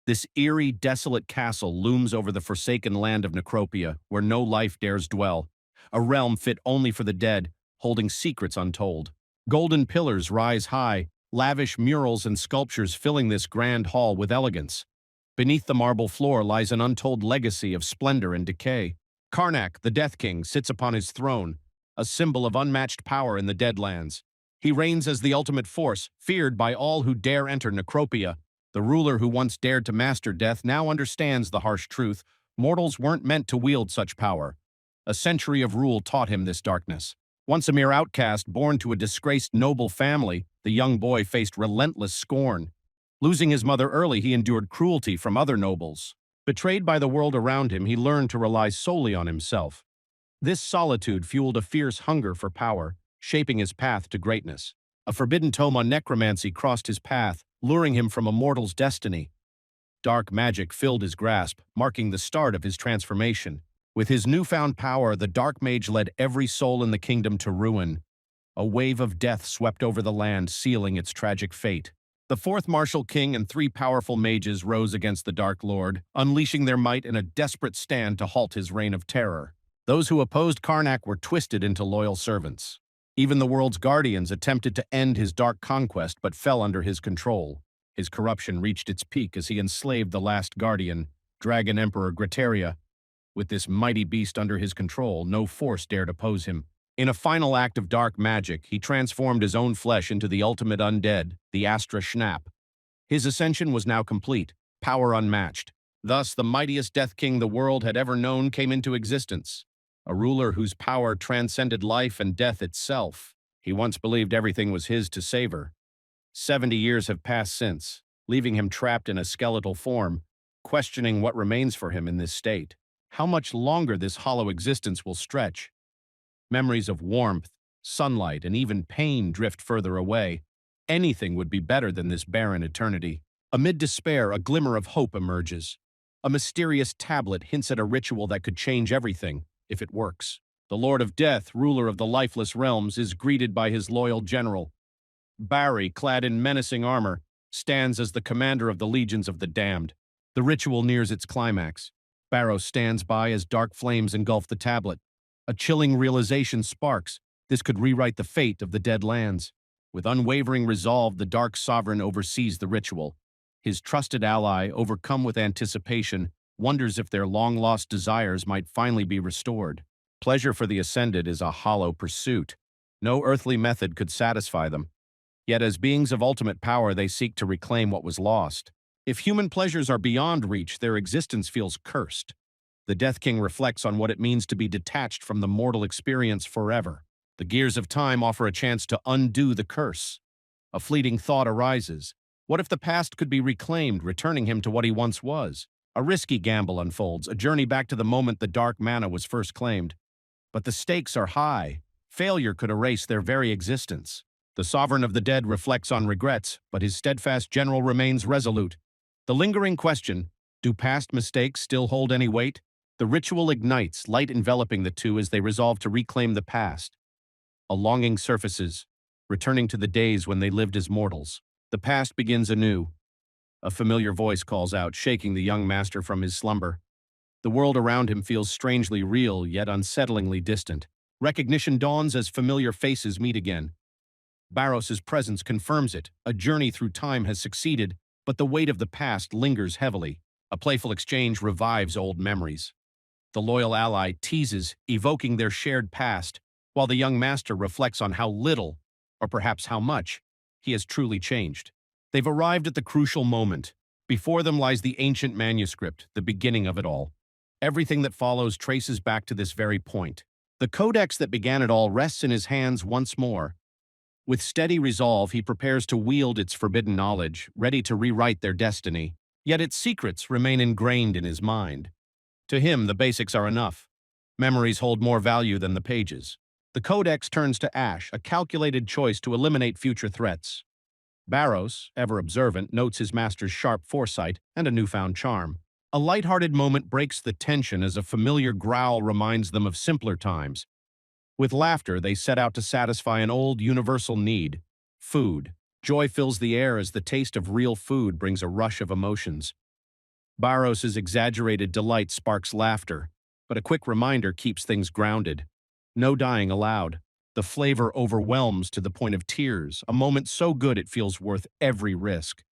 This eerie, desolate castle looms over the forsaken land of Necropia, where no life dares dwell, a realm fit only for the dead, holding secrets untold. Golden pillars rise high, lavish murals and sculptures filling this grand hall with elegance. Beneath the marble floor lies an untold legacy of splendor and decay. Karnak, the Death King, sits upon his throne, a symbol of unmatched power in the Deadlands. He reigns as the ultimate force, feared by all who dare enter Necropia. The ruler who once dared to master death now understands the harsh truth. Mortals weren't meant to wield such power. A century of rule taught him this darkness. Once a mere outcast born to a disgraced noble family, the young boy faced relentless scorn. Losing his mother early, he endured cruelty from other nobles. Betrayed by the world around him, he learned to rely solely on himself. This solitude fueled a fierce hunger for power, shaping his path to greatness. A forbidden tome on necromancy crossed his path, luring him from a mortal's destiny. Dark magic filled his grasp, marking the start of his transformation. With his newfound power, the Dark Mage led every soul in the kingdom to ruin. A wave of death swept over the land, sealing its tragic fate. The fourth martial king and three powerful mages rose against the Dark Lord, unleashing their might in a desperate stand to halt his reign of terror. Those who opposed Karnak were twisted into loyal servants. Even the world's guardians attempted to end his dark conquest but fell under his control. His corruption reached its peak as he enslaved the last guardian, Dragon Emperor Gretaria. With this mighty beast under his control, no force dared oppose him. In a final act of dark magic, he transformed his own flesh into the ultimate undead, the Astra Schnapp. His ascension was now complete, power unmatched. Thus, the mightiest Death King the world had ever known came into existence. A ruler whose power transcended life and death itself. He once believed everything was his to savor. 70 years have passed since, leaving him trapped in a skeletal form, questioning what remains for him in this state. How much longer this hollow existence will stretch? Memories of warmth, sunlight, and even pain drift further away. Anything would be better than this barren eternity. Amid despair, a glimmer of hope emerges. A mysterious tablet hints at a ritual that could change everything, if it works. The Lord of Death, ruler of the lifeless realms, is greeted by his loyal general. Barry, clad in menacing armor, stands as the commander of the legions of the damned. The ritual nears its climax. Barrow stands by as dark flames engulf the tablet. A chilling realization sparks. This could rewrite the fate of the dead lands. With unwavering resolve, the Dark Sovereign oversees the ritual. His trusted ally, overcome with anticipation, wonders if their long-lost desires might finally be restored. Pleasure for the Ascended is a hollow pursuit. No earthly method could satisfy them. Yet as beings of ultimate power, they seek to reclaim what was lost. If human pleasures are beyond reach, their existence feels cursed. The Death King reflects on what it means to be detached from the mortal experience forever. The gears of time offer a chance to undo the curse. A fleeting thought arises. What if the past could be reclaimed, returning him to what he once was? A risky gamble unfolds, a journey back to the moment the dark mana was first claimed. But the stakes are high. Failure could erase their very existence. The Sovereign of the Dead reflects on regrets, but his steadfast general remains resolute. The lingering question, do past mistakes still hold any weight? The ritual ignites, light enveloping the two as they resolve to reclaim the past. A longing surfaces, returning to the days when they lived as mortals. The past begins anew. A familiar voice calls out, shaking the young master from his slumber. The world around him feels strangely real, yet unsettlingly distant. Recognition dawns as familiar faces meet again. Barros's presence confirms it. A journey through time has succeeded, but the weight of the past lingers heavily. A playful exchange revives old memories. The loyal ally teases, evoking their shared past, while the young master reflects on how little, or perhaps how much, he has truly changed. They've arrived at the crucial moment. Before them lies the ancient manuscript, the beginning of it all. Everything that follows traces back to this very point. The codex that began it all rests in his hands once more. With steady resolve, he prepares to wield its forbidden knowledge, ready to rewrite their destiny. Yet its secrets remain ingrained in his mind. To him, the basics are enough. Memories hold more value than the pages. The codex turns to ash, a calculated choice to eliminate future threats. Barros, ever observant, notes his master's sharp foresight and a newfound charm. A light-hearted moment breaks the tension as a familiar growl reminds them of simpler times. With laughter, they set out to satisfy an old universal need: food. Joy fills the air as the taste of real food brings a rush of emotions. Barros's exaggerated delight sparks laughter, but a quick reminder keeps things grounded. No dying allowed. The flavor overwhelms to the point of tears, a moment so good it feels worth every risk.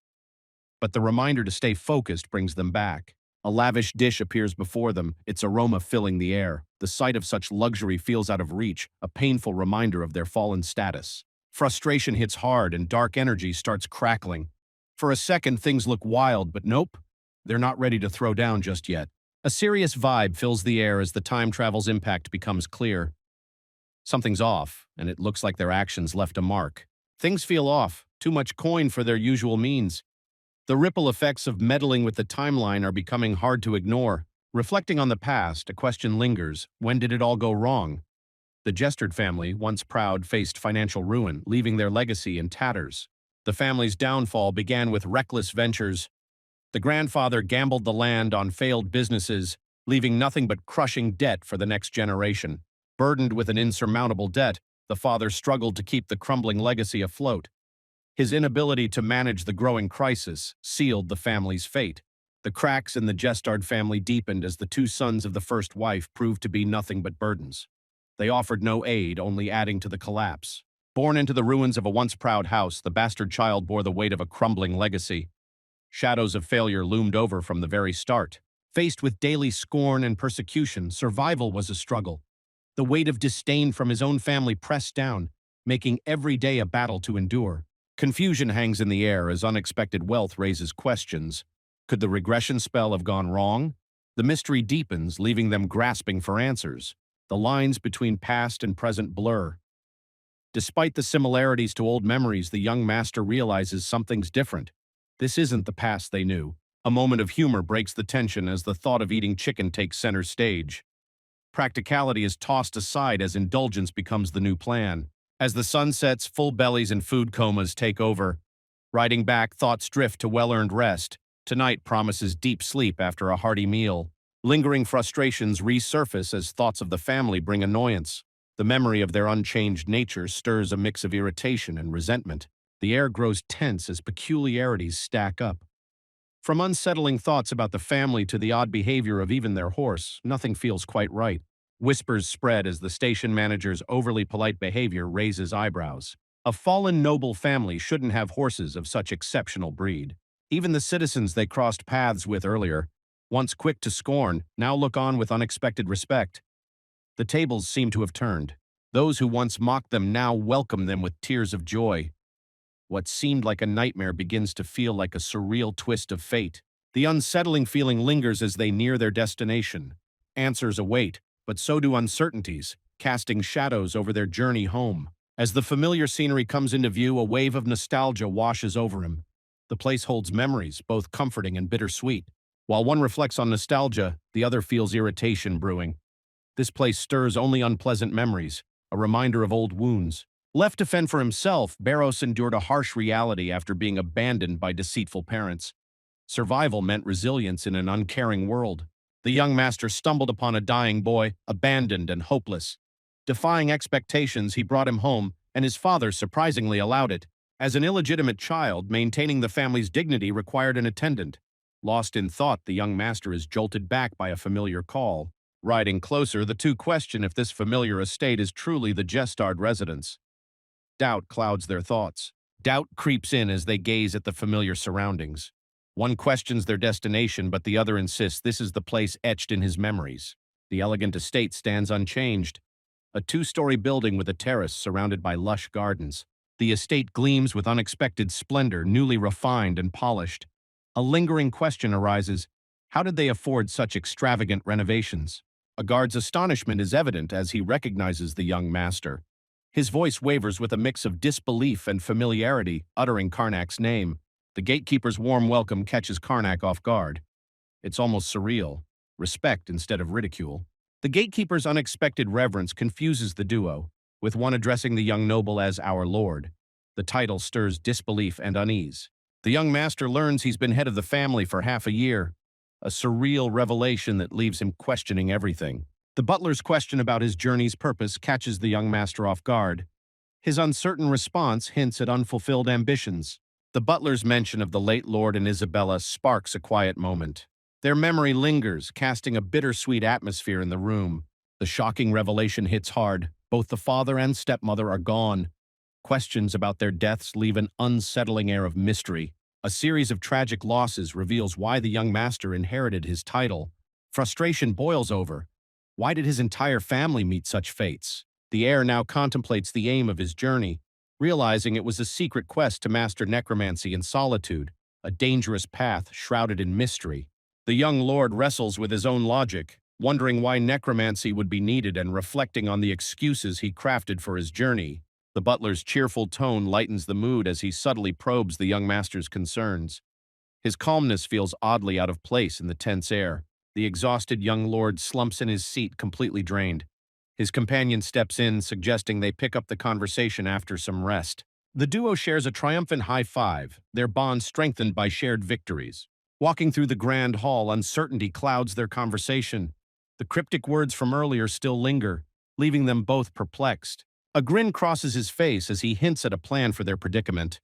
But the reminder to stay focused brings them back. A lavish dish appears before them, its aroma filling the air. The sight of such luxury feels out of reach, a painful reminder of their fallen status. Frustration hits hard and dark energy starts crackling. For a second, things look wild, but nope, they're not ready to throw down just yet. A serious vibe fills the air as the time travel's impact becomes clear. Something's off, and it looks like their actions left a mark. Things feel off, too much coin for their usual means. The ripple effects of meddling with the timeline are becoming hard to ignore. Reflecting on the past, a question lingers: when did it all go wrong? The Jestard family, once proud, faced financial ruin, leaving their legacy in tatters. The family's downfall began with reckless ventures. The grandfather gambled the land on failed businesses, leaving nothing but crushing debt for the next generation. Burdened with an insurmountable debt, the father struggled to keep the crumbling legacy afloat. His inability to manage the growing crisis sealed the family's fate. The cracks in the Jestard family deepened as the two sons of the first wife proved to be nothing but burdens. They offered no aid, only adding to the collapse. Born into the ruins of a once proud house, the bastard child bore the weight of a crumbling legacy. Shadows of failure loomed over from the very start. Faced with daily scorn and persecution, survival was a struggle. The weight of disdain from his own family pressed down, making every day a battle to endure. Confusion hangs in the air as unexpected wealth raises questions. Could the regression spell have gone wrong? The mystery deepens, leaving them grasping for answers. The lines between past and present blur. Despite the similarities to old memories, the young master realizes something's different. This isn't the past they knew. A moment of humor breaks the tension as the thought of eating chicken takes center stage. Practicality is tossed aside as indulgence becomes the new plan. As the sun sets, full bellies and food comas take over. Riding back, thoughts drift to well-earned rest. Tonight promises deep sleep after a hearty meal. Lingering frustrations resurface as thoughts of the family bring annoyance. The memory of their unchanged nature stirs a mix of irritation and resentment. The air grows tense as peculiarities stack up. From unsettling thoughts about the family to the odd behavior of even their horse, nothing feels quite right. Whispers spread as the station manager's overly polite behavior raises eyebrows. A fallen noble family shouldn't have horses of such exceptional breed. Even the citizens they crossed paths with earlier, once quick to scorn, now look on with unexpected respect. The tables seem to have turned. Those who once mocked them now welcome them with tears of joy. What seemed like a nightmare begins to feel like a surreal twist of fate. The unsettling feeling lingers as they near their destination. Answers await, but so do uncertainties, casting shadows over their journey home. As the familiar scenery comes into view, a wave of nostalgia washes over him. The place holds memories, both comforting and bittersweet. While one reflects on nostalgia, the other feels irritation brewing. This place stirs only unpleasant memories, a reminder of old wounds. Left to fend for himself, Barros endured a harsh reality after being abandoned by deceitful parents. Survival meant resilience in an uncaring world. The young master stumbled upon a dying boy, abandoned and hopeless. Defying expectations, he brought him home, and his father surprisingly allowed it. As an illegitimate child, maintaining the family's dignity required an attendant. Lost in thought, the young master is jolted back by a familiar call. Riding closer, the two question if this familiar estate is truly the Jestard residence. Doubt clouds their thoughts. Doubt creeps in as they gaze at the familiar surroundings. One questions their destination, but the other insists this is the place etched in his memories. The elegant estate stands unchanged. A two-story building with a terrace surrounded by lush gardens. The estate gleams with unexpected splendor, newly refined and polished. A lingering question arises: how did they afford such extravagant renovations? A guard's astonishment is evident as he recognizes the young master. His voice wavers with a mix of disbelief and familiarity, uttering Karnak's name. The gatekeeper's warm welcome catches Karnak off guard. It's almost surreal. Respect instead of ridicule. The gatekeeper's unexpected reverence confuses the duo, with one addressing the young noble as our lord. The title stirs disbelief and unease. The young master learns he's been head of the family for half a year, a surreal revelation that leaves him questioning everything. The butler's question about his journey's purpose catches the young master off guard. His uncertain response hints at unfulfilled ambitions. The butler's mention of the late Lord and Isabella sparks a quiet moment. Their memory lingers, casting a bittersweet atmosphere in the room. The shocking revelation hits hard. Both the father and stepmother are gone. Questions about their deaths leave an unsettling air of mystery. A series of tragic losses reveals why the young master inherited his title. Frustration boils over. Why did his entire family meet such fates? The heir now contemplates the aim of his journey, realizing it was a secret quest to master necromancy in solitude, a dangerous path shrouded in mystery. The young lord wrestles with his own logic, wondering why necromancy would be needed and reflecting on the excuses he crafted for his journey. The butler's cheerful tone lightens the mood as he subtly probes the young master's concerns. His calmness feels oddly out of place in the tense air. The exhausted young lord slumps in his seat, completely drained. His companion steps in, suggesting they pick up the conversation after some rest. The duo shares a triumphant high five, their bond strengthened by shared victories. Walking through the grand hall, uncertainty clouds their conversation. The cryptic words from earlier still linger, leaving them both perplexed. A grin crosses his face as he hints at a plan for their predicament.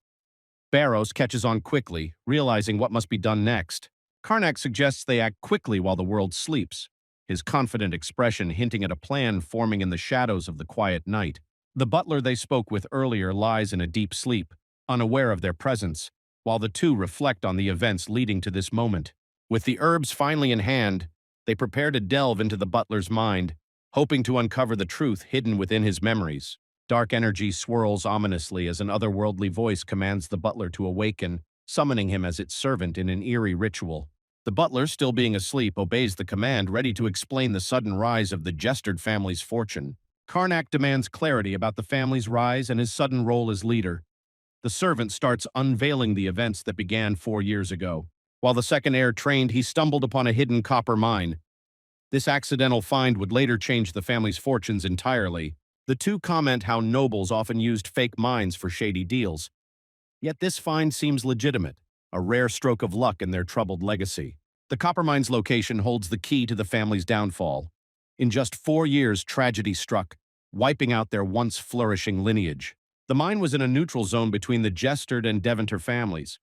Barros catches on quickly, realizing what must be done next. Karnak suggests they act quickly while the world sleeps, his confident expression hinting at a plan forming in the shadows of the quiet night. The butler they spoke with earlier lies in a deep sleep, unaware of their presence, while the two reflect on the events leading to this moment. With the herbs finally in hand, they prepare to delve into the butler's mind, hoping to uncover the truth hidden within his memories. Dark energy swirls ominously as an otherworldly voice commands the butler to awaken, summoning him as its servant in an eerie ritual. The butler, still being asleep, obeys the command, ready to explain the sudden rise of the Jestard family's fortune. Karnak demands clarity about the family's rise and his sudden role as leader. The servant starts unveiling the events that began 4 years ago. While the second heir trained, he stumbled upon a hidden copper mine. This accidental find would later change the family's fortunes entirely. The two comment how nobles often used fake mines for shady deals. Yet this find seems legitimate, a rare stroke of luck in their troubled legacy. The copper mine's location holds the key to the family's downfall. In just 4 years, tragedy struck, wiping out their once flourishing lineage. The mine was in a neutral zone between the Jestard and Deventer families.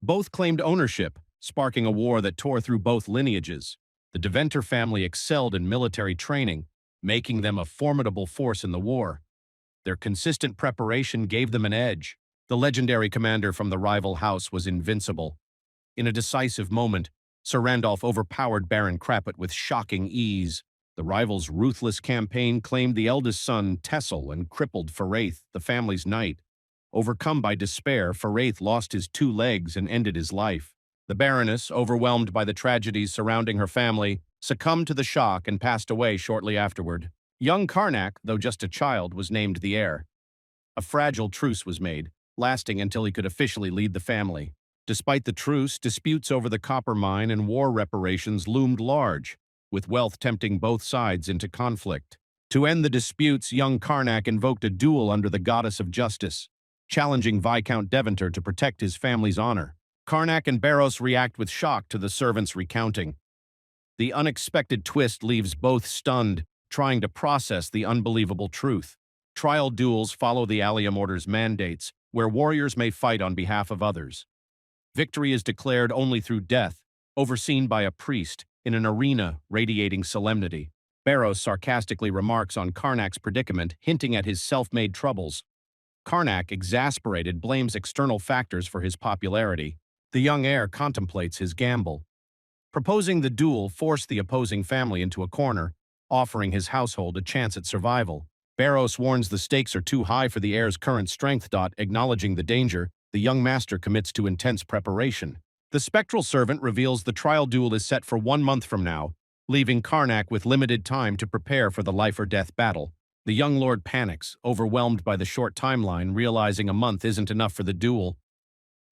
Both claimed ownership, sparking a war that tore through both lineages. The Deventer family excelled in military training, making them a formidable force in the war. Their consistent preparation gave them an edge. The legendary commander from the rival house was invincible. In a decisive moment, Sir Randolph overpowered Baron Crapet with shocking ease. The rivals' ruthless campaign claimed the eldest son, Tessel, and crippled Faraith, the family's knight. Overcome by despair, Faraith lost his 2 legs and ended his life. The Baroness, overwhelmed by the tragedies surrounding her family, succumbed to the shock and passed away shortly afterward. Young Karnak, though just a child, was named the heir. A fragile truce was made, lasting until he could officially lead the family. Despite the truce, disputes over the copper mine and war reparations loomed large, with wealth tempting both sides into conflict. To end the disputes, young Karnak invoked a duel under the goddess of justice, challenging Viscount Deventer to protect his family's honor. Karnak and Barros react with shock to the servant's recounting. The unexpected twist leaves both stunned, trying to process the unbelievable truth. Trial duels follow the Allium Order's mandates, where warriors may fight on behalf of others. Victory is declared only through death, overseen by a priest, in an arena radiating solemnity. Barros sarcastically remarks on Karnak's predicament, hinting at his self-made troubles. Karnak, exasperated, blames external factors for his popularity. The young heir contemplates his gamble. Proposing the duel forced the opposing family into a corner, offering his household a chance at survival. Barros warns the stakes are too high for the heir's current strength. Acknowledging the danger, the young master commits to intense preparation. The spectral servant reveals the trial duel is set for 1 month from now, leaving Karnak with limited time to prepare for the life-or-death battle. The young lord panics, overwhelmed by the short timeline, realizing a month isn't enough for the duel.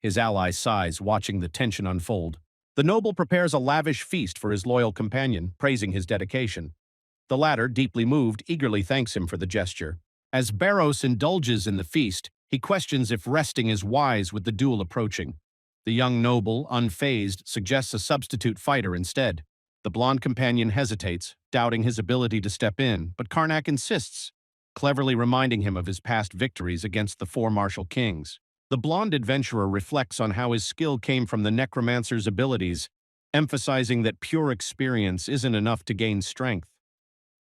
His ally sighs, watching the tension unfold. The noble prepares a lavish feast for his loyal companion, praising his dedication. The latter, deeply moved, eagerly thanks him for the gesture. As Barros indulges in the feast, he questions if resting is wise with the duel approaching. The young noble, unfazed, suggests a substitute fighter instead. The blonde companion hesitates, doubting his ability to step in, but Karnak insists, cleverly reminding him of his past victories against the 4 martial kings. The blonde adventurer reflects on how his skill came from the necromancer's abilities, emphasizing that pure experience isn't enough to gain strength.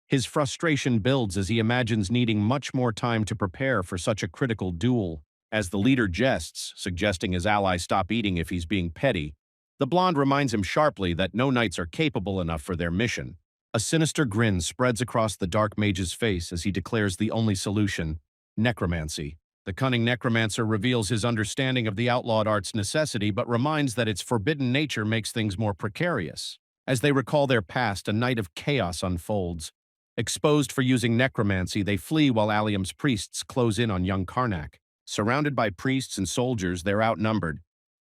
His frustration builds as he imagines needing much more time to prepare for such a critical duel. As the leader jests, suggesting his ally stop eating if he's being petty, the blonde reminds him sharply that no knights are capable enough for their mission. A sinister grin spreads across the dark mage's face as he declares the only solution: necromancy. The cunning necromancer reveals his understanding of the outlawed art's necessity but reminds that its forbidden nature makes things more precarious. As they recall their past, a night of chaos unfolds. Exposed for using necromancy, they flee while Allium's priests close in on young Karnak. Surrounded by priests and soldiers, they're outnumbered.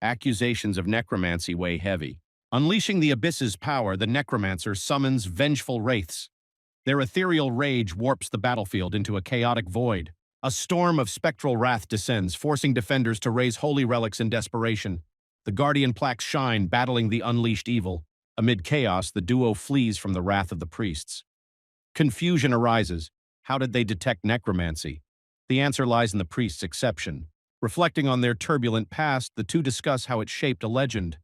Accusations of necromancy weigh heavy. Unleashing the abyss's power, the necromancer summons vengeful wraiths. Their ethereal rage warps the battlefield into a chaotic void. A storm of spectral wrath descends, forcing defenders to raise holy relics in desperation. The guardian plaques shine, battling the unleashed evil. Amid chaos, the duo flees from the wrath of the priests. Confusion arises. How did they detect necromancy? The answer lies in the priest's exception. Reflecting on their turbulent past, the two discuss how it shaped a legend.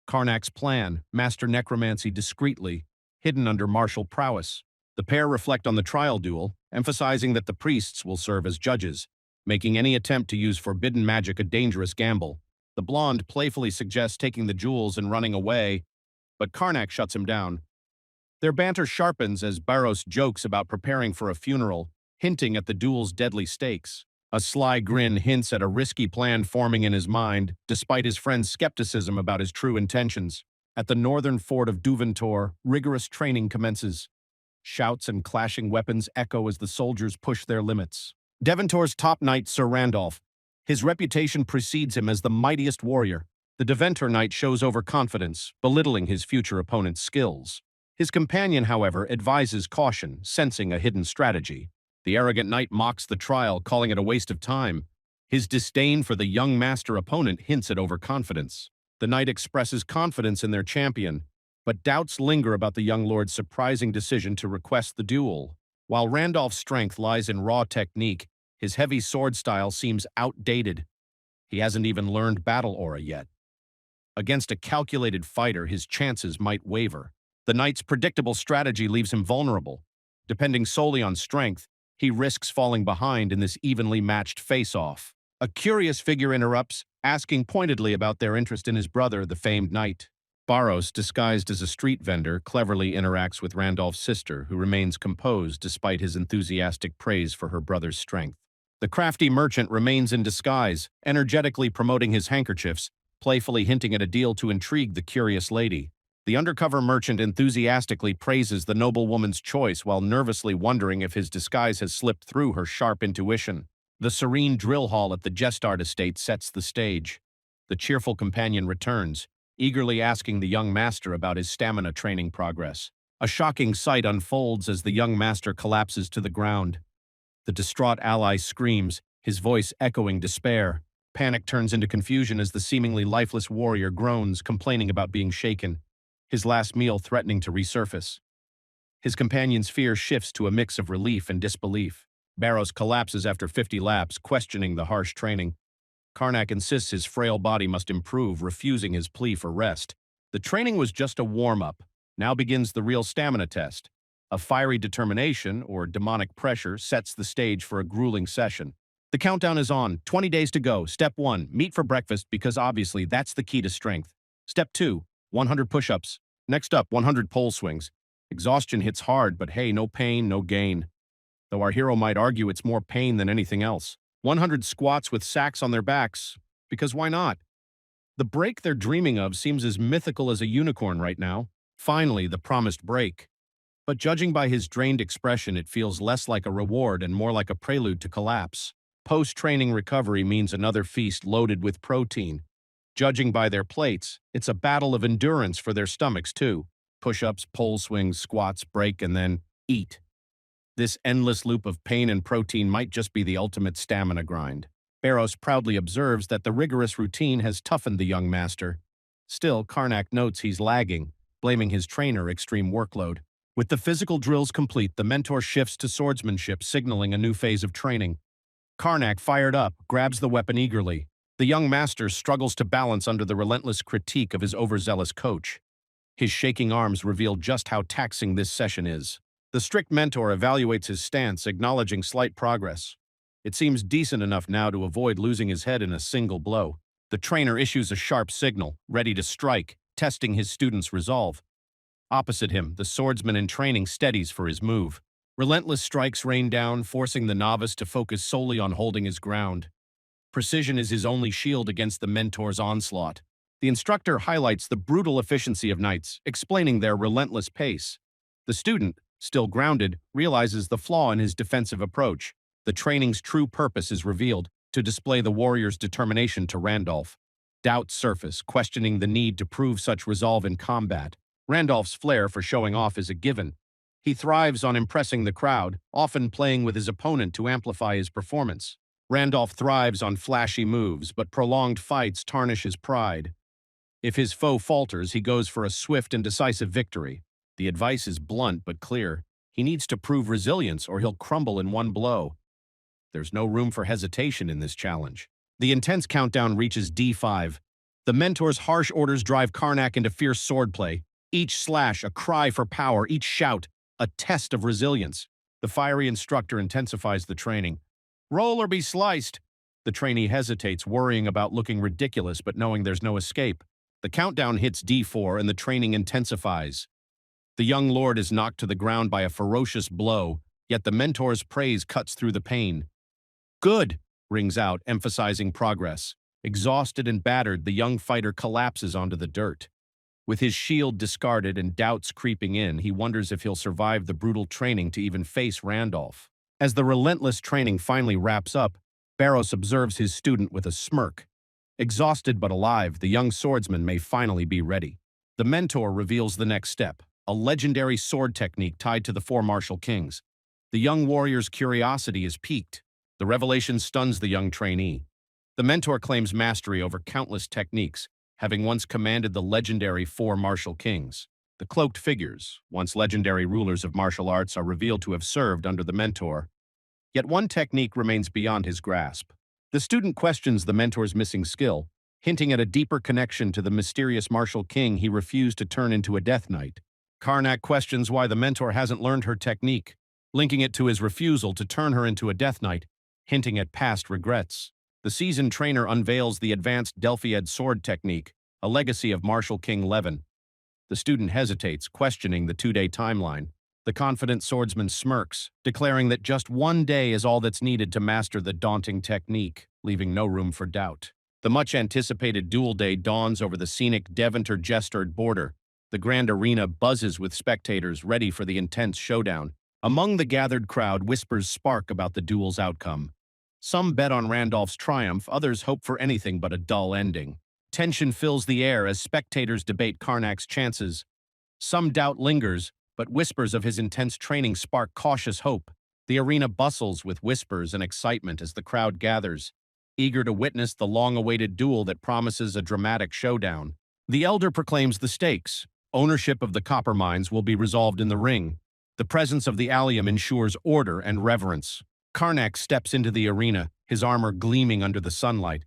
Karnak's plan: master necromancy discreetly, hidden under martial prowess. The pair reflect on the trial duel, emphasizing that the priests will serve as judges, making any attempt to use forbidden magic a dangerous gamble. The blonde playfully suggests taking the jewels and running away, but Karnak shuts him down. Their banter sharpens as Barros jokes about preparing for a funeral, hinting at the duel's deadly stakes. A sly grin hints at a risky plan forming in his mind, despite his friend's skepticism about his true intentions. At the northern fort of Duventor, rigorous training commences. Shouts and clashing weapons echo as the soldiers push their limits. Deventor's top knight, Sir Randolph. His reputation precedes him as the mightiest warrior. The Deventor knight shows overconfidence, belittling his future opponent's skills. His companion, however, advises caution, sensing a hidden strategy. The arrogant knight mocks the trial, calling it a waste of time. His disdain for the young master opponent hints at overconfidence. The knight expresses confidence in their champion, but doubts linger about the young lord's surprising decision to request the duel. While Randolph's strength lies in raw technique, his heavy sword style seems outdated. He hasn't even learned battle aura yet. Against a calculated fighter, his chances might waver. The knight's predictable strategy leaves him vulnerable. Depending solely on strength, he risks falling behind in this evenly matched face-off. A curious figure interrupts, asking pointedly about their interest in his brother, the famed knight. Barros, disguised as a street vendor, cleverly interacts with Randolph's sister, who remains composed despite his enthusiastic praise for her brother's strength. The crafty merchant remains in disguise, energetically promoting his handkerchiefs, playfully hinting at a deal to intrigue the curious lady. The undercover merchant enthusiastically praises the noblewoman's choice while nervously wondering if his disguise has slipped through her sharp intuition. The serene drill hall at the Jestard estate sets the stage. The cheerful companion returns, eagerly asking the young master about his stamina training progress. A shocking sight unfolds as the young master collapses to the ground. The distraught ally screams, his voice echoing despair. Panic turns into confusion as the seemingly lifeless warrior groans, complaining about being shaken, his last meal threatening to resurface. His companion's fear shifts to a mix of relief and disbelief. Barros collapses after 50 laps, questioning the harsh training. Karnak insists his frail body must improve, refusing his plea for rest. The training was just a warm-up. Now begins the real stamina test. A fiery determination, or demonic pressure, sets the stage for a grueling session. The countdown is on. 20 days to go. Step 1, meet for breakfast, because obviously that's the key to strength. Step 2, 100 push-ups. Next up, 100 pole swings. Exhaustion hits hard, but hey, no pain, no gain. Though our hero might argue it's more pain than anything else. 100 squats with sacks on their backs, because why not? The break they're dreaming of seems as mythical as a unicorn right now. Finally, the promised break. But judging by his drained expression, it feels less like a reward and more like a prelude to collapse. Post-training recovery means another feast loaded with protein. Judging by their plates, it's a battle of endurance for their stomachs too. Push-ups, pole swings, squats, break, and then eat. This endless loop of pain and protein might just be the ultimate stamina grind. Barros proudly observes that the rigorous routine has toughened the young master. Still, Karnak notes he's lagging, blaming his trainer extreme workload. With the physical drills complete, the mentor shifts to swordsmanship, signaling a new phase of training. Karnak, fired up, grabs the weapon eagerly. The young master struggles to balance under the relentless critique of his overzealous coach. His shaking arms reveal just how taxing this session is. The strict mentor evaluates his stance, acknowledging slight progress. It seems decent enough now to avoid losing his head in a single blow. The trainer issues a sharp signal, ready to strike, testing his student's resolve. Opposite him, the swordsman in training steadies for his move. Relentless strikes rain down, forcing the novice to focus solely on holding his ground. Precision is his only shield against the mentor's onslaught. The instructor highlights the brutal efficiency of knights, explaining their relentless pace. The student, still grounded, realizes the flaw in his defensive approach. The training's true purpose is revealed, to display the warrior's determination to Randolph. Doubts surface, questioning the need to prove such resolve in combat. Randolph's flair for showing off is a given. He thrives on impressing the crowd, often playing with his opponent to amplify his performance. Randolph thrives on flashy moves, but prolonged fights tarnish his pride. If his foe falters, he goes for a swift and decisive victory. The advice is blunt but clear. He needs to prove resilience or he'll crumble in one blow. There's no room for hesitation in this challenge. The intense countdown reaches D5. The mentor's harsh orders drive Karnak into fierce swordplay. Each slash a cry for power, each shout a test of resilience. The fiery instructor intensifies the training. Roll or be sliced. The trainee hesitates, worrying about looking ridiculous but knowing there's no escape. The countdown hits D4 and the training intensifies. The young lord is knocked to the ground by a ferocious blow, yet the mentor's praise cuts through the pain. Good, rings out, emphasizing progress. Exhausted and battered, the young fighter collapses onto the dirt. With his shield discarded and doubts creeping in, he wonders if he'll survive the brutal training to even face Randolph. As the relentless training finally wraps up, Barros observes his student with a smirk. Exhausted but alive, the young swordsman may finally be ready. The mentor reveals the next step, a legendary sword technique tied to the four martial kings. The young warrior's curiosity is piqued. The revelation stuns the young trainee. The mentor claims mastery over countless techniques, having once commanded the legendary four martial kings. The cloaked figures, once legendary rulers of martial arts, are revealed to have served under the mentor. Yet one technique remains beyond his grasp. The student questions the mentor's missing skill, hinting at a deeper connection to the mysterious martial king he refused to turn into a death knight. Karnak questions why the mentor hasn't learned her technique, linking it to his refusal to turn her into a death knight, hinting at past regrets. The seasoned trainer unveils the advanced Delphiad sword technique, a legacy of Martial King Levin. The student hesitates, questioning the 2-day timeline. The confident swordsman smirks, declaring that just 1 day is all that's needed to master the daunting technique, leaving no room for doubt. The much-anticipated duel day dawns over the scenic Deventer-Jestard border. The grand arena buzzes with spectators ready for the intense showdown. Among the gathered crowd, whispers spark about the duel's outcome. Some bet on Randolph's triumph, others hope for anything but a dull ending. Tension fills the air as spectators debate Karnak's chances. Some doubt lingers, but whispers of his intense training spark cautious hope. The arena bustles with whispers and excitement as the crowd gathers, eager to witness the long-awaited duel that promises a dramatic showdown. The elder proclaims the stakes. Ownership of the copper mines will be resolved in the ring. The presence of the allium ensures order and reverence. Karnak steps into the arena, his armor gleaming under the sunlight.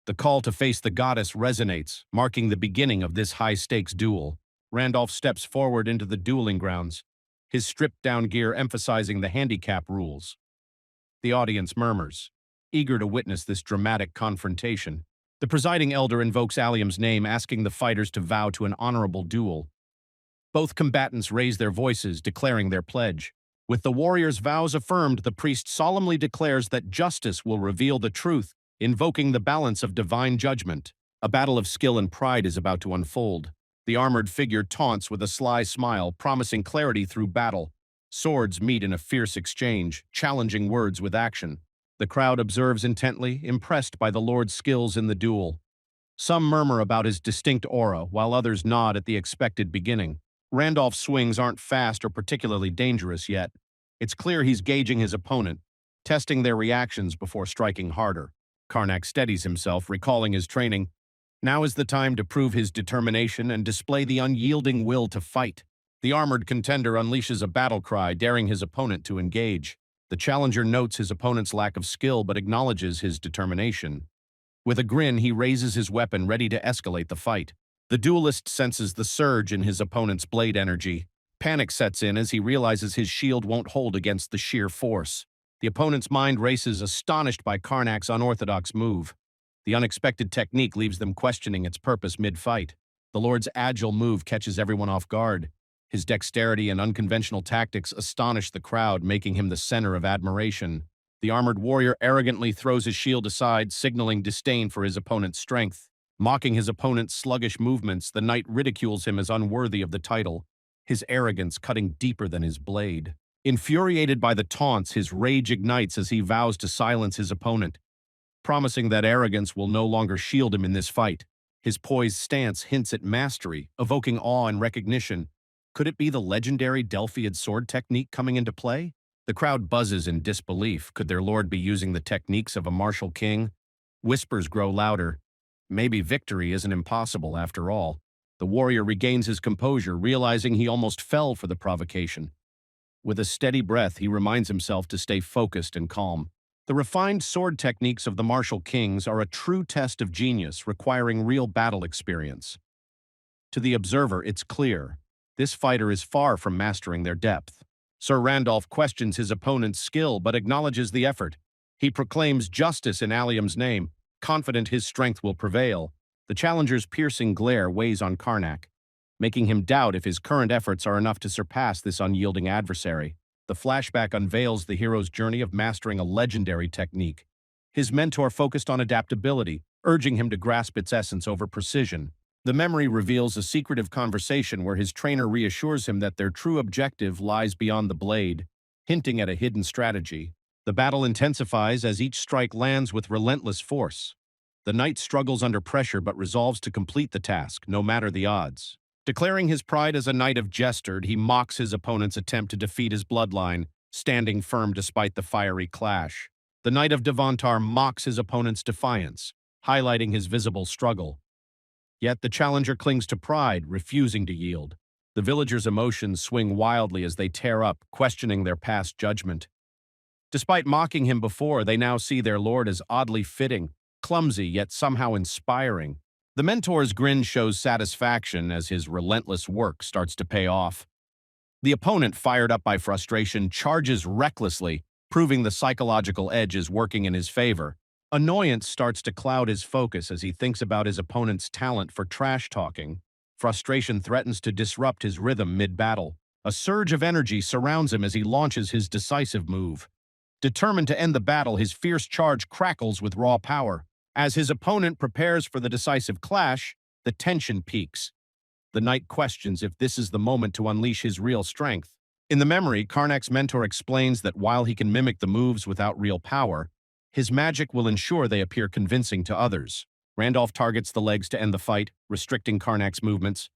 The call to face the goddess resonates, marking the beginning of this high-stakes duel. Randolph steps forward into the dueling grounds, his stripped-down gear emphasizing the handicap rules. The audience murmurs, eager to witness this dramatic confrontation. The presiding elder invokes Allium's name, asking the fighters to vow to an honorable duel. Both combatants raise their voices, declaring their pledge. With the warrior's vows affirmed, the priest solemnly declares that justice will reveal the truth, invoking the balance of divine judgment. A battle of skill and pride is about to unfold. The armored figure taunts with a sly smile, promising clarity through battle. Swords meet in a fierce exchange, challenging words with action. The crowd observes intently, impressed by the Lord's skills in the duel. Some murmur about his distinct aura, while others nod at the expected beginning. Randolph's swings aren't fast or particularly dangerous yet. It's clear he's gauging his opponent, testing their reactions before striking harder. Karnak steadies himself, recalling his training. Now is the time to prove his determination and display the unyielding will to fight. The armored contender unleashes a battle cry, daring his opponent to engage. The challenger notes his opponent's lack of skill but acknowledges his determination. With a grin, he raises his weapon, ready to escalate the fight. The duelist senses the surge in his opponent's blade energy. Panic sets in as he realizes his shield won't hold against the sheer force. The opponent's mind races, astonished by Karnak's unorthodox move. The unexpected technique leaves them questioning its purpose mid-fight. The Lord's agile move catches everyone off guard. His dexterity and unconventional tactics astonish the crowd, making him the center of admiration. The armored warrior arrogantly throws his shield aside, signaling disdain for his opponent's strength. Mocking his opponent's sluggish movements, the knight ridicules him as unworthy of the title, his arrogance cutting deeper than his blade. Infuriated by the taunts, his rage ignites as he vows to silence his opponent, promising that arrogance will no longer shield him in this fight. His poised stance hints at mastery, evoking awe and recognition. Could it be the legendary Delphiad sword technique coming into play? The crowd buzzes in disbelief. Could their lord be using the techniques of a martial king? Whispers grow louder. Maybe victory isn't impossible after all. The warrior regains his composure, realizing he almost fell for the provocation. With a steady breath, he reminds himself to stay focused and calm. The refined sword techniques of the martial kings are a true test of genius, requiring real battle experience. To the observer, it's clear. This fighter is far from mastering their depth. Sir Randolph questions his opponent's skill but acknowledges the effort. He proclaims justice in Allium's name, confident his strength will prevail. The challenger's piercing glare weighs on Karnak, making him doubt if his current efforts are enough to surpass this unyielding adversary. The flashback unveils the hero's journey of mastering a legendary technique. His mentor focused on adaptability, urging him to grasp its essence over precision. The memory reveals a secretive conversation where his trainer reassures him that their true objective lies beyond the blade, hinting at a hidden strategy. The battle intensifies as each strike lands with relentless force. The knight struggles under pressure but resolves to complete the task, no matter the odds. Declaring his pride as a knight of Jestard, he mocks his opponent's attempt to defeat his bloodline, standing firm despite the fiery clash. The knight of Devantar mocks his opponent's defiance, highlighting his visible struggle. Yet the challenger clings to pride, refusing to yield. The villagers' emotions swing wildly as they tear up, questioning their past judgment. Despite mocking him before, they now see their lord as oddly fitting, clumsy yet somehow inspiring. The mentor's grin shows satisfaction as his relentless work starts to pay off. The opponent, fired up by frustration, charges recklessly, proving the psychological edge is working in his favor. Annoyance starts to cloud his focus as he thinks about his opponent's talent for trash-talking. Frustration threatens to disrupt his rhythm mid-battle. A surge of energy surrounds him as he launches his decisive move. Determined to end the battle, his fierce charge crackles with raw power. As his opponent prepares for the decisive clash, the tension peaks. The knight questions if this is the moment to unleash his real strength. In the memory, Karnak's mentor explains that while he can mimic the moves without real power, his magic will ensure they appear convincing to others. Randolph targets the legs to end the fight, restricting Karnak's movements.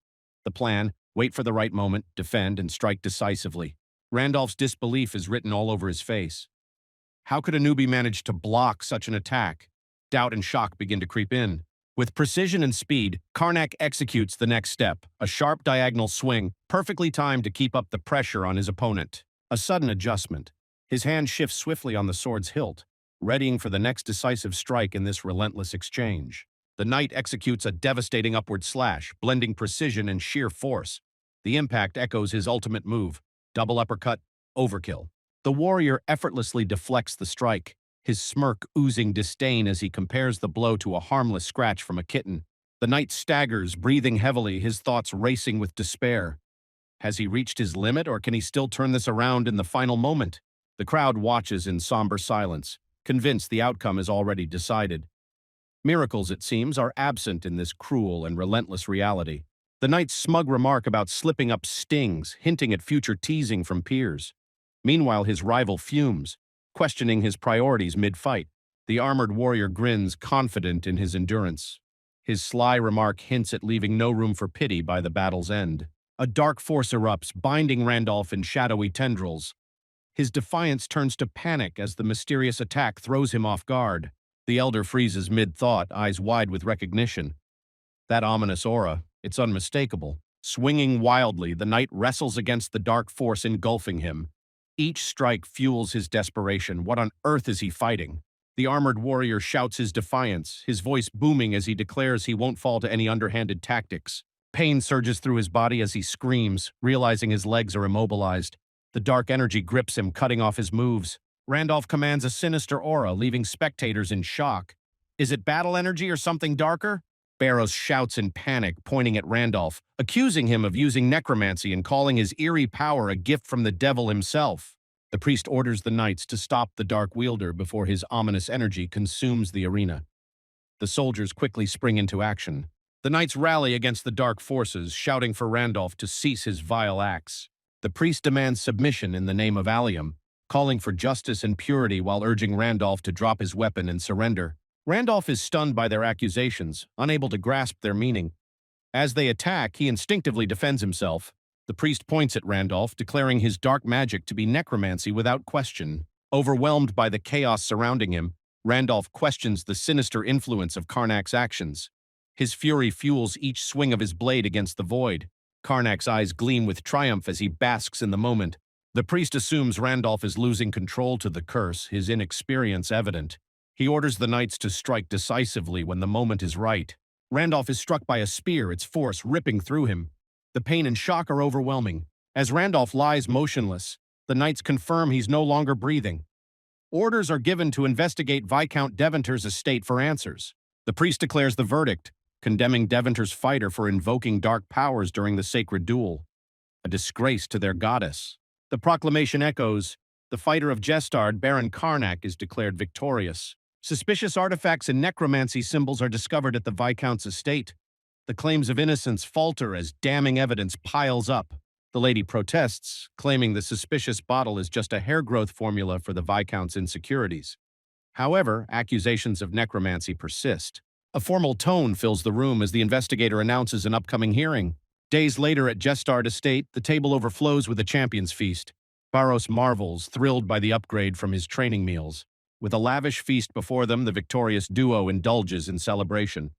The plan: wait for the right moment, defend, and strike decisively. Randolph's disbelief is written all over his face. How could a newbie manage to block such an attack? Doubt and shock begin to creep in. With precision and speed, Karnak executes the next step, a sharp diagonal swing, perfectly timed to keep up the pressure on his opponent. A sudden adjustment. His hand shifts swiftly on the sword's hilt, readying for the next decisive strike in this relentless exchange. The knight executes a devastating upward slash, blending precision and sheer force. The impact echoes his ultimate move, double uppercut, overkill. The warrior effortlessly deflects the strike, his smirk oozing disdain as he compares the blow to a harmless scratch from a kitten. The knight staggers, breathing heavily, his thoughts racing with despair. Has he reached his limit, or can he still turn this around in the final moment? The crowd watches in somber silence, convinced the outcome is already decided. Miracles, it seems, are absent in this cruel and relentless reality. The knight's smug remark about slipping up stings, hinting at future teasing from peers. Meanwhile, his rival fumes, questioning his priorities mid-fight. The armored warrior grins, confident in his endurance. His sly remark hints at leaving no room for pity by the battle's end. A dark force erupts, binding Randolph in shadowy tendrils. His defiance turns to panic as the mysterious attack throws him off guard. The elder freezes mid-thought, eyes wide with recognition. That ominous aura, it's unmistakable. Swinging wildly, the knight wrestles against the dark force engulfing him. Each strike fuels his desperation. What on earth is he fighting? The armored warrior shouts his defiance, his voice booming as he declares he won't fall to any underhanded tactics. Pain surges through his body as he screams, realizing his legs are immobilized. The dark energy grips him, cutting off his moves. Randolph commands a sinister aura, leaving spectators in shock. Is it battle energy or something darker? Barrows shouts in panic, pointing at Randolph, accusing him of using necromancy and calling his eerie power a gift from the devil himself. The priest orders the knights to stop the dark wielder before his ominous energy consumes the arena. The soldiers quickly spring into action. The knights rally against the dark forces, shouting for Randolph to cease his vile acts. The priest demands submission in the name of Allium, calling for justice and purity while urging Randolph to drop his weapon and surrender. Randolph is stunned by their accusations, unable to grasp their meaning. As they attack, he instinctively defends himself. The priest points at Randolph, declaring his dark magic to be necromancy without question. Overwhelmed by the chaos surrounding him, Randolph questions the sinister influence of Karnak's actions. His fury fuels each swing of his blade against the void. Karnak's eyes gleam with triumph as he basks in the moment. The priest assumes Randolph is losing control to the curse, his inexperience evident. He orders the knights to strike decisively when the moment is right. Randolph is struck by a spear, its force ripping through him. The pain and shock are overwhelming. As Randolph lies motionless, the knights confirm he's no longer breathing. Orders are given to investigate Viscount Devonter's estate for answers. The priest declares the verdict, condemning Devonter's fighter for invoking dark powers during the sacred duel. A disgrace to their goddess. The proclamation echoes, the fighter of Gestard, Baron Karnak, is declared victorious. Suspicious artifacts and necromancy symbols are discovered at the Viscount's estate. The claims of innocence falter as damning evidence piles up. The lady protests, claiming the suspicious bottle is just a hair-growth formula for the Viscount's insecurities. However, accusations of necromancy persist. A formal tone fills the room as the investigator announces an upcoming hearing. Days later at Gestard Estate, the table overflows with a champion's feast. Barros marvels, thrilled by the upgrade from his training meals. With a lavish feast before them, the victorious duo indulges in celebration.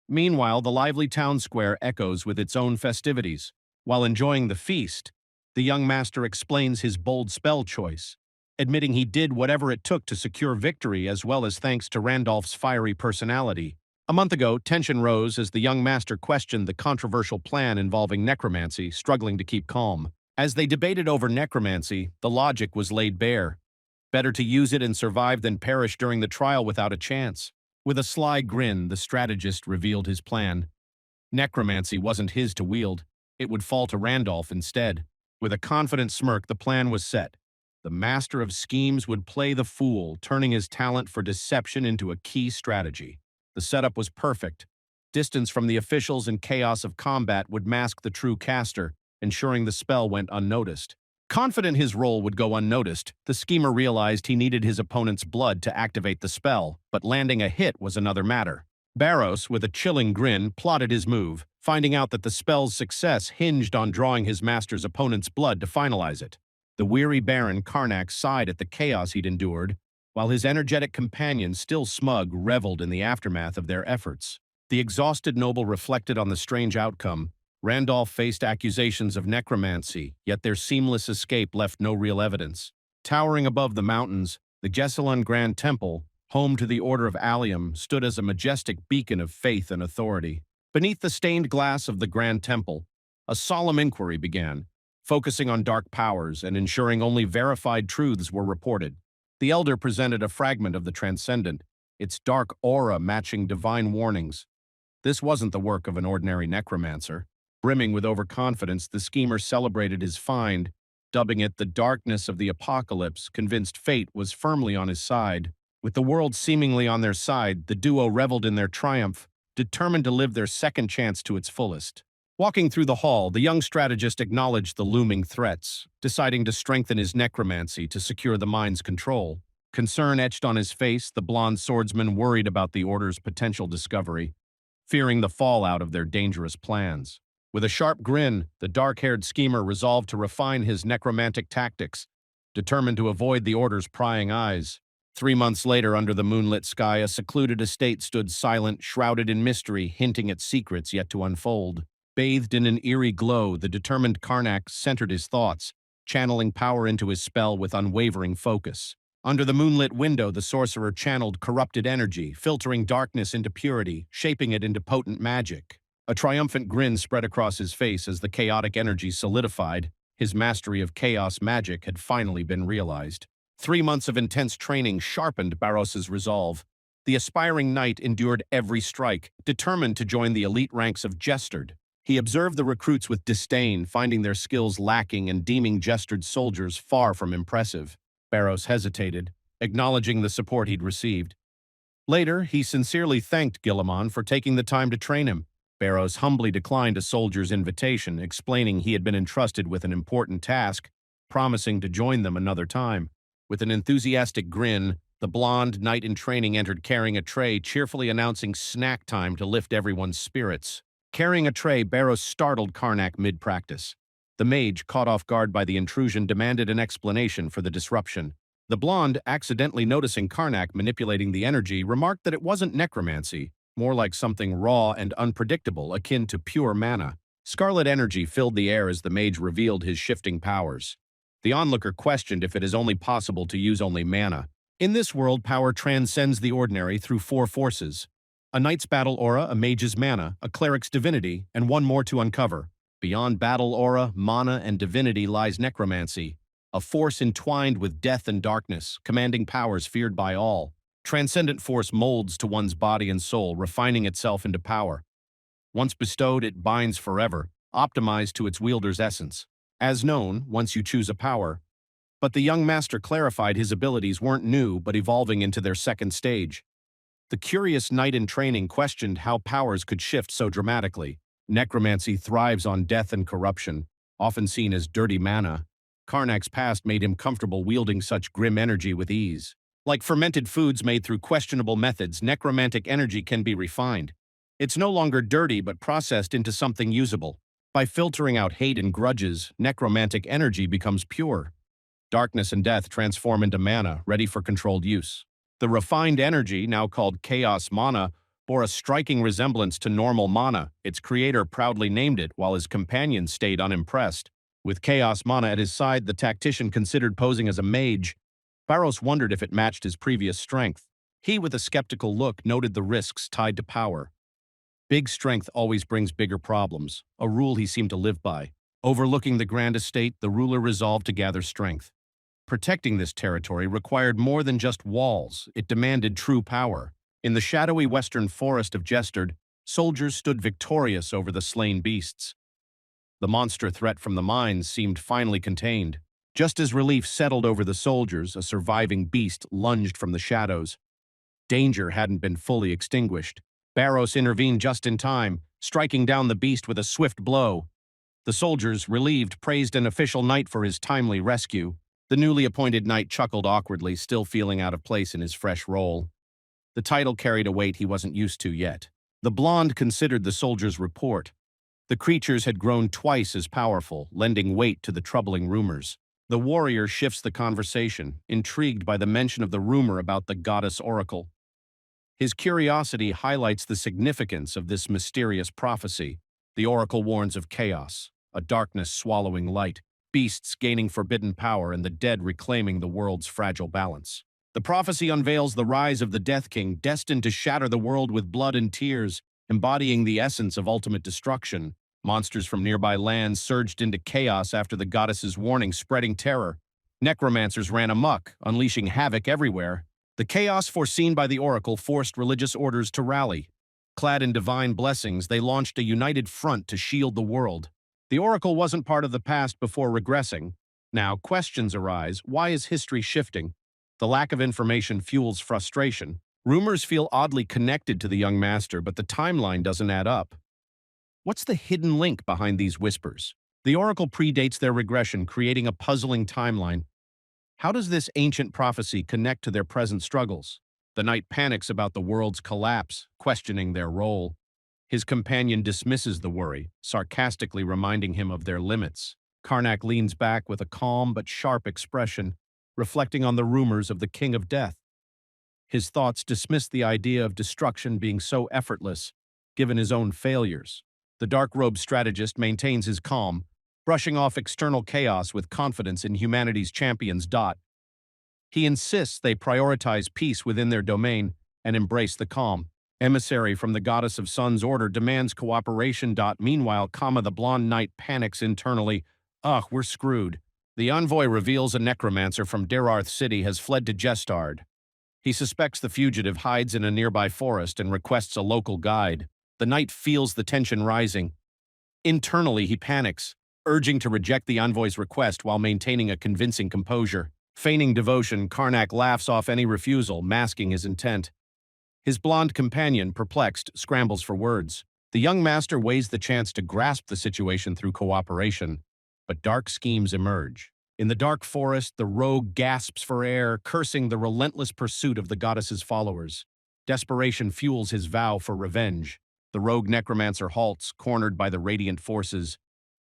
Meanwhile, the lively town square echoes with its own festivities. While enjoying the feast, the young master explains his bold spell choice, admitting he did whatever it took to secure victory as well as thanks to Randolph's fiery personality. A month ago, tension rose as the young master questioned the controversial plan involving necromancy, struggling to keep calm. As they debated over necromancy, the logic was laid bare. Better to use it and survive than perish during the trial without a chance. With a sly grin, the strategist revealed his plan. Necromancy wasn't his to wield. It would fall to Randolph instead. With a confident smirk, the plan was set. The master of schemes would play the fool, turning his talent for deception into a key strategy. The setup was perfect. Distance from the officials and chaos of combat would mask the true caster, ensuring the spell went unnoticed. Confident his role would go unnoticed, the schemer realized he needed his opponent's blood to activate the spell, but landing a hit was another matter. Barros, with a chilling grin, plotted his move, finding out that the spell's success hinged on drawing his master's opponent's blood to finalize it. The weary Baron Karnak sighed at the chaos he'd endured, while his energetic companion, still smug, reveled in the aftermath of their efforts. The exhausted noble reflected on the strange outcome. Randolph faced accusations of necromancy, yet their seamless escape left no real evidence. Towering above the mountains, the Gessalon Grand Temple, home to the Order of Allium, stood as a majestic beacon of faith and authority. Beneath the stained glass of the Grand Temple, a solemn inquiry began, focusing on dark powers and ensuring only verified truths were reported. The elder presented a fragment of the transcendent, its dark aura matching divine warnings. This wasn't the work of an ordinary necromancer. Brimming with overconfidence, the schemer celebrated his find, dubbing it the darkness of the apocalypse, convinced fate was firmly on his side. With the world seemingly on their side, the duo reveled in their triumph, determined to live their second chance to its fullest. Walking through the hall, the young strategist acknowledged the looming threats, deciding to strengthen his necromancy to secure the mind's control. Concern etched on his face, the blonde swordsman worried about the Order's potential discovery, fearing the fallout of their dangerous plans. With a sharp grin, the dark-haired schemer resolved to refine his necromantic tactics, determined to avoid the Order's prying eyes. 3 months later, under the moonlit sky, a secluded estate stood silent, shrouded in mystery, hinting at secrets yet to unfold. Bathed in an eerie glow, the determined Karnak centered his thoughts, channeling power into his spell with unwavering focus. Under the moonlit window, the sorcerer channeled corrupted energy, filtering darkness into purity, shaping it into potent magic. A triumphant grin spread across his face as the chaotic energy solidified. His mastery of chaos magic had finally been realized. 3 months of intense training sharpened Barros's resolve. The aspiring knight endured every strike, determined to join the elite ranks of Jestard. He observed the recruits with disdain, finding their skills lacking and deeming Jestard's soldiers far from impressive. Barros hesitated, acknowledging the support he'd received. Later, he sincerely thanked Gilliman for taking the time to train him. Barros humbly declined a soldier's invitation, explaining he had been entrusted with an important task, promising to join them another time. With an enthusiastic grin, the blonde knight in training entered carrying a tray, cheerfully announcing snack time to lift everyone's spirits. Carrying a tray, Barros startled Karnak mid-practice. The mage, caught off guard by the intrusion, demanded an explanation for the disruption. The blonde, accidentally noticing Karnak manipulating the energy, remarked that it wasn't necromancy, more like something raw and unpredictable, akin to pure mana. Scarlet energy filled the air as the mage revealed his shifting powers. The onlooker questioned if it is only possible to use only mana. In this world, power transcends the ordinary through 4 forces: a knight's battle aura, a mage's mana, a cleric's divinity, and one more to uncover. Beyond battle aura, mana, and divinity lies necromancy, a force entwined with death and darkness, commanding powers feared by all. Transcendent force molds to one's body and soul, refining itself into power. Once bestowed, it binds forever, optimized to its wielder's essence. As known, once you choose a power. But the young master clarified his abilities weren't new, but evolving into their second stage. The curious knight in training questioned how powers could shift so dramatically. Necromancy thrives on death and corruption, often seen as dirty mana. Karnak's past made him comfortable wielding such grim energy with ease. Like fermented foods made through questionable methods, necromantic energy can be refined. It's no longer dirty but processed into something usable. By filtering out hate and grudges, necromantic energy becomes pure. Darkness and death transform into mana, ready for controlled use. The refined energy, now called Chaos Mana, bore a striking resemblance to normal mana. Its creator proudly named it, while his companions stayed unimpressed. With Chaos Mana at his side, the tactician considered posing as a mage. Barros wondered if it matched his previous strength. He, with a skeptical look, noted the risks tied to power. Big strength always brings bigger problems, a rule he seemed to live by. Overlooking the grand estate, the ruler resolved to gather strength. Protecting this territory required more than just walls. It demanded true power. In the shadowy western forest of Jestard, soldiers stood victorious over the slain beasts. The monster threat from the mines seemed finally contained. Just as relief settled over the soldiers, a surviving beast lunged from the shadows. Danger hadn't been fully extinguished. Barros intervened just in time, striking down the beast with a swift blow. The soldiers, relieved, praised an official knight for his timely rescue. The newly appointed knight chuckled awkwardly, still feeling out of place in his fresh role. The title carried a weight he wasn't used to yet. The blonde considered the soldier's report. The creatures had grown twice as powerful, lending weight to the troubling rumors. The warrior shifts the conversation, intrigued by the mention of the rumor about the goddess oracle. His curiosity highlights the significance of this mysterious prophecy. The oracle warns of chaos, a darkness swallowing light, beasts gaining forbidden power, and the dead reclaiming the world's fragile balance. The prophecy unveils the rise of the Death King, destined to shatter the world with blood and tears, embodying the essence of ultimate destruction. Monsters from nearby lands surged into chaos after the goddess's warning, spreading terror. Necromancers ran amok, unleashing havoc everywhere. The chaos foreseen by the oracle forced religious orders to rally. Clad in divine blessings, they launched a united front to shield the world. The oracle wasn't part of the past before regressing. Now, questions arise. Why is history shifting? The lack of information fuels frustration. Rumors feel oddly connected to the young master, but the timeline doesn't add up. What's the hidden link behind these whispers? The oracle predates their regression, creating a puzzling timeline. How does this ancient prophecy connect to their present struggles? The knight panics about the world's collapse, questioning their role. His companion dismisses the worry, sarcastically reminding him of their limits. Karnak leans back with a calm but sharp expression, reflecting on the rumors of the King of Death. His thoughts dismiss the idea of destruction being so effortless, given his own failures. The dark-robed strategist maintains his calm, brushing off external chaos with confidence in humanity's champions. He insists they prioritize peace within their domain and embrace the calm. Emissary from the goddess of sun's order demands cooperation. Meanwhile, the blonde knight panics internally. Ugh, we're screwed. The envoy reveals a necromancer from Derarth City has fled to Gestard. He suspects the fugitive hides in a nearby forest and requests a local guide. The knight feels the tension rising. Internally, he panics, urging to reject the envoy's request while maintaining a convincing composure. Feigning devotion, Karnak laughs off any refusal, masking his intent. His blonde companion, perplexed, scrambles for words. The young master weighs the chance to grasp the situation through cooperation, but dark schemes emerge. In the dark forest, the rogue gasps for air, cursing the relentless pursuit of the goddess's followers. Desperation fuels his vow for revenge. The rogue necromancer halts, cornered by the radiant forces.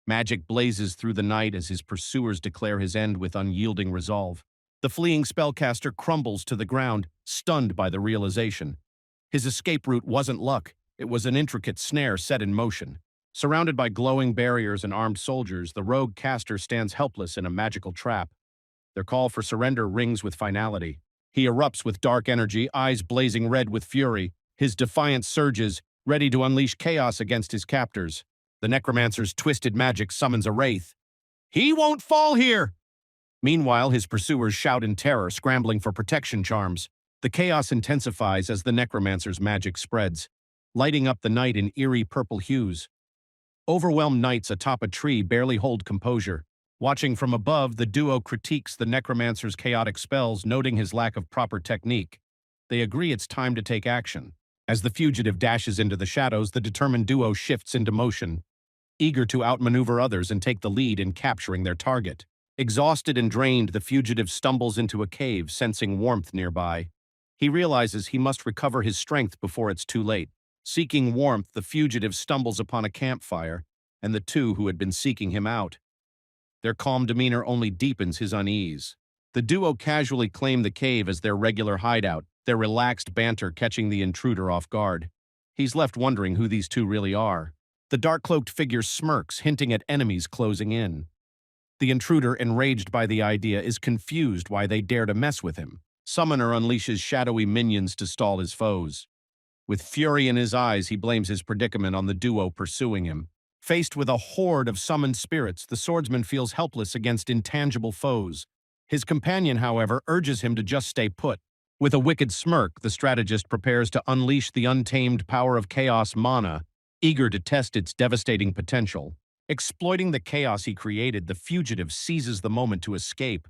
Magic blazes through the night as his pursuers declare his end with unyielding resolve. The fleeing spellcaster crumbles to the ground, stunned by the realization. His escape route wasn't luck, it was an intricate snare set in motion. Surrounded by glowing barriers and armed soldiers, the rogue caster stands helpless in a magical trap. Their call for surrender rings with finality. He erupts with dark energy, eyes blazing red with fury. His defiance surges, ready to unleash chaos against his captors. The necromancer's twisted magic summons a wraith. "He won't fall here!" Meanwhile, his pursuers shout in terror, scrambling for protection charms. The chaos intensifies as the necromancer's magic spreads, lighting up the night in eerie purple hues. Overwhelmed knights atop a tree barely hold composure. Watching from above, the duo critiques the necromancer's chaotic spells, noting his lack of proper technique. They agree it's time to take action. As the fugitive dashes into the shadows, the determined duo shifts into motion, eager to outmaneuver others and take the lead in capturing their target. Exhausted and drained, the fugitive stumbles into a cave, sensing warmth nearby. He realizes he must recover his strength before it's too late. Seeking warmth, the fugitive stumbles upon a campfire, and the two who had been seeking him out. Their calm demeanor only deepens his unease. The duo casually claim the cave as their regular hideout, their relaxed banter catching the intruder off guard. He's left wondering who these two really are. The dark-cloaked figure smirks, hinting at enemies closing in. The intruder, enraged by the idea, is confused why they dare to mess with him. Summoner unleashes shadowy minions to stall his foes. With fury in his eyes, he blames his predicament on the duo pursuing him. Faced with a horde of summoned spirits, the swordsman feels helpless against intangible foes. His companion, however, urges him to just stay put. With a wicked smirk, the strategist prepares to unleash the untamed power of chaos mana, eager to test its devastating potential. Exploiting the chaos he created, the fugitive seizes the moment to escape,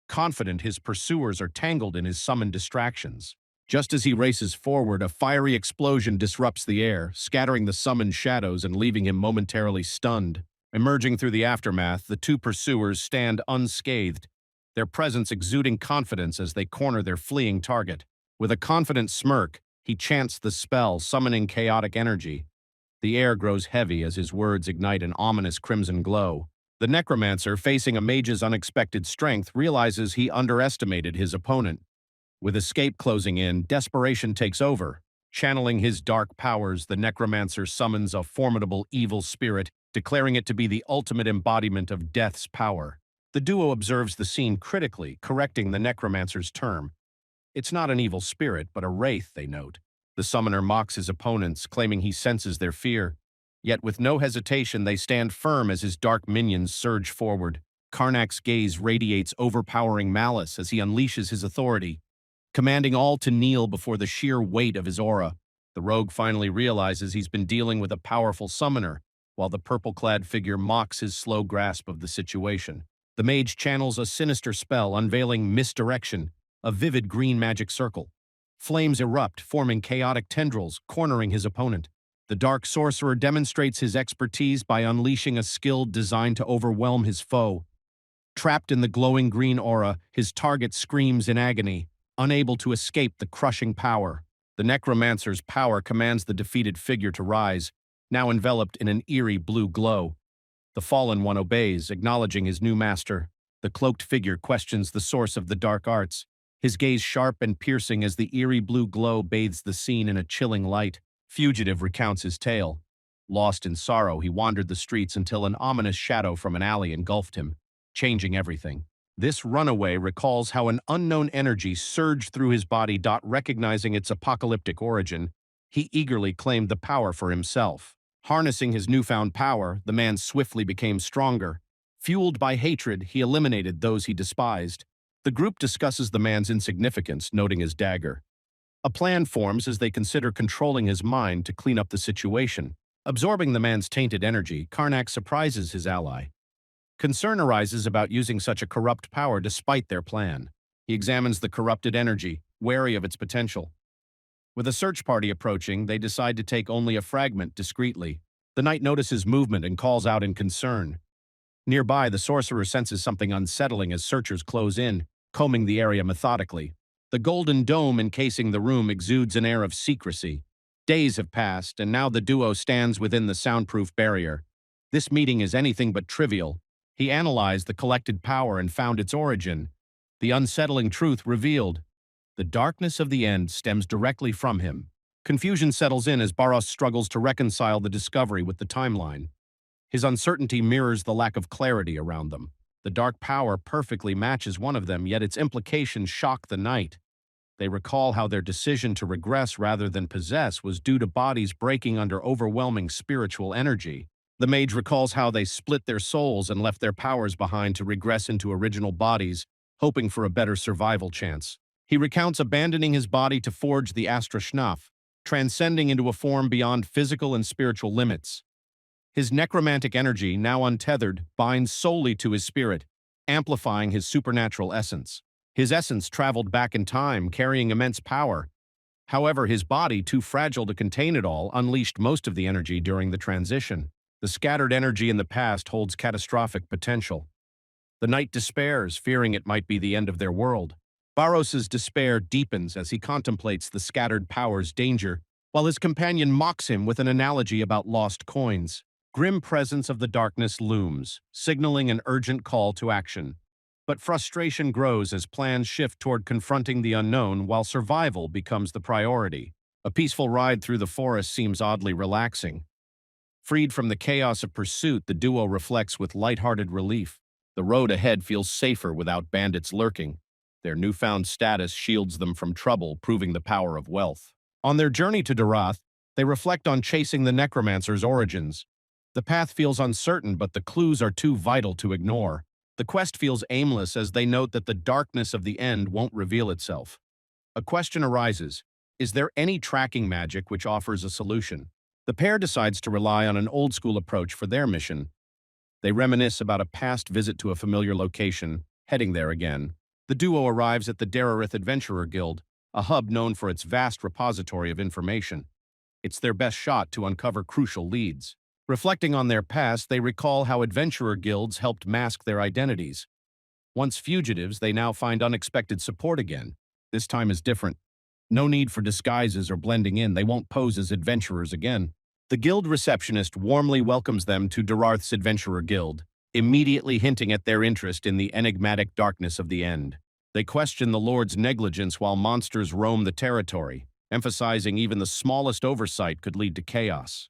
confident his pursuers are tangled in his summoned distractions. Just as he races forward, a fiery explosion disrupts the air, scattering the summoned shadows and leaving him momentarily stunned. Emerging through the aftermath, the two pursuers stand unscathed, their presence exuding confidence as they corner their fleeing target. With a confident smirk, he chants the spell, summoning chaotic energy. The air grows heavy as his words ignite an ominous crimson glow. The necromancer, facing a mage's unexpected strength, realizes he underestimated his opponent. With escape closing in, desperation takes over. Channeling his dark powers, the necromancer summons a formidable evil spirit, declaring it to be the ultimate embodiment of death's power. The duo observes the scene critically, correcting the necromancer's term. It's not an evil spirit, but a wraith, they note. The summoner mocks his opponents, claiming he senses their fear. Yet with no hesitation, they stand firm as his dark minions surge forward. Karnak's gaze radiates overpowering malice as he unleashes his authority, commanding all to kneel before the sheer weight of his aura. The rogue finally realizes he's been dealing with a powerful summoner, while the purple-clad figure mocks his slow grasp of the situation. The mage channels a sinister spell, unveiling misdirection, a vivid green magic circle. Flames erupt, forming chaotic tendrils, cornering his opponent. The dark sorcerer demonstrates his expertise by unleashing a skill designed to overwhelm his foe. Trapped in the glowing green aura, his target screams in agony, unable to escape the crushing power. The necromancer's power commands the defeated figure to rise, now enveloped in an eerie blue glow. The fallen one obeys, acknowledging his new master. The cloaked figure questions the source of the dark arts, his gaze sharp and piercing as the eerie blue glow bathes the scene in a chilling light. Fugitive recounts his tale. Lost in sorrow, he wandered the streets until an ominous shadow from an alley engulfed him, changing everything. This runaway recalls how an unknown energy surged through his body. Recognizing its apocalyptic origin, he eagerly claimed the power for himself. Harnessing his newfound power, the man swiftly became stronger. Fueled by hatred, he eliminated those he despised. The group discusses the man's insignificance, noting his dagger. A plan forms as they consider controlling his mind to clean up the situation. Absorbing the man's tainted energy, Karnak surprises his ally. Concern arises about using such a corrupt power despite their plan. He examines the corrupted energy, wary of its potential. With a search party approaching, they decide to take only a fragment discreetly. The knight notices movement and calls out in concern. Nearby, the sorcerer senses something unsettling as searchers close in, combing the area methodically. The golden dome encasing the room exudes an air of secrecy. Days have passed, and now the duo stands within the soundproof barrier. This meeting is anything but trivial. He analyzed the collected power and found its origin. The unsettling truth revealed. The darkness of the end stems directly from him. Confusion settles in as Barros struggles to reconcile the discovery with the timeline. His uncertainty mirrors the lack of clarity around them. The dark power perfectly matches one of them, yet its implications shock the knight. They recall how their decision to regress rather than possess was due to bodies breaking under overwhelming spiritual energy. The mage recalls how they split their souls and left their powers behind to regress into original bodies, hoping for a better survival chance. He recounts abandoning his body to forge the Astra Schnaf, transcending into a form beyond physical and spiritual limits. His necromantic energy, now untethered, binds solely to his spirit, amplifying his supernatural essence. His essence traveled back in time, carrying immense power. However, his body, too fragile to contain it all, unleashed most of the energy during the transition. The scattered energy in the past holds catastrophic potential. The knight despairs, fearing it might be the end of their world. Barros's despair deepens as he contemplates the scattered power's danger, while his companion mocks him with an analogy about lost coins. Grim presence of the darkness looms, signaling an urgent call to action. But frustration grows as plans shift toward confronting the unknown while survival becomes the priority. A peaceful ride through the forest seems oddly relaxing. Freed from the chaos of pursuit, the duo reflects with lighthearted relief. The road ahead feels safer without bandits lurking. Their newfound status shields them from trouble, proving the power of wealth. On their journey to Darath, they reflect on chasing the necromancer's origins. The path feels uncertain, but the clues are too vital to ignore. The quest feels aimless as they note that the darkness of the end won't reveal itself. A question arises: is there any tracking magic which offers a solution? The pair decides to rely on an old-school approach for their mission. They reminisce about a past visit to a familiar location, heading there again. The duo arrives at the Dararith Adventurer Guild, a hub known for its vast repository of information. It's their best shot to uncover crucial leads. Reflecting on their past, they recall how adventurer guilds helped mask their identities. Once fugitives, they now find unexpected support again. This time is different. No need for disguises or blending in. They won't pose as adventurers again. The guild receptionist warmly welcomes them to Dararth's Adventurer Guild, immediately hinting at their interest in the enigmatic darkness of the end. They question the Lord's negligence while monsters roam the territory, emphasizing even the smallest oversight could lead to chaos.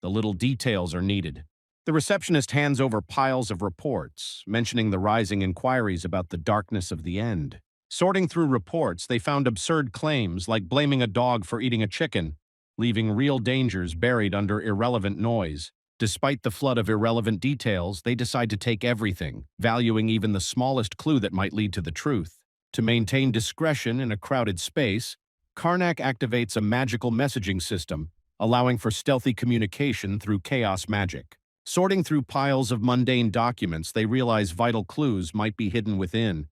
The little details are needed. The receptionist hands over piles of reports, mentioning the rising inquiries about the darkness of the end. Sorting through reports, they found absurd claims like blaming a dog for eating a chicken, leaving real dangers buried under irrelevant noise. Despite the flood of irrelevant details, they decide to take everything, valuing even the smallest clue that might lead to the truth. To maintain discretion in a crowded space, Karnak activates a magical messaging system, allowing for stealthy communication through chaos magic. Sorting through piles of mundane documents, they realize vital clues might be hidden within.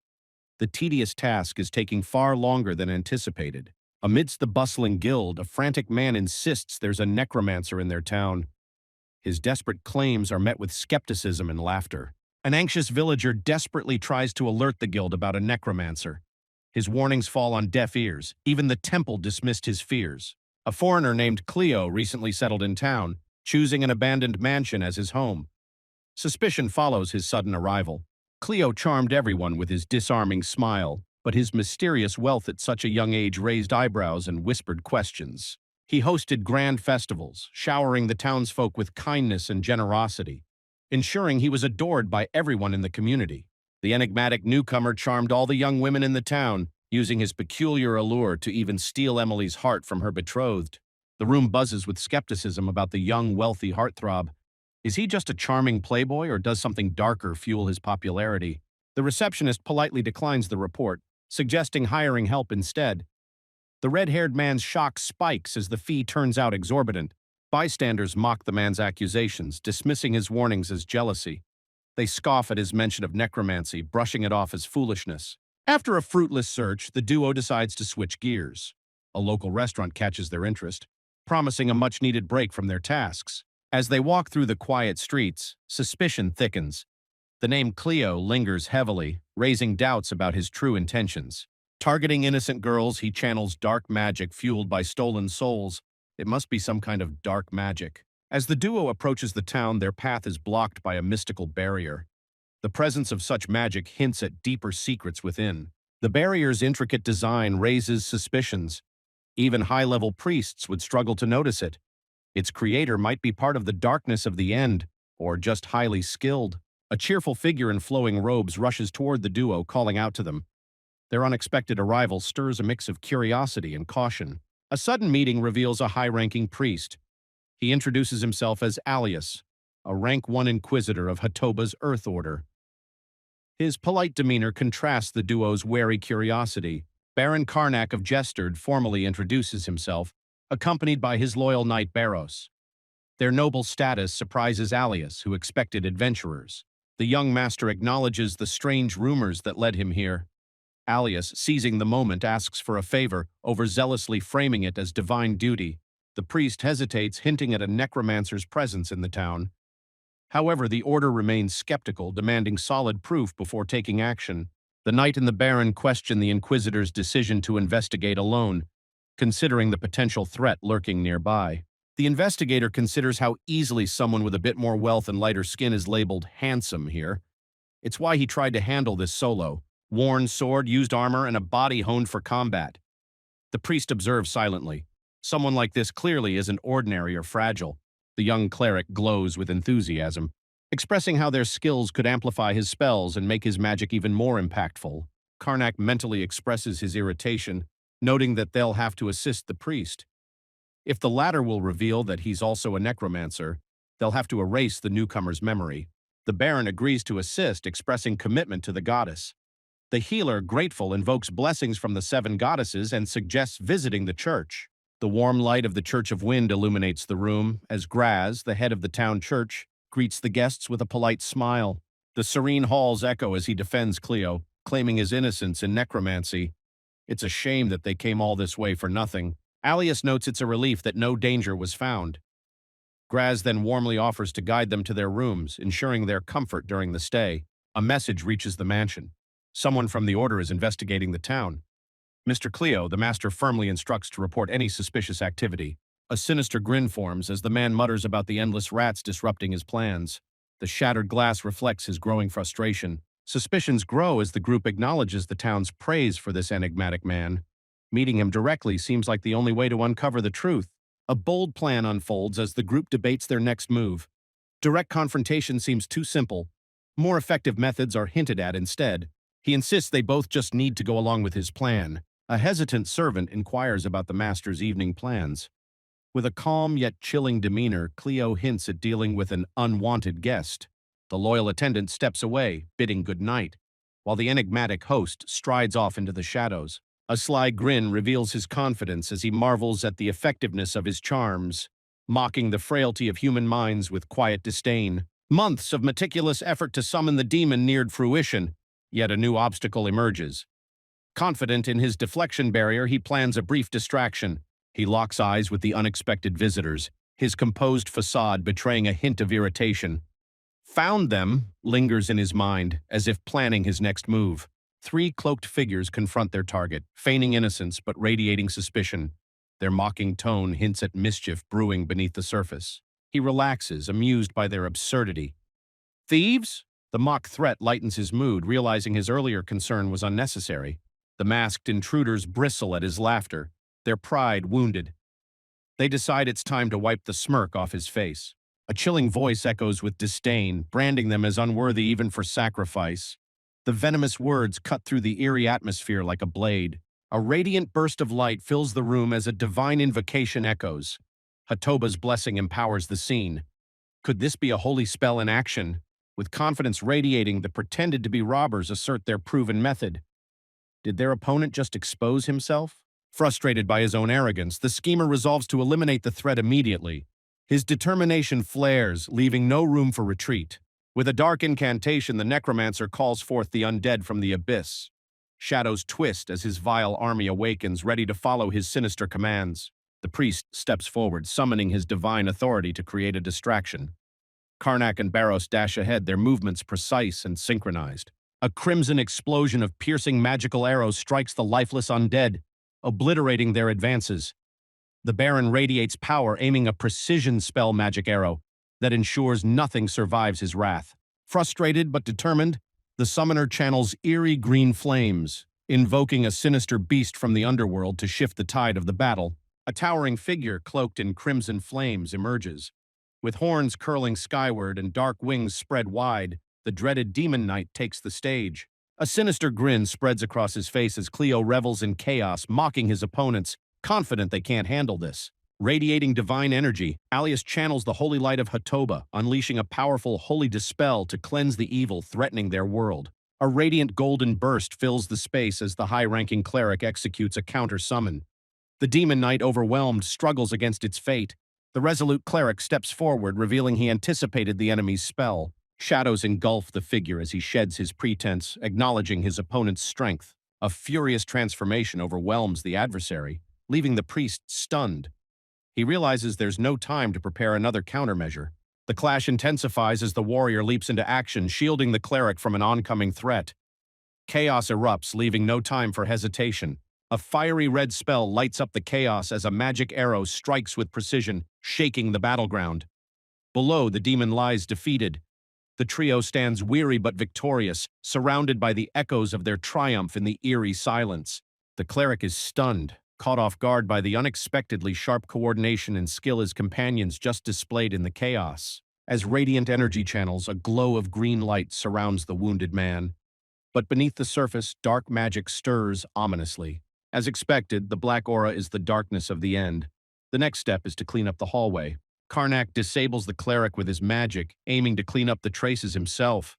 The tedious task is taking far longer than anticipated. Amidst the bustling guild, a frantic man insists there's a necromancer in their town. His desperate claims are met with skepticism and laughter. An anxious villager desperately tries to alert the guild about a necromancer. His warnings fall on deaf ears. Even the temple dismissed his fears. A foreigner named Cleo recently settled in town, choosing an abandoned mansion as his home. Suspicion follows his sudden arrival. Cleo charmed everyone with his disarming smile, but his mysterious wealth at such a young age raised eyebrows and whispered questions. He hosted grand festivals, showering the townsfolk with kindness and generosity, ensuring he was adored by everyone in the community. The enigmatic newcomer charmed all the young women in the town, using his peculiar allure to even steal Emily's heart from her betrothed. The room buzzes with skepticism about the young, wealthy heartthrob. Is he just a charming playboy, or does something darker fuel his popularity? The receptionist politely declines the report, suggesting hiring help instead. The red-haired man's shock spikes as the fee turns out exorbitant. Bystanders mock the man's accusations, dismissing his warnings as jealousy. They scoff at his mention of necromancy, brushing it off as foolishness. After a fruitless search, the duo decides to switch gears. A local restaurant catches their interest, promising a much-needed break from their tasks. As they walk through the quiet streets, suspicion thickens. The name Cleo lingers heavily, raising doubts about his true intentions. Targeting innocent girls, he channels dark magic fueled by stolen souls. It must be some kind of dark magic. As the duo approaches the town, their path is blocked by a mystical barrier. The presence of such magic hints at deeper secrets within. The barrier's intricate design raises suspicions. Even high-level priests would struggle to notice it. Its creator might be part of the darkness of the end, or just highly skilled. A cheerful figure in flowing robes rushes toward the duo, calling out to them. Their unexpected arrival stirs a mix of curiosity and caution. A sudden meeting reveals a high-ranking priest. He introduces himself as Alias, a rank 1 inquisitor of Hatoba's Earth Order. His polite demeanor contrasts the duo's wary curiosity. Baron Karnak of Jestard formally introduces himself, accompanied by his loyal knight Barros. Their noble status surprises Alias, who expected adventurers. The young master acknowledges the strange rumors that led him here. Alias, seizing the moment, asks for a favor, overzealously framing it as divine duty. The priest hesitates, hinting at a necromancer's presence in the town. However, the order remains skeptical, demanding solid proof before taking action. The knight and the baron question the inquisitor's decision to investigate alone, considering the potential threat lurking nearby. The investigator considers how easily someone with a bit more wealth and lighter skin is labeled handsome here. It's why he tried to handle this solo. Worn sword, used armor, and a body honed for combat. The priest observes silently. Someone like this clearly isn't ordinary or fragile. The young cleric glows with enthusiasm, expressing how their skills could amplify his spells and make his magic even more impactful. Karnak mentally expresses his irritation, noting that they'll have to assist the priest. If the latter will reveal that he's also a necromancer, they'll have to erase the newcomer's memory. The baron agrees to assist, expressing commitment to the goddess. The healer, grateful, invokes blessings from the 7 goddesses and suggests visiting the church. The warm light of the Church of Wind illuminates the room, as Graz, the head of the town church, greets the guests with a polite smile. The serene halls echo as he defends Cleo, claiming his innocence in necromancy. It's a shame that they came all this way for nothing. Alias notes it's a relief that no danger was found. Graz then warmly offers to guide them to their rooms, ensuring their comfort during the stay. A message reaches the mansion. Someone from the Order is investigating the town. Mr. Cleo, the master, firmly instructs to report any suspicious activity. A sinister grin forms as the man mutters about the endless rats disrupting his plans. The shattered glass reflects his growing frustration. Suspicions grow as the group acknowledges the town's praise for this enigmatic man. Meeting him directly seems like the only way to uncover the truth. A bold plan unfolds as the group debates their next move. Direct confrontation seems too simple. More effective methods are hinted at instead. He insists they both just need to go along with his plan. A hesitant servant inquires about the master's evening plans. With a calm yet chilling demeanor, Cleo hints at dealing with an unwanted guest. The loyal attendant steps away, bidding good night, while the enigmatic host strides off into the shadows. A sly grin reveals his confidence as he marvels at the effectiveness of his charms, mocking the frailty of human minds with quiet disdain. Months of meticulous effort to summon the demon neared fruition, yet a new obstacle emerges. Confident in his deflection barrier, he plans a brief distraction. He locks eyes with the unexpected visitors, his composed facade betraying a hint of irritation. "Found them," lingers in his mind, as if planning his next move. 3 cloaked figures confront their target, feigning innocence but radiating suspicion. Their mocking tone hints at mischief brewing beneath the surface. He relaxes, amused by their absurdity. "Thieves?" The mock threat lightens his mood, realizing his earlier concern was unnecessary. The masked intruders bristle at his laughter, their pride wounded. They decide it's time to wipe the smirk off his face. A chilling voice echoes with disdain, branding them as unworthy even for sacrifice. The venomous words cut through the eerie atmosphere like a blade. A radiant burst of light fills the room as a divine invocation echoes. Hatoba's blessing empowers the scene. Could this be a holy spell in action? With confidence radiating, the pretended to be robbers assert their proven method. Did their opponent just expose himself? Frustrated by his own arrogance, the schemer resolves to eliminate the threat immediately. His determination flares, leaving no room for retreat. With a dark incantation, the necromancer calls forth the undead from the abyss. Shadows twist as his vile army awakens, ready to follow his sinister commands. The priest steps forward, summoning his divine authority to create a distraction. Karnak and Barros dash ahead, their movements precise and synchronized. A crimson explosion of piercing magical arrows strikes the lifeless undead, obliterating their advances. The Baron radiates power, aiming a precision spell magic arrow that ensures nothing survives his wrath. Frustrated but determined, the summoner channels eerie green flames, invoking a sinister beast from the underworld to shift the tide of the battle. A towering figure cloaked in crimson flames emerges. With horns curling skyward and dark wings spread wide, the dreaded Demon Knight takes the stage. A sinister grin spreads across his face as Cleo revels in chaos, mocking his opponents, confident they can't handle this. Radiating divine energy, Alias channels the holy light of Hatoba, unleashing a powerful holy dispel to cleanse the evil threatening their world. A radiant golden burst fills the space as the high-ranking cleric executes a counter-summon. The Demon Knight, overwhelmed, struggles against its fate. The resolute cleric steps forward, revealing he anticipated the enemy's spell. Shadows engulf the figure as he sheds his pretense, acknowledging his opponent's strength. A furious transformation overwhelms the adversary, leaving the priest stunned. He realizes there's no time to prepare another countermeasure. The clash intensifies as the warrior leaps into action, shielding the cleric from an oncoming threat. Chaos erupts, leaving no time for hesitation. A fiery red spell lights up the chaos as a magic arrow strikes with precision, shaking the battleground. Below, the demon lies defeated. The trio stands weary but victorious, surrounded by the echoes of their triumph in the eerie silence. The cleric is stunned, caught off guard by the unexpectedly sharp coordination and skill his companions just displayed in the chaos. As radiant energy channels, a glow of green light surrounds the wounded man. But beneath the surface, dark magic stirs ominously. As expected, the black aura is the darkness of the end. The next step is to clean up the hallway. Karnak disables the cleric with his magic, aiming to clean up the traces himself.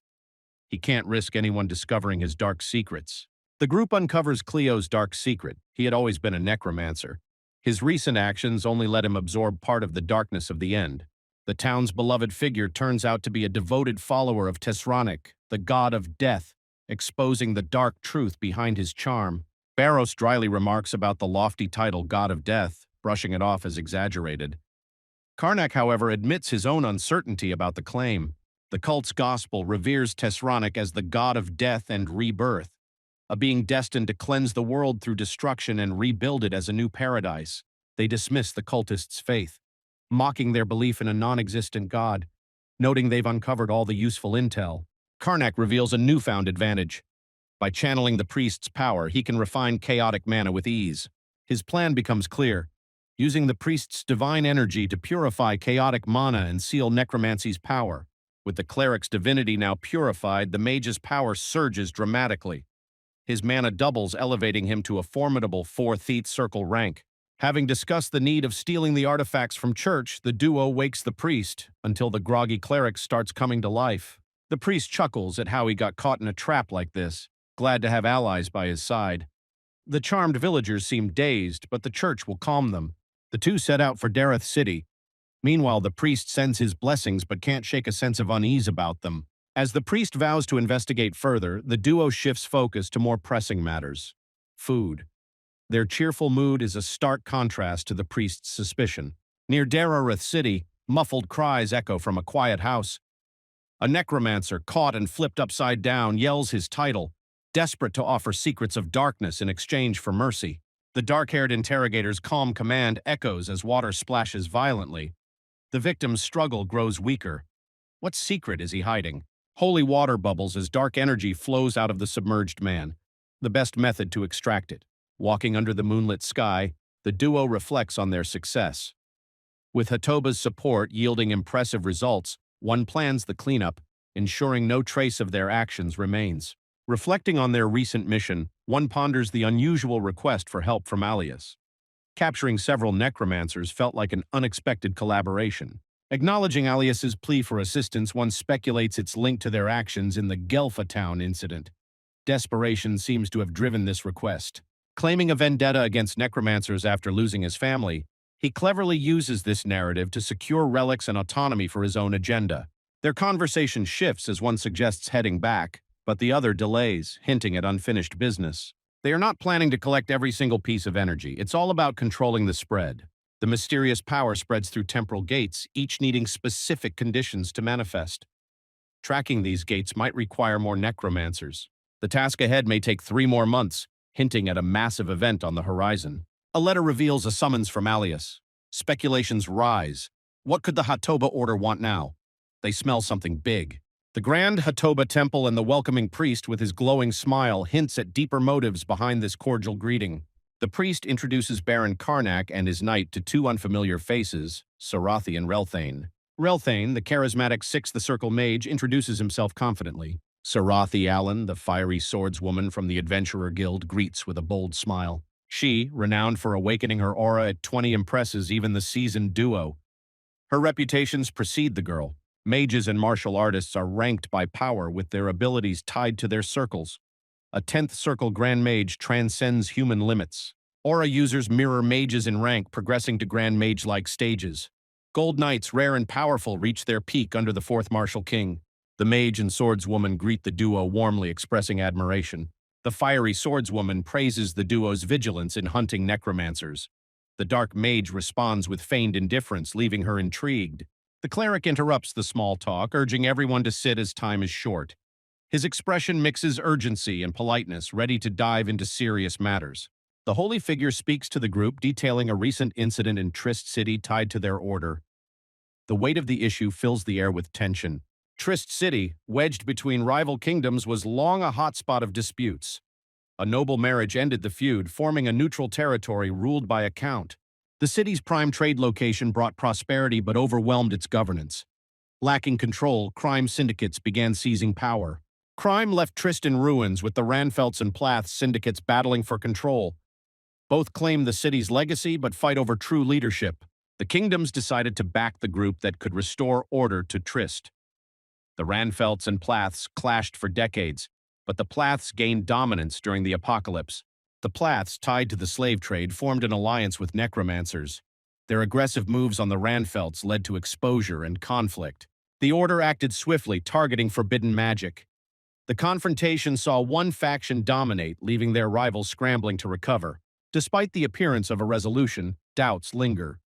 He can't risk anyone discovering his dark secrets. The group uncovers Cleo's dark secret. He had always been a necromancer. His recent actions only let him absorb part of the darkness of the end. The town's beloved figure turns out to be a devoted follower of SSS-Rank, the god of death, exposing the dark truth behind his charm. Barros dryly remarks about the lofty title God of Death, brushing it off as exaggerated. Karnak, however, admits his own uncertainty about the claim. The cult's gospel reveres SSS-Rank as the god of death and rebirth, a being destined to cleanse the world through destruction and rebuild it as a new paradise. They dismiss the cultists' faith, mocking their belief in a non-existent god. Noting they've uncovered all the useful intel, Karnak reveals a newfound advantage. By channeling the priest's power, he can refine chaotic mana with ease. His plan becomes clear, using the priest's divine energy to purify chaotic mana and seal necromancy's power. With the cleric's divinity now purified, the mage's power surges dramatically. His mana doubles, elevating him to a formidable 4th circle rank. Having discussed the need of stealing the artifacts from church, the duo wakes the priest until the groggy cleric starts coming to life. The priest chuckles at how he got caught in a trap like this, glad to have allies by his side. The charmed villagers seem dazed, but the church will calm them. The two set out for Dareth City. Meanwhile, the priest sends his blessings but can't shake a sense of unease about them. As the priest vows to investigate further, the duo shifts focus to more pressing matters. Food. Their cheerful mood is a stark contrast to the priest's suspicion. Near Dareth City, muffled cries echo from a quiet house. A necromancer, caught and flipped upside down, yells his title, desperate to offer secrets of darkness in exchange for mercy. The dark-haired interrogator's calm command echoes as water splashes violently. The victim's struggle grows weaker. What secret is he hiding? Holy water bubbles as dark energy flows out of the submerged man, the best method to extract it. Walking under the moonlit sky, the duo reflects on their success. With Hatoba's support yielding impressive results, one plans the cleanup, ensuring no trace of their actions remains. Reflecting on their recent mission, one ponders the unusual request for help from Alias. Capturing several necromancers felt like an unexpected collaboration. Acknowledging Alias's plea for assistance, one speculates it's linked to their actions in the Gelfa Town incident. Desperation seems to have driven this request. Claiming a vendetta against necromancers after losing his family, he cleverly uses this narrative to secure relics and autonomy for his own agenda. Their conversation shifts as one suggests heading back, but the other delays, hinting at unfinished business. They are not planning to collect every single piece of energy. It's all about controlling the spread. The mysterious power spreads through temporal gates, each needing specific conditions to manifest. Tracking these gates might require more necromancers. The task ahead may take 3 more months, hinting at a massive event on the horizon. A letter reveals a summons from Alias. Speculations rise. What could the Hatoba Order want now? They smell something big. The Grand Hatoba Temple and the welcoming priest with his glowing smile hints at deeper motives behind this cordial greeting. The priest introduces Baron Karnak and his knight to 2 unfamiliar faces, Sarathi and Relthane. Relthane, the charismatic Sixth Circle mage, introduces himself confidently. Sarathi Allen, the fiery swordswoman from the Adventurer Guild, greets with a bold smile. She, renowned for awakening her aura at 20, impresses even the seasoned duo. Her reputations precede the girl. Mages and martial artists are ranked by power with their abilities tied to their circles. A 10th Circle Grand Mage transcends human limits. Aura users mirror mages in rank, progressing to Grand Mage-like stages. Gold Knights, rare and powerful, reach their peak under the 4th Martial King. The mage and swordswoman greet the duo warmly, expressing admiration. The fiery swordswoman praises the duo's vigilance in hunting necromancers. The dark mage responds with feigned indifference, leaving her intrigued. The cleric interrupts the small talk, urging everyone to sit as time is short. His expression mixes urgency and politeness, ready to dive into serious matters. The holy figure speaks to the group, detailing a recent incident in Trist City tied to their order. The weight of the issue fills the air with tension. Trist City, wedged between rival kingdoms, was long a hotspot of disputes. A noble marriage ended the feud, forming a neutral territory ruled by a count. The city's prime trade location brought prosperity but overwhelmed its governance. Lacking control, crime syndicates began seizing power. Crime left Trist in ruins, with the Ranfelts and Plaths syndicates battling for control. Both claim the city's legacy but fight over true leadership. The kingdoms decided to back the group that could restore order to Trist. The Ranfelts and Plaths clashed for decades, but the Plaths gained dominance during the apocalypse. The Plaths, tied to the slave trade, formed an alliance with necromancers. Their aggressive moves on the Ranfelts led to exposure and conflict. The Order acted swiftly, targeting forbidden magic. The confrontation saw one faction dominate, leaving their rivals scrambling to recover. Despite the appearance of a resolution, doubts linger.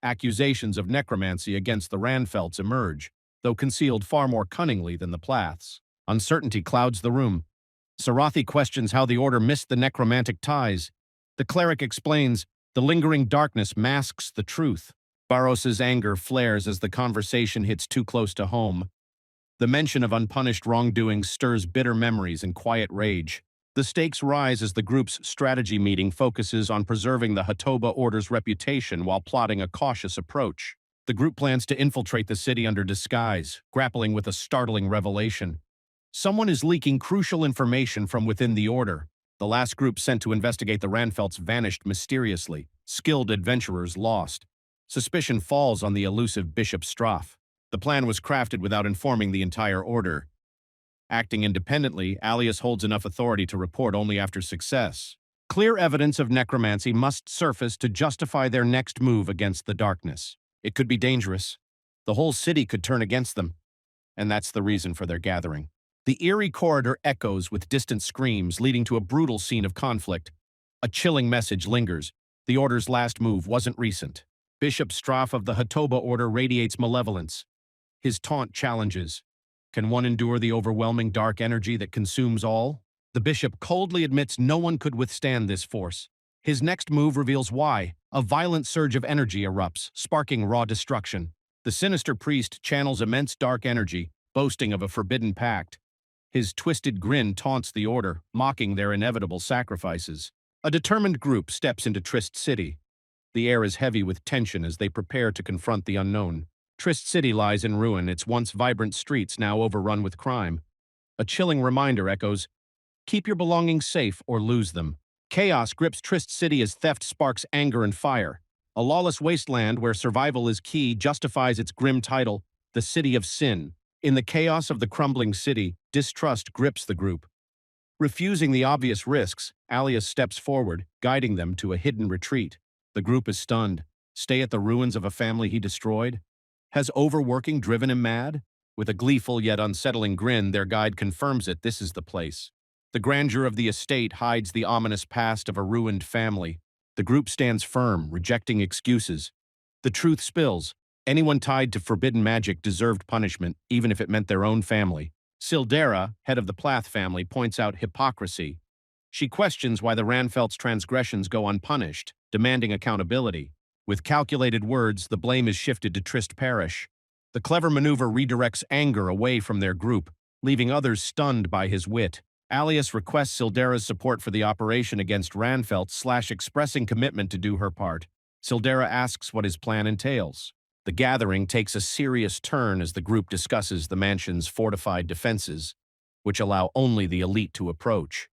Accusations of necromancy against the Ranfelts emerge, though concealed far more cunningly than the Plaths. Uncertainty clouds the room. Sarathi questions how the Order missed the necromantic ties. The cleric explains, the lingering darkness masks the truth. Baros's anger flares as the conversation hits too close to home. The mention of unpunished wrongdoing stirs bitter memories and quiet rage. The stakes rise as the group's strategy meeting focuses on preserving the Hatoba Order's reputation while plotting a cautious approach. The group plans to infiltrate the city under disguise, grappling with a startling revelation. Someone is leaking crucial information from within the Order. The last group sent to investigate the Ranfelts vanished mysteriously. Skilled adventurers lost. Suspicion falls on the elusive Bishop Straff. The plan was crafted without informing the entire Order. Acting independently, Alias holds enough authority to report only after success. Clear evidence of necromancy must surface to justify their next move against the darkness. It could be dangerous. The whole city could turn against them. And that's the reason for their gathering. The eerie corridor echoes with distant screams, leading to a brutal scene of conflict. A chilling message lingers. The Order's last move wasn't recent. Bishop Straff of the Hatoba Order radiates malevolence. His taunt challenges. Can one endure the overwhelming dark energy that consumes all? The bishop coldly admits no one could withstand this force. His next move reveals why. A violent surge of energy erupts, sparking raw destruction. The sinister priest channels immense dark energy, boasting of a forbidden pact. His twisted grin taunts the Order, mocking their inevitable sacrifices. A determined group steps into Trist City. The air is heavy with tension as they prepare to confront the unknown. Trist City lies in ruin, its once vibrant streets now overrun with crime. A chilling reminder echoes, Keep your belongings safe or lose them. Chaos grips Trist City as theft sparks anger and fire. A lawless wasteland where survival is key justifies its grim title, the City of Sin. In the chaos of the crumbling city, distrust grips the group. Refusing the obvious risks, Alias steps forward, guiding them to a hidden retreat. The group is stunned. Stay at the ruins of a family he destroyed? Has overworking driven him mad? With a gleeful yet unsettling grin, their guide confirms it. This is the place. The grandeur of the estate hides the ominous past of a ruined family. The group stands firm, rejecting excuses. The truth spills. Anyone tied to forbidden magic deserved punishment, even if it meant their own family. Sildera, head of the Plath family, points out hypocrisy. She questions why the Ranfeld's transgressions go unpunished, demanding accountability. With calculated words, the blame is shifted to Trist Parish. The clever maneuver redirects anger away from their group, leaving others stunned by his wit. Alias requests Sildera's support for the operation against Ranfelt, expressing commitment to do her part. Sildera asks what his plan entails. The gathering takes a serious turn as the group discusses the mansion's fortified defenses, which allow only the elite to approach.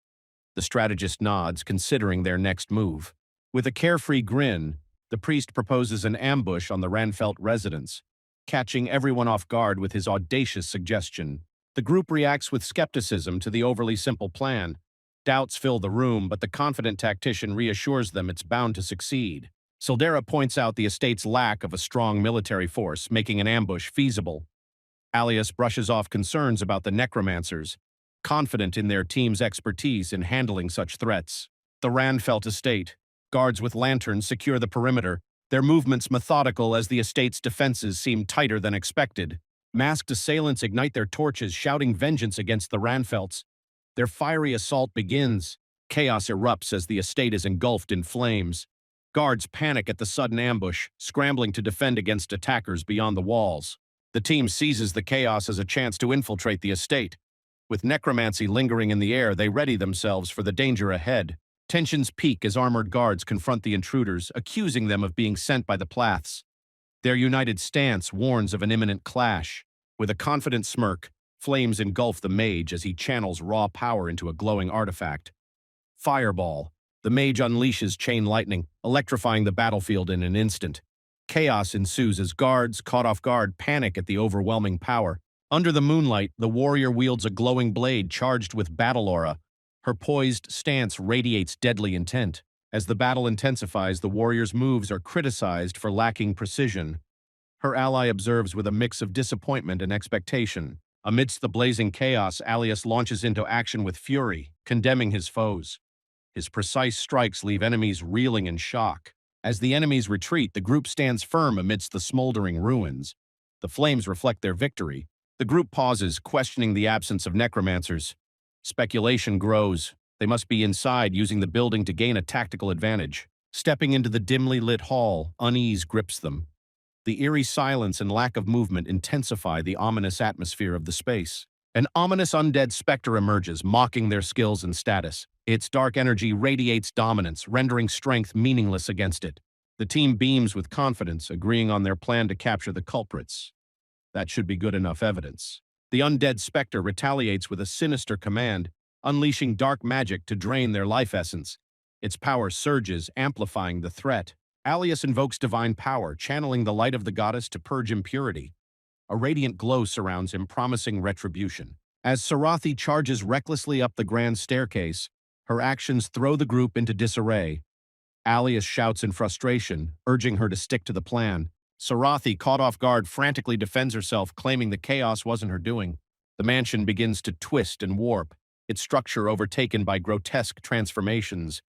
The strategist nods, considering their next move. With a carefree grin, the priest proposes an ambush on the Ranfelt residence, catching everyone off guard with his audacious suggestion. The group reacts with skepticism to the overly simple plan. Doubts fill the room, but the confident tactician reassures them it's bound to succeed. Sildera points out the estate's lack of a strong military force, making an ambush feasible. Alias brushes off concerns about the necromancers, confident in their team's expertise in handling such threats. The Ranfelt estate. Guards with lanterns secure the perimeter, their movements methodical as the estate's defenses seem tighter than expected. Masked assailants ignite their torches, shouting vengeance against the Ranfelts. Their fiery assault begins. Chaos erupts as the estate is engulfed in flames. Guards panic at the sudden ambush, scrambling to defend against attackers beyond the walls. The team seizes the chaos as a chance to infiltrate the estate. With necromancy lingering in the air, they ready themselves for the danger ahead. Tensions peak as armored guards confront the intruders, accusing them of being sent by the Plaths. Their united stance warns of an imminent clash. With a confident smirk, flames engulf the mage as he channels raw power into a glowing artifact. Fireball. The mage unleashes chain lightning, electrifying the battlefield in an instant. Chaos ensues as guards, caught off guard, panic at the overwhelming power. Under the moonlight, the warrior wields a glowing blade charged with battle aura. Her poised stance radiates deadly intent. As the battle intensifies, the warrior's moves are criticized for lacking precision. Her ally observes with a mix of disappointment and expectation. Amidst the blazing chaos, Alias launches into action with fury, condemning his foes. His precise strikes leave enemies reeling in shock. As the enemies retreat, the group stands firm amidst the smoldering ruins. The flames reflect their victory. The group pauses, questioning the absence of necromancers. Speculation grows. They must be inside, using the building to gain a tactical advantage. Stepping into the dimly lit hall, unease grips them. The eerie silence and lack of movement intensify the ominous atmosphere of the space. An ominous undead specter emerges, mocking their skills and status. Its dark energy radiates dominance, rendering strength meaningless against it. The team beams with confidence, agreeing on their plan to capture the culprits. That should be good enough evidence. The undead specter retaliates with a sinister command, unleashing dark magic to drain their life essence. Its power surges, amplifying the threat. Alias invokes divine power, channeling the light of the goddess to purge impurity. A radiant glow surrounds him, promising retribution. As Sarathi charges recklessly up the grand staircase, her actions throw the group into disarray. Alias shouts in frustration, urging her to stick to the plan. Sarathi, caught off guard, frantically defends herself, claiming the chaos wasn't her doing. The mansion begins to twist and warp, its structure overtaken by grotesque transformations.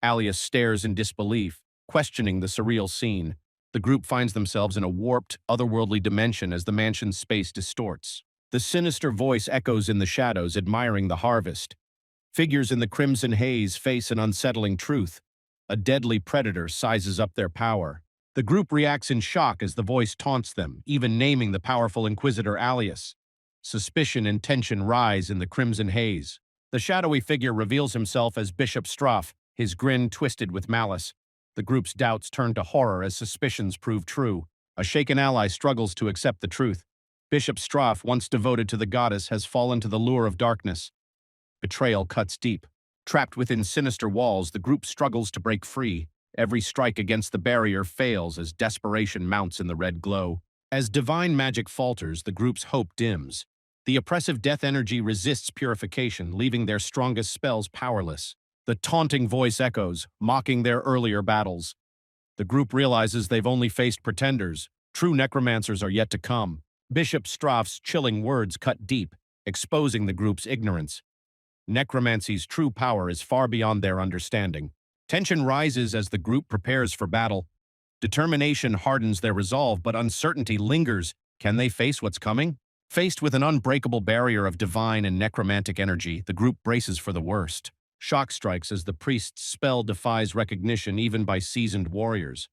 Alias stares in disbelief, questioning the surreal scene. The group finds themselves in a warped, otherworldly dimension as the mansion's space distorts. The sinister voice echoes in the shadows, admiring the harvest. Figures in the crimson haze face an unsettling truth. A deadly predator sizes up their power. The group reacts in shock as the voice taunts them, even naming the powerful Inquisitor Alias. Suspicion and tension rise in the crimson haze. The shadowy figure reveals himself as Bishop Straff, his grin twisted with malice. The group's doubts turn to horror as suspicions prove true. A shaken ally struggles to accept the truth. Bishop Straff, once devoted to the goddess, has fallen to the lure of darkness. Betrayal cuts deep. Trapped within sinister walls, the group struggles to break free. Every strike against the barrier fails as desperation mounts in the red glow. As divine magic falters, the group's hope dims. The oppressive death energy resists purification, leaving their strongest spells powerless. The taunting voice echoes, mocking their earlier battles. The group realizes they've only faced pretenders. True necromancers are yet to come. Bishop Strauff's chilling words cut deep, exposing the group's ignorance. Necromancy's true power is far beyond their understanding. Tension rises as the group prepares for battle. Determination hardens their resolve, but uncertainty lingers. Can they face what's coming? Faced with an unbreakable barrier of divine and necromantic energy, the group braces for the worst. Shock strikes as the priest's spell defies recognition even by seasoned warriors.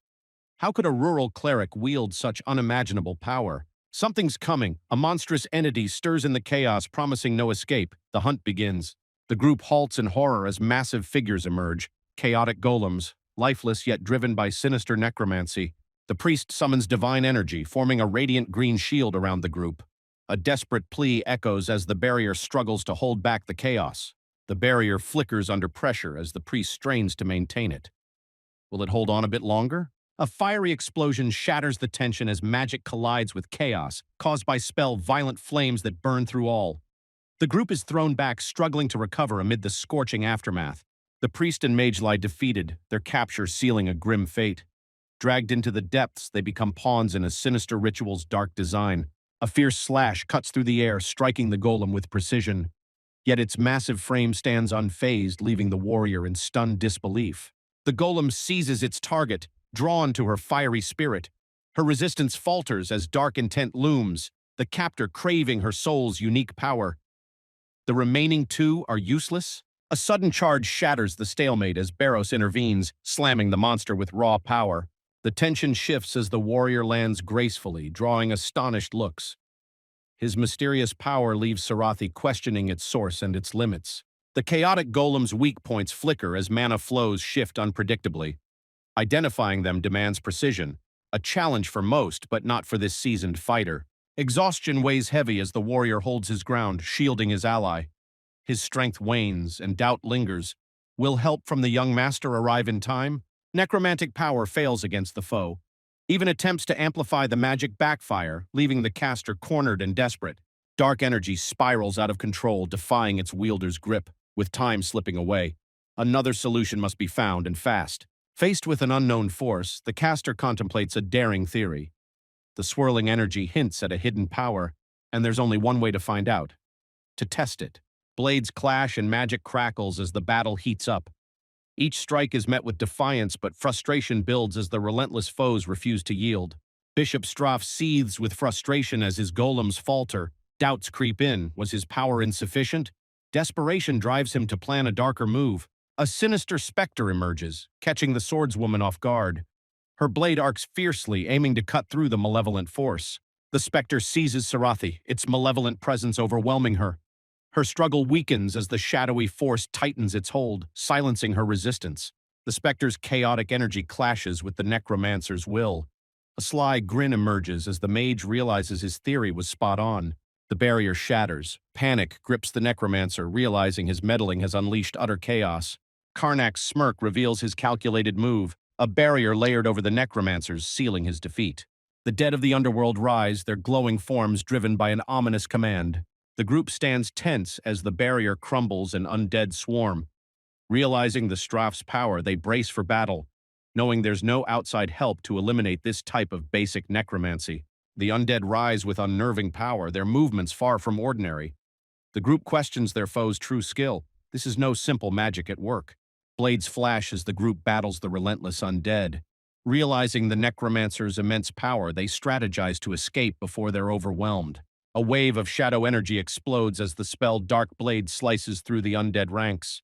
How could a rural cleric wield such unimaginable power? Something's coming. A monstrous entity stirs in the chaos, promising no escape. The hunt begins. The group halts in horror as massive figures emerge. Chaotic golems, lifeless yet driven by sinister necromancy. The priest summons divine energy, forming a radiant green shield around the group. A desperate plea echoes as the barrier struggles to hold back the chaos. The barrier flickers under pressure as the priest strains to maintain it. Will it hold on a bit longer? A fiery explosion shatters the tension as magic collides with chaos, caused by violent flames that burn through all. The group is thrown back, struggling to recover amid the scorching aftermath. The priest and mage lie defeated, their capture sealing a grim fate. Dragged into the depths, they become pawns in a sinister ritual's dark design. A fierce slash cuts through the air, striking the golem with precision. Yet its massive frame stands unfazed, leaving the warrior in stunned disbelief. The golem seizes its target, drawn to her fiery spirit. Her resistance falters as dark intent looms, the captor craving her soul's unique power. The remaining two are useless. A sudden charge shatters the stalemate as Barros intervenes, slamming the monster with raw power. The tension shifts as the warrior lands gracefully, drawing astonished looks. His mysterious power leaves Sarathi questioning its source and its limits. The chaotic golem's weak points flicker as mana flows shift unpredictably. Identifying them demands precision, a challenge for most, but not for this seasoned fighter. Exhaustion weighs heavy as the warrior holds his ground, shielding his ally. His strength wanes, and doubt lingers. Will help from the young master arrive in time? Necromantic power fails against the foe. Even attempts to amplify the magic backfire, leaving the caster cornered and desperate. Dark energy spirals out of control, defying its wielder's grip, with time slipping away. Another solution must be found, and fast. Faced with an unknown force, the caster contemplates a daring theory. The swirling energy hints at a hidden power, and there's only one way to find out. To test it. Blades clash and magic crackles as the battle heats up. Each strike is met with defiance, but frustration builds as the relentless foes refuse to yield. Bishop Strauff seethes with frustration as his golems falter. Doubts creep in. Was his power insufficient? Desperation drives him to plan a darker move. A sinister specter emerges, catching the swordswoman off guard. Her blade arcs fiercely, aiming to cut through the malevolent force. The specter seizes Sarathi, its malevolent presence overwhelming her. Her struggle weakens as the shadowy force tightens its hold, silencing her resistance. The specter's chaotic energy clashes with the necromancer's will. A sly grin emerges as the mage realizes his theory was spot on. The barrier shatters. Panic grips the necromancer, realizing his meddling has unleashed utter chaos. Karnak's smirk reveals his calculated move, a barrier layered over the necromancers, sealing his defeat. The dead of the underworld rise, their glowing forms driven by an ominous command. The group stands tense as the barrier crumbles and undead swarm. Realizing the Strauff's power, they brace for battle, knowing there's no outside help to eliminate this type of basic necromancy. The undead rise with unnerving power, their movements far from ordinary. The group questions their foe's true skill. This is no simple magic at work. Blades flash as the group battles the relentless undead. Realizing the necromancer's immense power, they strategize to escape before they're overwhelmed. A wave of shadow energy explodes as the spell Dark Blade slices through the undead ranks.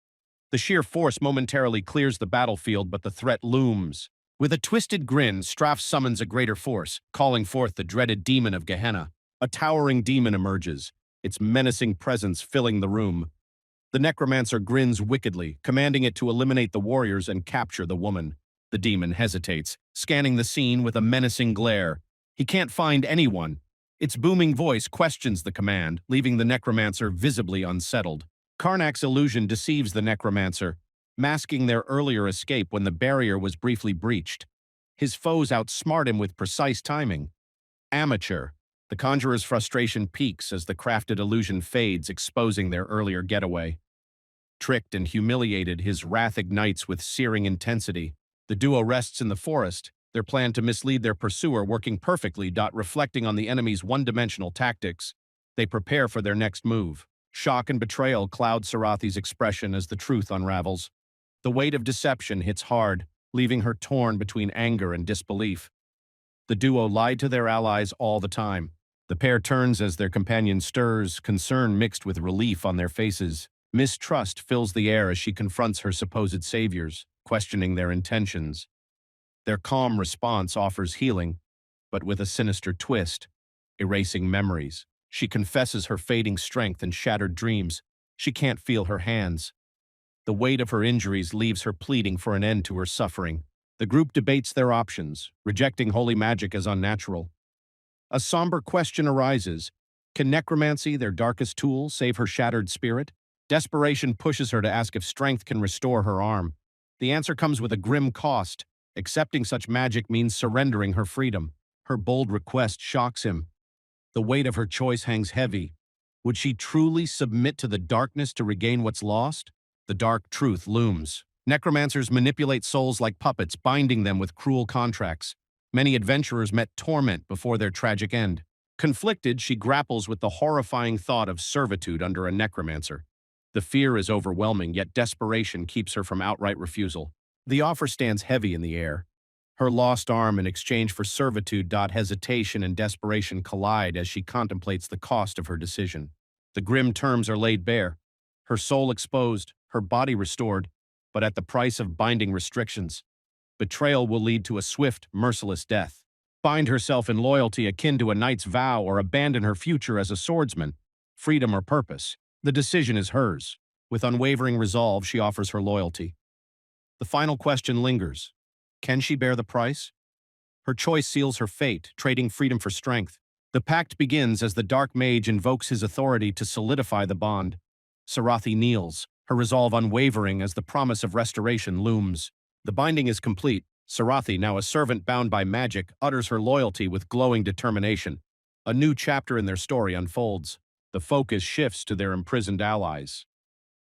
The sheer force momentarily clears the battlefield, but the threat looms. With a twisted grin, Strauff summons a greater force, calling forth the dreaded demon of Gehenna. A towering demon emerges, its menacing presence filling the room. The necromancer grins wickedly, commanding it to eliminate the warriors and capture the woman. The demon hesitates, scanning the scene with a menacing glare. He can't find anyone. Its booming voice questions the command, leaving the necromancer visibly unsettled. Karnak's illusion deceives the necromancer, masking their earlier escape when the barrier was briefly breached. His foes outsmart him with precise timing. Amateur. The conjurer's frustration peaks as the crafted illusion fades, exposing their earlier getaway. Tricked and humiliated, his wrath ignites with searing intensity. The duo rests in the forest, their plan to mislead their pursuer working perfectly. Reflecting on the enemy's one-dimensional tactics, they prepare for their next move. Shock and betrayal cloud Sarathi's expression as the truth unravels. The weight of deception hits hard, leaving her torn between anger and disbelief. The duo lied to their allies all the time. The pair turns as their companion stirs, concern mixed with relief on their faces. Mistrust fills the air as she confronts her supposed saviors, questioning their intentions. Their calm response offers healing, but with a sinister twist, erasing memories. She confesses her fading strength and shattered dreams. She can't feel her hands. The weight of her injuries leaves her pleading for an end to her suffering. The group debates their options, rejecting holy magic as unnatural. A somber question arises. Can necromancy, their darkest tool, save her shattered spirit? Desperation pushes her to ask if strength can restore her arm. The answer comes with a grim cost. Accepting such magic means surrendering her freedom. Her bold request shocks him. The weight of her choice hangs heavy. Would she truly submit to the darkness to regain what's lost? The dark truth looms. Necromancers manipulate souls like puppets, binding them with cruel contracts. Many adventurers met torment before their tragic end. Conflicted, she grapples with the horrifying thought of servitude under a necromancer. The fear is overwhelming, yet desperation keeps her from outright refusal. The offer stands heavy in the air. Her lost arm in exchange for servitude. Hesitation and desperation collide as she contemplates the cost of her decision. The grim terms are laid bare. Her soul exposed, her body restored, but at the price of binding restrictions. Betrayal will lead to a swift, merciless death. Bind herself in loyalty akin to a knight's vow, or abandon her future as a swordsman, freedom or purpose. The decision is hers. With unwavering resolve, she offers her loyalty. The final question lingers. Can she bear the price? Her choice seals her fate, trading freedom for strength. The pact begins as the dark mage invokes his authority to solidify the bond. Sarathi kneels, her resolve unwavering as the promise of restoration looms. The binding is complete. Sarathi, now a servant bound by magic, utters her loyalty with glowing determination. A new chapter in their story unfolds. The focus shifts to their imprisoned allies.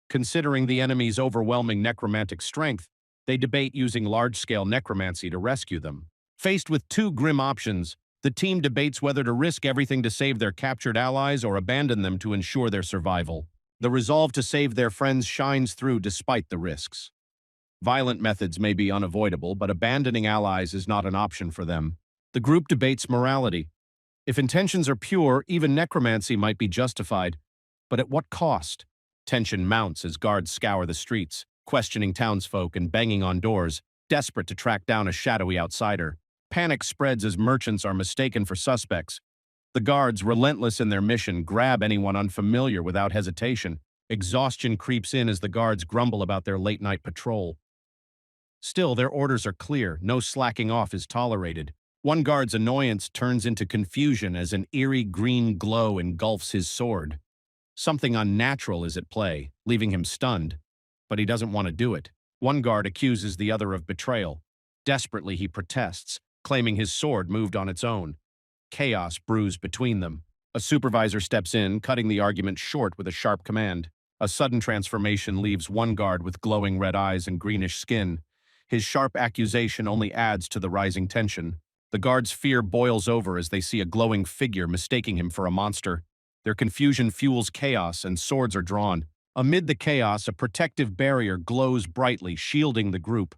Considering the enemy's overwhelming necromantic strength, they debate using large-scale necromancy to rescue them. Faced with two grim options, the team debates whether to risk everything to save their captured allies or abandon them to ensure their survival. The resolve to save their friends shines through despite the risks. Violent methods may be unavoidable, but abandoning allies is not an option for them. The group debates morality. If intentions are pure, even necromancy might be justified. But at what cost? Tension mounts as guards scour the streets, questioning townsfolk and banging on doors, desperate to track down a shadowy outsider. Panic spreads as merchants are mistaken for suspects. The guards, relentless in their mission, grab anyone unfamiliar without hesitation. Exhaustion creeps in as the guards grumble about their late-night patrol. Still, their orders are clear. No slacking off is tolerated. One guard's annoyance turns into confusion as an eerie green glow engulfs his sword. Something unnatural is at play, leaving him stunned. But he doesn't want to do it. One guard accuses the other of betrayal. Desperately, he protests, claiming his sword moved on its own. Chaos brews between them. A supervisor steps in, cutting the argument short with a sharp command. A sudden transformation leaves one guard with glowing red eyes and greenish skin. His sharp accusation only adds to the rising tension. The guards' fear boils over as they see a glowing figure mistaking him for a monster. Their confusion fuels chaos and swords are drawn. Amid the chaos, a protective barrier glows brightly, shielding the group.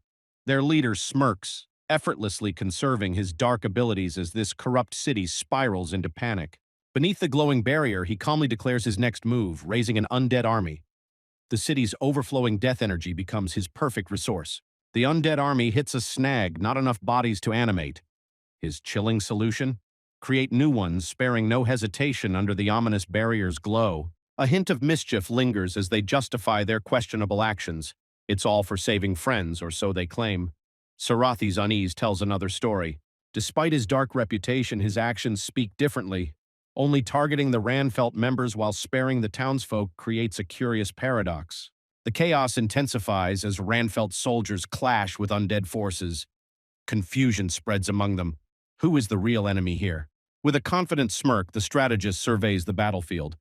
Their leader smirks, effortlessly conserving his dark abilities as this corrupt city spirals into panic. Beneath the glowing barrier, he calmly declares his next move, raising an undead army. The city's overflowing death energy becomes his perfect resource. The undead army hits a snag, not enough bodies to animate. His chilling solution? Create new ones, sparing no hesitation under the ominous barrier's glow. A hint of mischief lingers as they justify their questionable actions. It's all for saving friends, or so they claim. Sarathi's unease tells another story. Despite his dark reputation, his actions speak differently. Only targeting the Ranfelt members while sparing the townsfolk creates a curious paradox. The chaos intensifies as Ranfelt soldiers clash with undead forces. Confusion spreads among them. Who is the real enemy here? With a confident smirk, the strategist surveys the battlefield.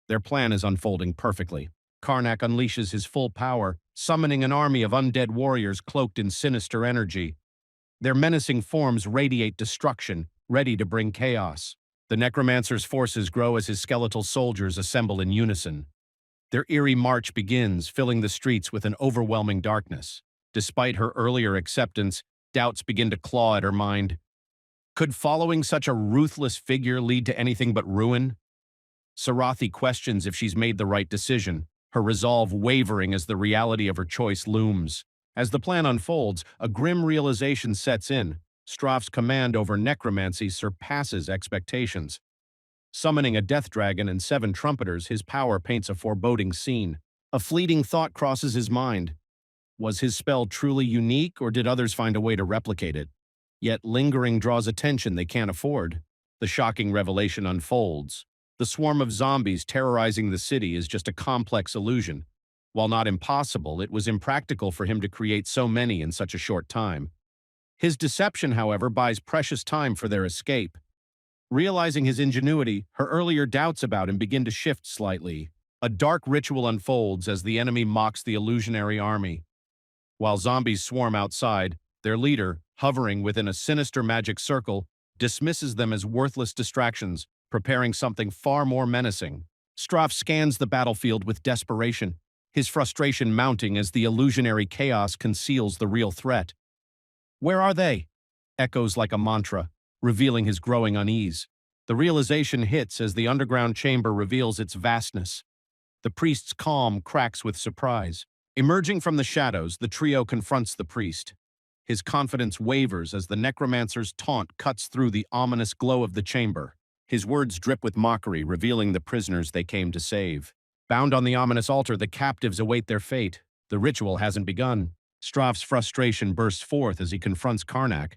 Their plan is unfolding perfectly. Karnak unleashes his full power, summoning an army of undead warriors cloaked in sinister energy. Their menacing forms radiate destruction, ready to bring chaos. The necromancer's forces grow as his skeletal soldiers assemble in unison. Their eerie march begins, filling the streets with an overwhelming darkness. Despite her earlier acceptance, doubts begin to claw at her mind. Could following such a ruthless figure lead to anything but ruin? Sarathi questions if she's made the right decision, her resolve wavering as the reality of her choice looms. As the plan unfolds, a grim realization sets in. Straf's command over necromancy surpasses expectations. Summoning a death dragon and 7 trumpeters, his power paints a foreboding scene. A fleeting thought crosses his mind. Was his spell truly unique, or did others find a way to replicate it? Yet lingering draws attention they can't afford. The shocking revelation unfolds. The swarm of zombies terrorizing the city is just a complex illusion. While not impossible, it was impractical for him to create so many in such a short time. His deception, however, buys precious time for their escape. Realizing his ingenuity, her earlier doubts about him begin to shift slightly. A dark ritual unfolds as the enemy mocks the illusionary army. While zombies swarm outside, their leader, hovering within a sinister magic circle, dismisses them as worthless distractions, preparing something far more menacing. Straf scans the battlefield with desperation, his frustration mounting as the illusionary chaos conceals the real threat. "Where are they?" echoes like a mantra, revealing his growing unease. The realization hits as the underground chamber reveals its vastness. The priest's calm cracks with surprise. Emerging from the shadows, the trio confronts the priest. His confidence wavers as the necromancer's taunt cuts through the ominous glow of the chamber. His words drip with mockery, revealing the prisoners they came to save. Bound on the ominous altar, the captives await their fate. The ritual hasn't begun. Straf's frustration bursts forth as he confronts Karnak,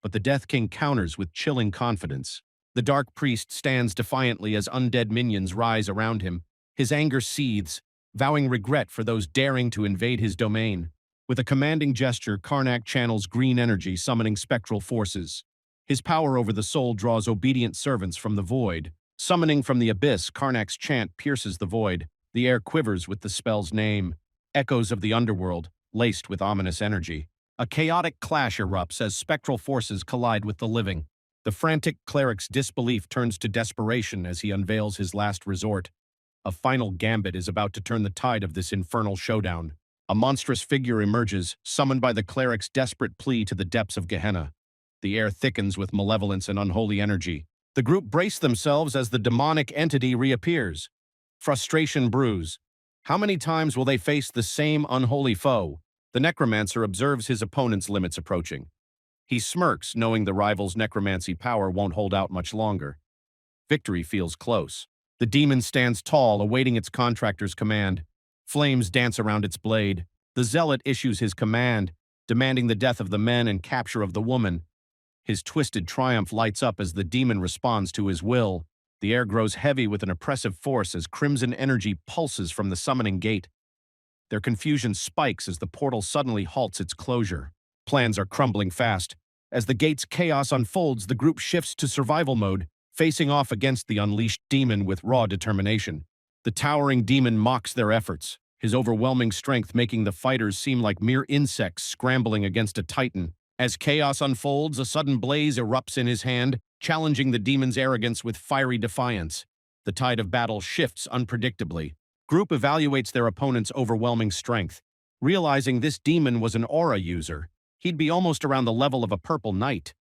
but the Death King counters with chilling confidence. The dark priest stands defiantly as undead minions rise around him. His anger seethes, vowing regret for those daring to invade his domain. With a commanding gesture, Karnak channels green energy, summoning spectral forces. His power over the soul draws obedient servants from the void. Summoning from the abyss, Karnak's chant pierces the void. The air quivers with the spell's name. Echoes of the underworld, laced with ominous energy. A chaotic clash erupts as spectral forces collide with the living. The frantic cleric's disbelief turns to desperation as he unveils his last resort. A final gambit is about to turn the tide of this infernal showdown. A monstrous figure emerges, summoned by the cleric's desperate plea to the depths of Gehenna. The air thickens with malevolence and unholy energy. The group brace themselves as the demonic entity reappears. Frustration brews. How many times will they face the same unholy foe? The necromancer observes his opponent's limits approaching. He smirks, knowing the rival's necromancy power won't hold out much longer. Victory feels close. The demon stands tall, awaiting its contractor's command. Flames dance around its blade. The zealot issues his command, demanding the death of the men and capture of the woman. His twisted triumph lights up as the demon responds to his will. The air grows heavy with an oppressive force as crimson energy pulses from the summoning gate. Their confusion spikes as the portal suddenly halts its closure. Plans are crumbling fast. As the gate's chaos unfolds, the group shifts to survival mode, facing off against the unleashed demon with raw determination. The towering demon mocks their efforts, his overwhelming strength making the fighters seem like mere insects scrambling against a titan. As chaos unfolds, a sudden blaze erupts in his hand, challenging the demon's arrogance with fiery defiance. The tide of battle shifts unpredictably. Group evaluates their opponent's overwhelming strength. Realizing this demon was an aura user, he'd be almost around the level of a purple knight.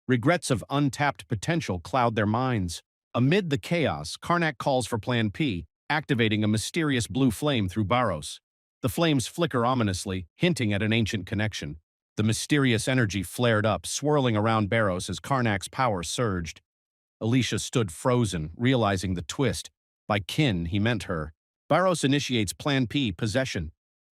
Regrets of untapped potential cloud their minds. Amid the chaos, Karnak calls for Plan P, activating a mysterious blue flame through Baros. The flames flicker ominously, hinting at an ancient connection. The mysterious energy flared up, swirling around Baros as Karnak's power surged. Alicia stood frozen, realizing the twist. By kin, he meant her. Baros initiates Plan P, possession.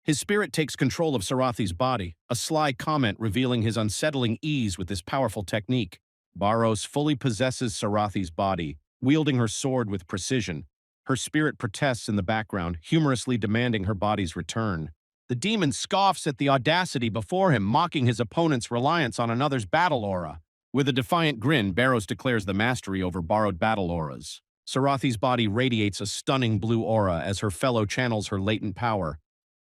His spirit takes control of Sarathi's body, a sly comment revealing his unsettling ease with this powerful technique. Baros fully possesses Sarathi's body, wielding her sword with precision. Her spirit protests in the background, humorously demanding her body's return. The demon scoffs at the audacity before him, mocking his opponent's reliance on another's battle aura. With a defiant grin, Barrows declares the mastery over borrowed battle auras. Sarathi's body radiates a stunning blue aura as her fellow channels her latent power.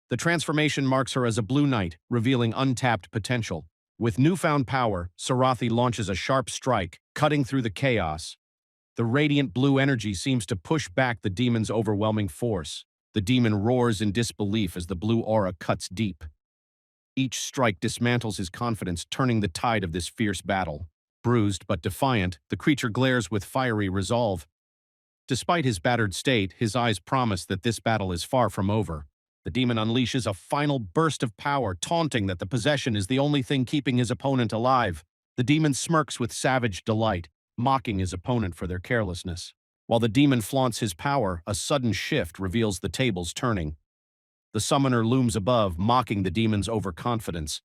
The transformation marks her as a blue knight, revealing untapped potential. With newfound power, Sarathi launches a sharp strike, cutting through the chaos. The radiant blue energy seems to push back the demon's overwhelming force. The demon roars in disbelief as the blue aura cuts deep. Each strike dismantles his confidence, turning the tide of this fierce battle. Bruised but defiant, the creature glares with fiery resolve. Despite his battered state, his eyes promise that this battle is far from over. The demon unleashes a final burst of power, taunting that the possession is the only thing keeping his opponent alive. The demon smirks with savage delight, mocking his opponent for their carelessness. While the demon flaunts his power, a sudden shift reveals the tables turning. The summoner looms above, mocking the demon's overconfidence.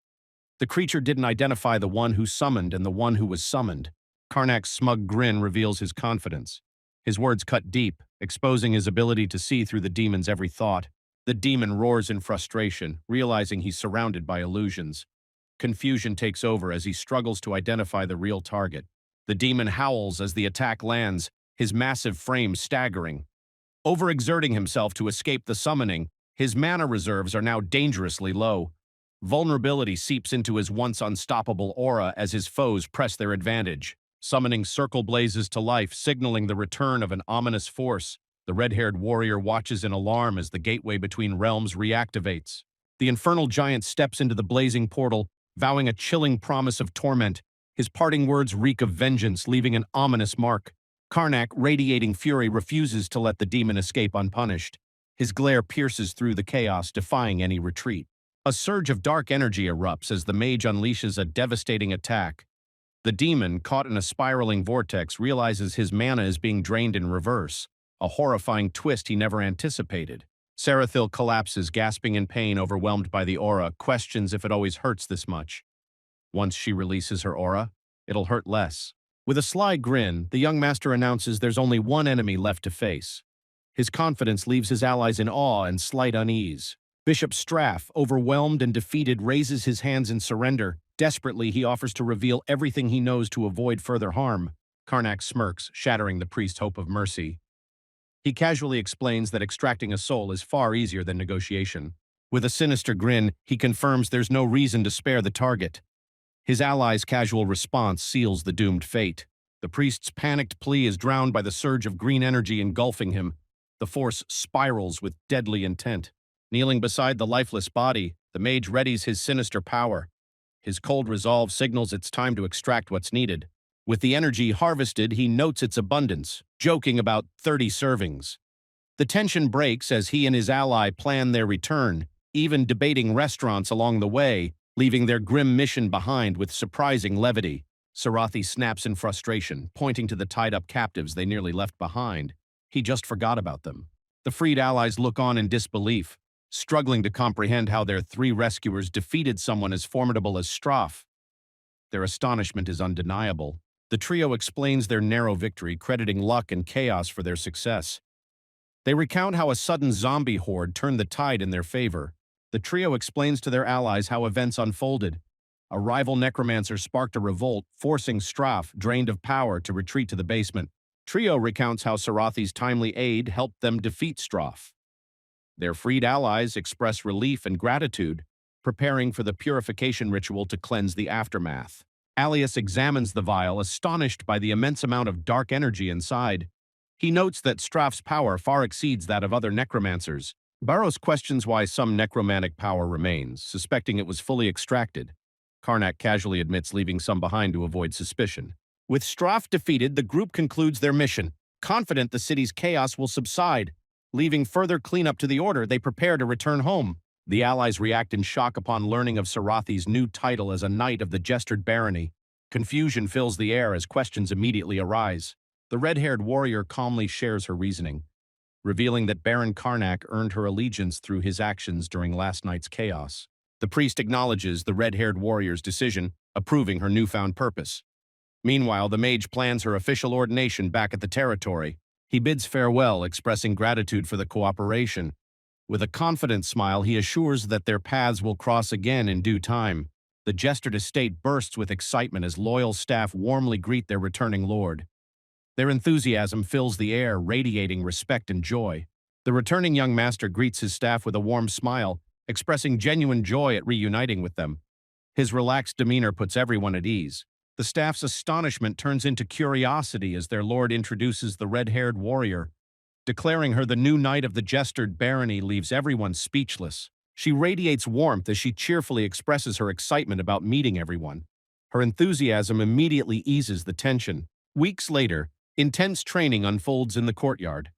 The creature didn't identify the one who summoned and the one who was summoned. Karnak's smug grin reveals his confidence. His words cut deep, exposing his ability to see through the demon's every thought. The demon roars in frustration, realizing he's surrounded by illusions. Confusion takes over as he struggles to identify the real target. The demon howls as the attack lands, his massive frame staggering. Overexerting himself to escape the summoning, his mana reserves are now dangerously low. Vulnerability seeps into his once unstoppable aura as his foes press their advantage. Summoning circle blazes to life, signaling the return of an ominous force. The red-haired warrior watches in alarm as the gateway between realms reactivates. The infernal giant steps into the blazing portal, vowing a chilling promise of torment. His parting words reek of vengeance, leaving an ominous mark. Karnak, radiating fury, refuses to let the demon escape unpunished. His glare pierces through the chaos, defying any retreat. A surge of dark energy erupts as the mage unleashes a devastating attack. The demon, caught in a spiraling vortex, realizes his mana is being drained in reverse, a horrifying twist he never anticipated. Sarathil collapses, gasping in pain, overwhelmed by the aura, questions if it always hurts this much. Once she releases her aura, it'll hurt less. With a sly grin, the young master announces there's only one enemy left to face. His confidence leaves his allies in awe and slight unease. Bishop Straff, overwhelmed and defeated, raises his hands in surrender. Desperately, he offers to reveal everything he knows to avoid further harm. Karnak smirks, shattering the priest's hope of mercy. He casually explains that extracting a soul is far easier than negotiation. With a sinister grin, he confirms there's no reason to spare the target. His allies' casual response seals the doomed fate. The priest's panicked plea is drowned by the surge of green energy engulfing him. The force spirals with deadly intent. Kneeling beside the lifeless body, the mage readies his sinister power. His cold resolve signals it's time to extract what's needed. With the energy harvested, he notes its abundance, joking about 30 servings. The tension breaks as he and his ally plan their return, even debating restaurants along the way, leaving their grim mission behind with surprising levity. Sarathi snaps in frustration, pointing to the tied-up captives they nearly left behind. He just forgot about them. The freed allies look on in disbelief, struggling to comprehend how their three rescuers defeated someone as formidable as Straff. Their astonishment is undeniable. The trio explains their narrow victory, crediting luck and chaos for their success. They recount how a sudden zombie horde turned the tide in their favor. The trio explains to their allies how events unfolded. A rival necromancer sparked a revolt, forcing Straff, drained of power, to retreat to the basement. Trio recounts how Sarathi's timely aid helped them defeat Straff. Their freed allies express relief and gratitude, preparing for the purification ritual to cleanse the aftermath. Alias examines the vial, astonished by the immense amount of dark energy inside. He notes that Straff's power far exceeds that of other necromancers. Barrows questions why some necromantic power remains, suspecting it was fully extracted. Karnak casually admits leaving some behind to avoid suspicion. With Straff defeated, the group concludes their mission. Confident the city's chaos will subside, leaving further cleanup to the Order, they prepare to return home. The allies react in shock upon learning of Sarathi's new title as a Knight of the Gestured Barony. Confusion fills the air as questions immediately arise. The red-haired warrior calmly shares her reasoning, revealing that Baron Karnak earned her allegiance through his actions during last night's chaos. The priest acknowledges the red-haired warrior's decision, approving her newfound purpose. Meanwhile, the mage plans her official ordination back at the territory. He bids farewell, expressing gratitude for the cooperation. With a confident smile, he assures that their paths will cross again in due time. The Jestard estate bursts with excitement as loyal staff warmly greet their returning lord. Their enthusiasm fills the air, radiating respect and joy. The returning young master greets his staff with a warm smile, expressing genuine joy at reuniting with them. His relaxed demeanor puts everyone at ease. The staff's astonishment turns into curiosity as their lord introduces the red-haired warrior. Declaring her the new knight of the Jestard barony leaves everyone speechless. She radiates warmth as she cheerfully expresses her excitement about meeting everyone. Her enthusiasm immediately eases the tension. Weeks later, intense training unfolds in the courtyard.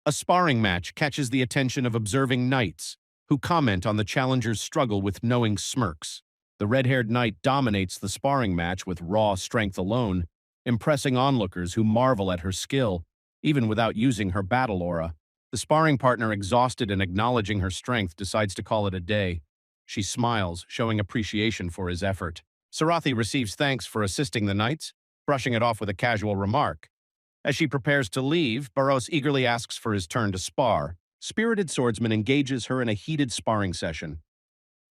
A sparring match catches the attention of observing knights, who comment on the challenger's struggle with knowing smirks. The red-haired knight dominates the sparring match with raw strength alone, impressing onlookers who marvel at her skill, even without using her battle aura. The sparring partner, exhausted and acknowledging her strength, decides to call it a day. She smiles, showing appreciation for his effort. Sarathi receives thanks for assisting the knights, brushing it off with a casual remark. As she prepares to leave, Barros eagerly asks for his turn to spar. Spirited Swordsman engages her in a heated sparring session.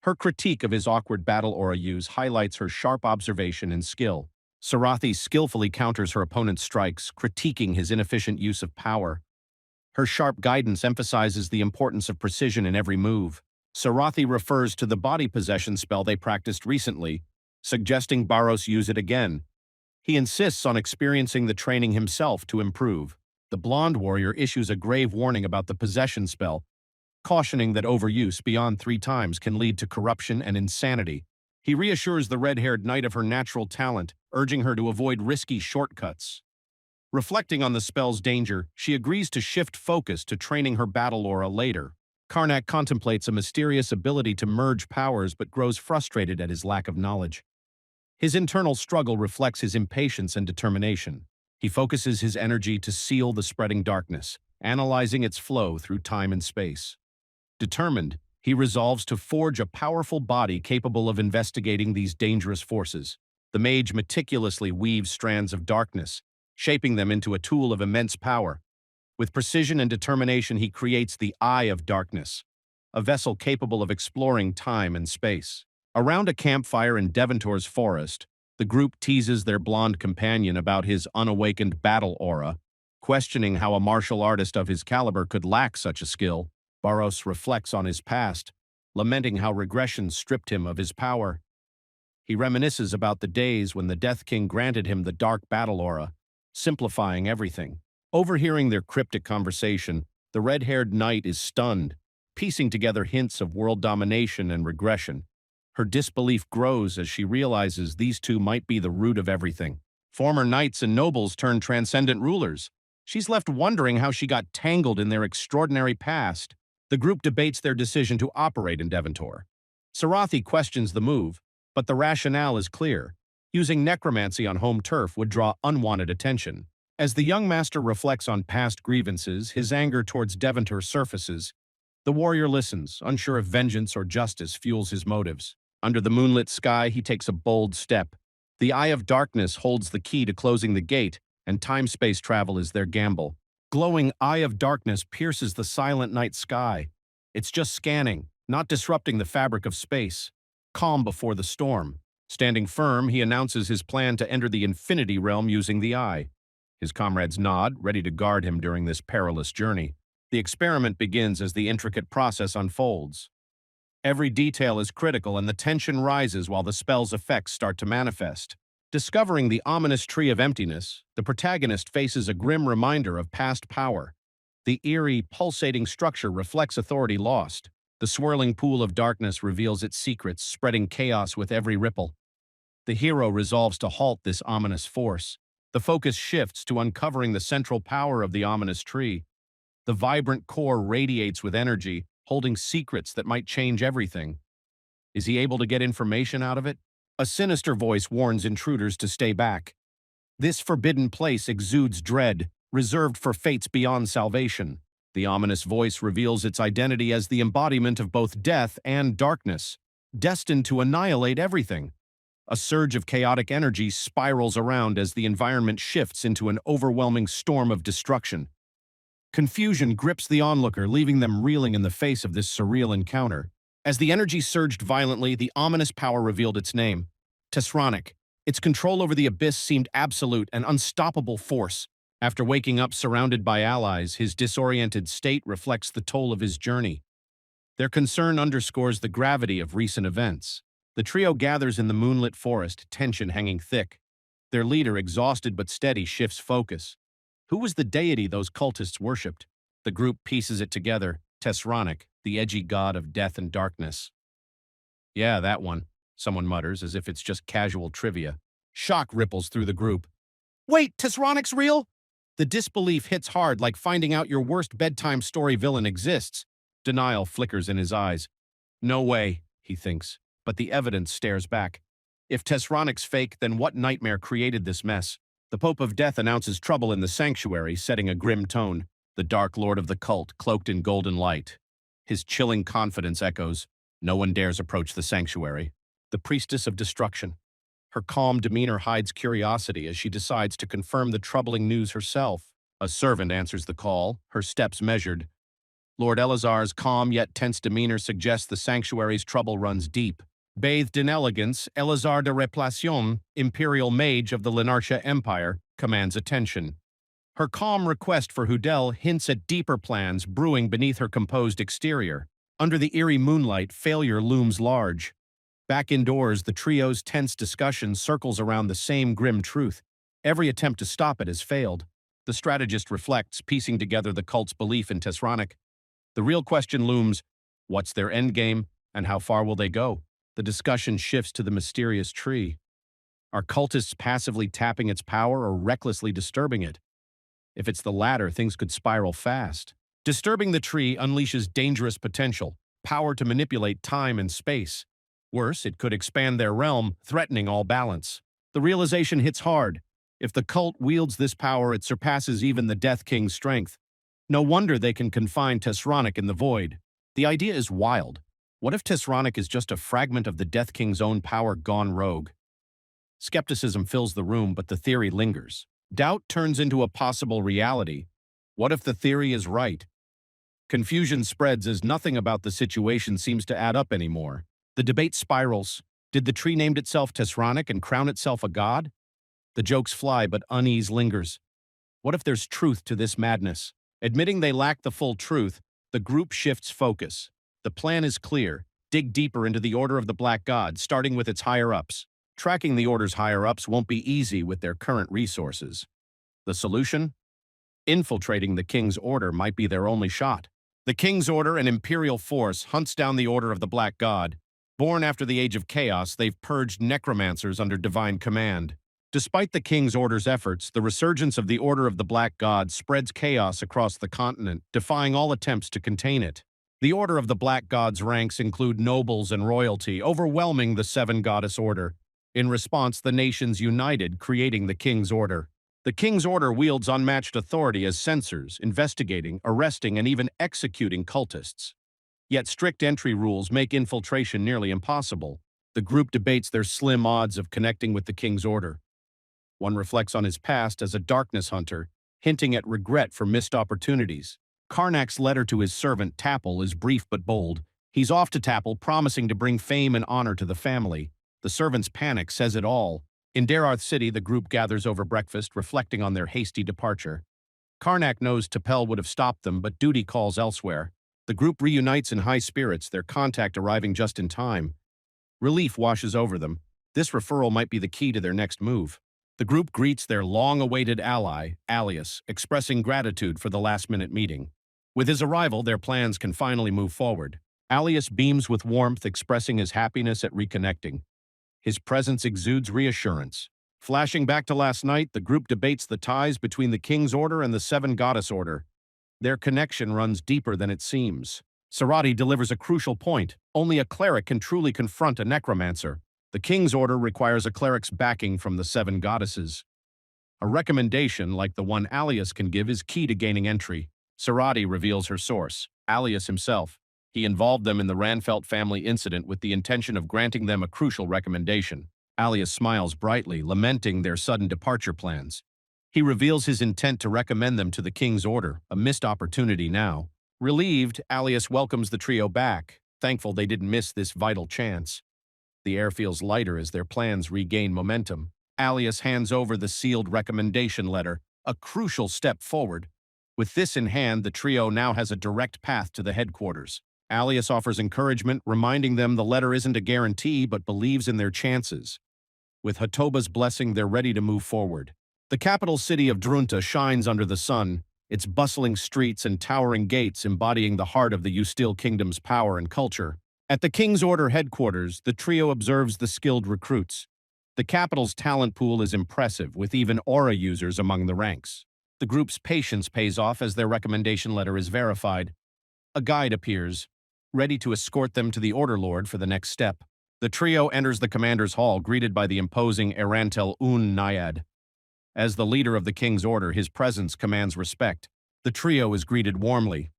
Her critique of his awkward battle aura use highlights her sharp observation and skill. Sarathi skillfully counters her opponent's strikes, critiquing his inefficient use of power. Her sharp guidance emphasizes the importance of precision in every move. Sarathi refers to the body possession spell they practiced recently, suggesting Barros use it again. He insists on experiencing the training himself to improve. The blonde warrior issues a grave warning about the possession spell, cautioning that overuse beyond 3 times can lead to corruption and insanity. He reassures the red-haired knight of her natural talent, urging her to avoid risky shortcuts. Reflecting on the spell's danger, she agrees to shift focus to training her battle aura later. Karnak contemplates a mysterious ability to merge powers but grows frustrated at his lack of knowledge. His internal struggle reflects his impatience and determination. He focuses his energy to seal the spreading darkness, analyzing its flow through time and space. Determined, he resolves to forge a powerful body capable of investigating these dangerous forces. The mage meticulously weaves strands of darkness, shaping them into a tool of immense power. With precision and determination, he creates the Eye of Darkness, a vessel capable of exploring time and space. Around a campfire in Deventor's forest, the group teases their blonde companion about his unawakened battle aura, questioning how a martial artist of his caliber could lack such a skill. Barros reflects on his past, lamenting how regression stripped him of his power. He reminisces about the days when the Death King granted him the dark battle aura, simplifying everything. Overhearing their cryptic conversation, the red-haired knight is stunned, piecing together hints of world domination and regression. Her disbelief grows as she realizes these two might be the root of everything. Former knights and nobles turned transcendent rulers. She's left wondering how she got tangled in their extraordinary past. The group debates their decision to operate in Deventor. Sarathi questions the move, but the rationale is clear. Using necromancy on home turf would draw unwanted attention. As the young master reflects on past grievances, his anger towards Deventor surfaces. The warrior listens, unsure if vengeance or justice fuels his motives. Under the moonlit sky, he takes a bold step. The Eye of Darkness holds the key to closing the gate, and time-space travel is their gamble. Glowing Eye of Darkness pierces the silent night sky. It's just scanning, not disrupting the fabric of space. Calm before the storm. Standing firm, he announces his plan to enter the Infinity Realm using the Eye. His comrades nod, ready to guard him during this perilous journey. The experiment begins as the intricate process unfolds. Every detail is critical, and the tension rises while the spell's effects start to manifest. Discovering the ominous Tree of Emptiness, the protagonist faces a grim reminder of past power. The eerie, pulsating structure reflects authority lost. The swirling pool of darkness reveals its secrets, spreading chaos with every ripple. The hero resolves to halt this ominous force. The focus shifts to uncovering the central power of the ominous tree. The vibrant core radiates with energy, holding secrets that might change everything. Is he able to get information out of it? A sinister voice warns intruders to stay back. This forbidden place exudes dread, reserved for fates beyond salvation. The ominous voice reveals its identity as the embodiment of both death and darkness, destined to annihilate everything. A surge of chaotic energy spirals around as the environment shifts into an overwhelming storm of destruction. Confusion grips the onlooker, leaving them reeling in the face of this surreal encounter. As the energy surged violently, the ominous power revealed its name: Tesronic. Its control over the abyss seemed absolute, an unstoppable force. After waking up surrounded by allies, his disoriented state reflects the toll of his journey. Their concern underscores the gravity of recent events. The trio gathers in the moonlit forest, tension hanging thick. Their leader, exhausted but steady, shifts focus. Who was the deity those cultists worshipped? The group pieces it together: Tesronic, the edgy god of death and darkness. Yeah, that one, someone mutters, as if it's just casual trivia. Shock ripples through the group. Wait, Tesronic's real? The disbelief hits hard, like finding out your worst bedtime story villain exists. Denial flickers in his eyes. No way, he thinks, but the evidence stares back. If Tesronic's fake, then what nightmare created this mess? The Pope of Death announces trouble in the sanctuary, setting a grim tone. The Dark Lord of the cult, cloaked in golden light. His chilling confidence echoes. No one dares approach the sanctuary. The Priestess of Destruction. Her calm demeanor hides curiosity as she decides to confirm the troubling news herself. A servant answers the call, her steps measured. Lord Elazar's calm yet tense demeanor suggests the sanctuary's trouble runs deep. Bathed in elegance, Elazar de Replation, imperial mage of the Lenartia Empire, commands attention. Her calm request for Hudel hints at deeper plans brewing beneath her composed exterior. Under the eerie moonlight, failure looms large. Back indoors, the trio's tense discussion circles around the same grim truth. Every attempt to stop it has failed. The strategist reflects, piecing together the cult's belief in Tesronic. The real question looms: what's their endgame, and how far will they go? The discussion shifts to the mysterious tree. Are cultists passively tapping its power or recklessly disturbing it? If it's the latter, things could spiral fast. Disturbing the tree unleashes dangerous potential, power to manipulate time and space. Worse, it could expand their realm, threatening all balance. The realization hits hard. If the cult wields this power, it surpasses even the Death King's strength. No wonder they can confine Tesronic in the void. The idea is wild. What if Tesronic is just a fragment of the Death King's own power gone rogue? Skepticism fills the room, but the theory lingers. Doubt turns into a possible reality. What if the theory is right? Confusion spreads as nothing about the situation seems to add up anymore. The debate spirals. Did the tree name itself Tesronic and crown itself a god? The jokes fly, but unease lingers. What if there's truth to this madness? Admitting they lack the full truth, the group shifts focus. The plan is clear: dig deeper into the Order of the Black God, starting with its higher-ups. Tracking the Order's higher-ups won't be easy with their current resources. The solution? Infiltrating the King's Order might be their only shot. The King's Order, an imperial force, hunts down the Order of the Black God. Born after the Age of Chaos, they've purged necromancers under divine command. Despite the King's Order's efforts, the resurgence of the Order of the Black God spreads chaos across the continent, defying all attempts to contain it. The Order of the Black God's ranks include nobles and royalty, overwhelming the Seven Goddess Order. In response, the nations united, creating the King's Order. The King's Order wields unmatched authority as censors, investigating, arresting, and even executing cultists. Yet strict entry rules make infiltration nearly impossible. The group debates their slim odds of connecting with the King's Order. One reflects on his past as a darkness hunter, hinting at regret for missed opportunities. Karnak's letter to his servant Tapple is brief but bold. He's off to Tapple, promising to bring fame and honor to the family. The servant's panic says it all. In Dararth City, the group gathers over breakfast, reflecting on their hasty departure. Karnak knows Tapell would have stopped them, but duty calls elsewhere. The group reunites in high spirits, their contact arriving just in time. Relief washes over them. This referral might be the key to their next move. The group greets their long-awaited ally, Alias, expressing gratitude for the last-minute meeting. With his arrival, their plans can finally move forward. Alias beams with warmth, expressing his happiness at reconnecting. His presence exudes reassurance. Flashing back to last night, the group debates the ties between the King's Order and the Seven Goddess Order. Their connection runs deeper than it seems. Sarati delivers a crucial point. Only a cleric can truly confront a necromancer. The King's Order requires a cleric's backing from the Seven Goddesses. A recommendation like the one Alias can give is key to gaining entry. Sarati reveals her source, Alias himself. He involved them in the Ranfelt family incident with the intention of granting them a crucial recommendation. Alias smiles brightly, lamenting their sudden departure plans. He reveals his intent to recommend them to the king's order, a missed opportunity now. Relieved, Alias welcomes the trio back, thankful they didn't miss this vital chance. The air feels lighter as their plans regain momentum. Alias hands over the sealed recommendation letter, a crucial step forward. With this in hand, the trio now has a direct path to the headquarters. Alias offers encouragement, reminding them the letter isn't a guarantee but believes in their chances. With Hatoba's blessing, they're ready to move forward. The capital city of Drunta shines under the sun, its bustling streets and towering gates embodying the heart of the Ustil Kingdom's power and culture. At the King's Order headquarters, the trio observes the skilled recruits. The capital's talent pool is impressive, with even aura users among the ranks. The group's patience pays off as their recommendation letter is verified. A guide appears, ready to escort them to the Order Lord for the next step. The trio enters the commander's hall, greeted by the imposing Erantel Un Nayad. As the leader of the King's Order, his presence commands respect. The trio is greeted warmly.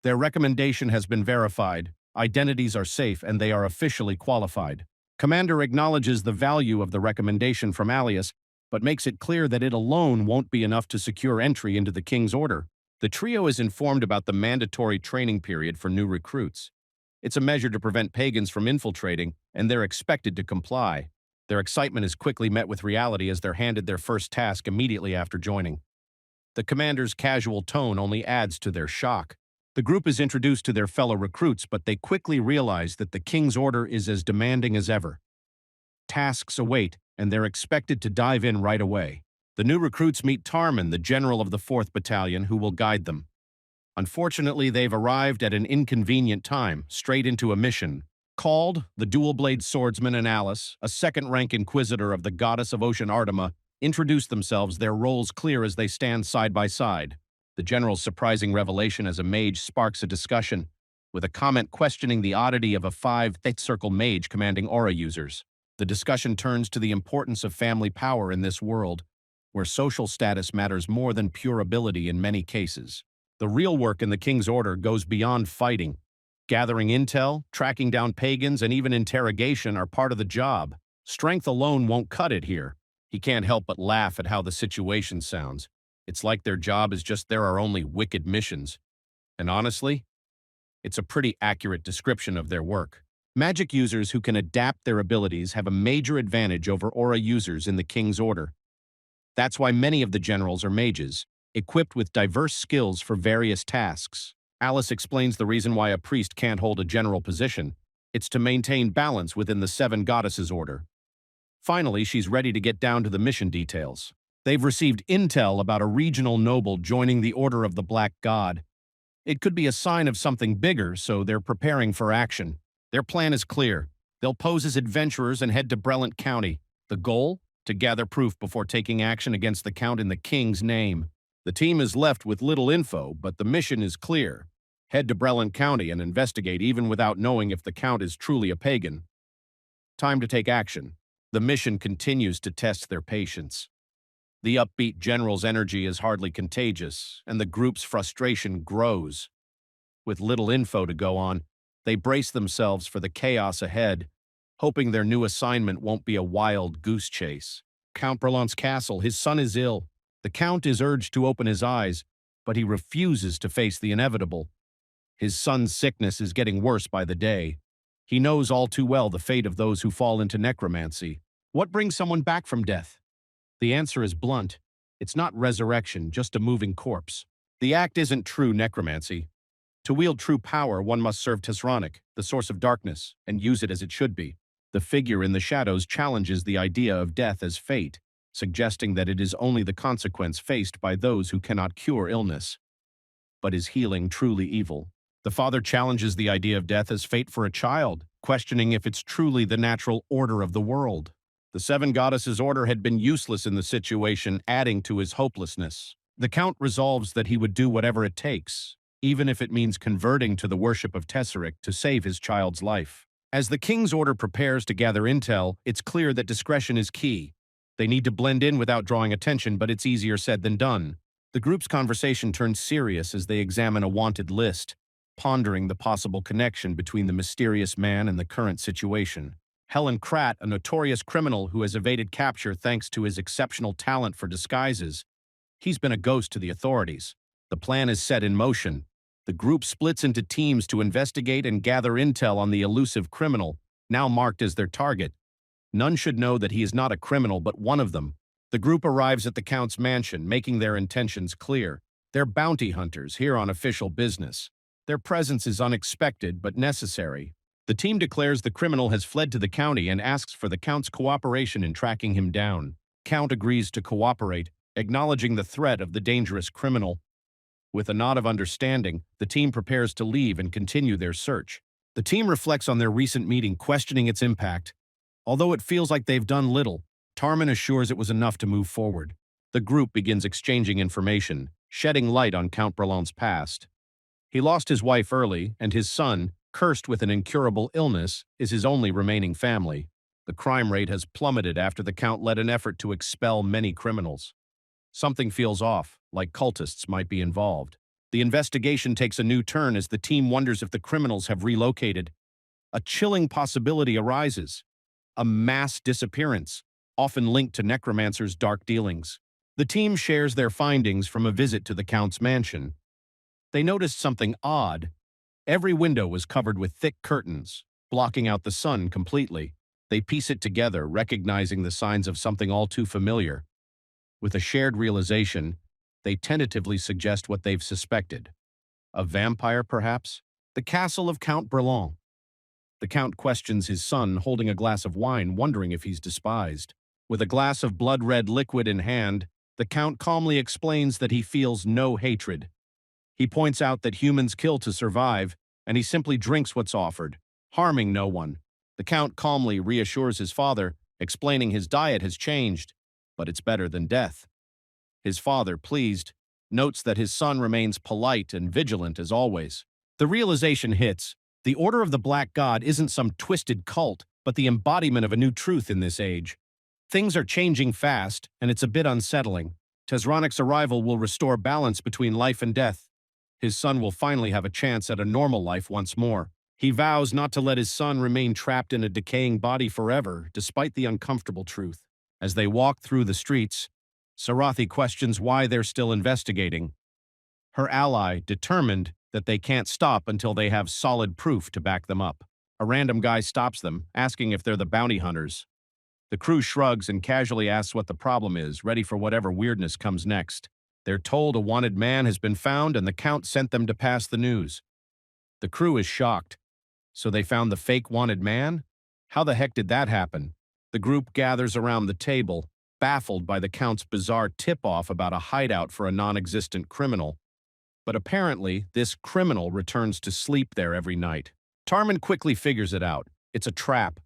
Their recommendation has been verified, identities are safe, and they are officially qualified. Commander acknowledges the value of the recommendation from Alias, but makes it clear that it alone won't be enough to secure entry into the King's Order. The trio is informed about the mandatory training period for new recruits. It's a measure to prevent pagans from infiltrating, and they're expected to comply. Their excitement is quickly met with reality as they're handed their first task immediately after joining. The commander's casual tone only adds to their shock. The group is introduced to their fellow recruits, but they quickly realize that the King's Order is as demanding as ever. Tasks await, and they're expected to dive in right away. The new recruits meet Tarman, the general of the 4th Battalion, who will guide them. Unfortunately, they've arrived at an inconvenient time, straight into a mission. Called, the dual-blade swordsman and Alice, a second-rank inquisitor of the goddess of ocean Artema, introduce themselves, their roles clear as they stand side by side. The general's surprising revelation as a mage sparks a discussion, with a comment questioning the oddity of a 5th circle mage commanding aura users. The discussion turns to the importance of family power in this world, where social status matters more than pure ability in many cases. The real work in the King's Order goes beyond fighting. Gathering intel, tracking down pagans, and even interrogation are part of the job. Strength alone won't cut it here. He can't help but laugh at how the situation sounds. It's like their job is just there are only wicked missions. And honestly, it's a pretty accurate description of their work. Magic users who can adapt their abilities have a major advantage over aura users in the King's Order. That's why many of the generals are mages, equipped with diverse skills for various tasks. Alice explains the reason why a priest can't hold a general position. It's to maintain balance within the 7 goddesses order. Finally, she's ready to get down to the mission details. They've received intel about a regional noble joining the Order of the Black God. It could be a sign of something bigger, so they're preparing for action. Their plan is clear. They'll pose as adventurers and head to Brellant County. The goal? To gather proof before taking action against the Count in the King's name. The team is left with little info, but the mission is clear. Head to Brellant County and investigate even without knowing if the Count is truly a pagan. Time to take action. The mission continues to test their patience. The upbeat general's energy is hardly contagious, and the group's frustration grows. With little info to go on, they brace themselves for the chaos ahead, hoping their new assignment won't be a wild goose chase. Count Brelant's castle, his son is ill. The Count is urged to open his eyes, but he refuses to face the inevitable. His son's sickness is getting worse by the day. He knows all too well the fate of those who fall into necromancy. What brings someone back from death? The answer is blunt. It's not resurrection, just a moving corpse. The act isn't true necromancy. To wield true power, one must serve Tesronic, the source of darkness, and use it as it should be. The figure in the shadows challenges the idea of death as fate, suggesting that it is only the consequence faced by those who cannot cure illness. But is healing truly evil? The father challenges the idea of death as fate for a child, questioning if it's truly the natural order of the world. The 7 goddesses' order had been useless in the situation, adding to his hopelessness. The Count resolves that he would do whatever it takes, even if it means converting to the worship of Tesseric to save his child's life. As the King's Order prepares to gather intel, it's clear that discretion is key. They need to blend in without drawing attention, but it's easier said than done. The group's conversation turns serious as they examine a wanted list, pondering the possible connection between the mysterious man and the current situation. Helen Kratt, a notorious criminal who has evaded capture thanks to his exceptional talent for disguises. He's been a ghost to the authorities. The plan is set in motion. The group splits into teams to investigate and gather intel on the elusive criminal, now marked as their target. None should know that he is not a criminal but one of them. The group arrives at the Count's mansion, making their intentions clear. They're bounty hunters here on official business. Their presence is unexpected but necessary. The team declares the criminal has fled to the county and asks for the Count's cooperation in tracking him down. Count agrees to cooperate, acknowledging the threat of the dangerous criminal. With a nod of understanding, the team prepares to leave and continue their search. The team reflects on their recent meeting, questioning its impact. Although it feels like they've done little, Tarman assures it was enough to move forward. The group begins exchanging information, shedding light on Count Brelon's past. He lost his wife early, and his son, cursed with an incurable illness, is his only remaining family. The crime rate has plummeted after the Count led an effort to expel many criminals. Something feels off, like cultists might be involved. The investigation takes a new turn as the team wonders if the criminals have relocated. A chilling possibility arises: a mass disappearance, often linked to necromancers' dark dealings. The team shares their findings from a visit to the Count's mansion. They noticed something odd. Every window was covered with thick curtains, blocking out the sun completely. They piece it together, recognizing the signs of something all too familiar. With a shared realization, they tentatively suggest what they've suspected. A vampire, perhaps? The castle of Count Brelon. The Count questions his son, holding a glass of wine, wondering if he's despised. With a glass of blood-red liquid in hand, the Count calmly explains that he feels no hatred. He points out that humans kill to survive, and he simply drinks what's offered, harming no one. The Count calmly reassures his father, explaining his diet has changed, but it's better than death. His father, pleased, notes that his son remains polite and vigilant as always. The realization hits: the Order of the Black God isn't some twisted cult, but the embodiment of a new truth in this age. Things are changing fast, and it's a bit unsettling. Tesranic's arrival will restore balance between life and death. His son will finally have a chance at a normal life once more. He vows not to let his son remain trapped in a decaying body forever, despite the uncomfortable truth. As they walk through the streets, Sarathi questions why they're still investigating. Her ally, determined that they can't stop until they have solid proof to back them up. A random guy stops them, asking if they're the bounty hunters. The crew shrugs and casually asks what the problem is, ready for whatever weirdness comes next. They're told a wanted man has been found and the Count sent them to pass the news. The crew is shocked. So they found the fake wanted man? How the heck did that happen? The group gathers around the table, baffled by the Count's bizarre tip-off about a hideout for a non-existent criminal. But apparently, this criminal returns to sleep there every night. Tarman quickly figures it out. It's a trap.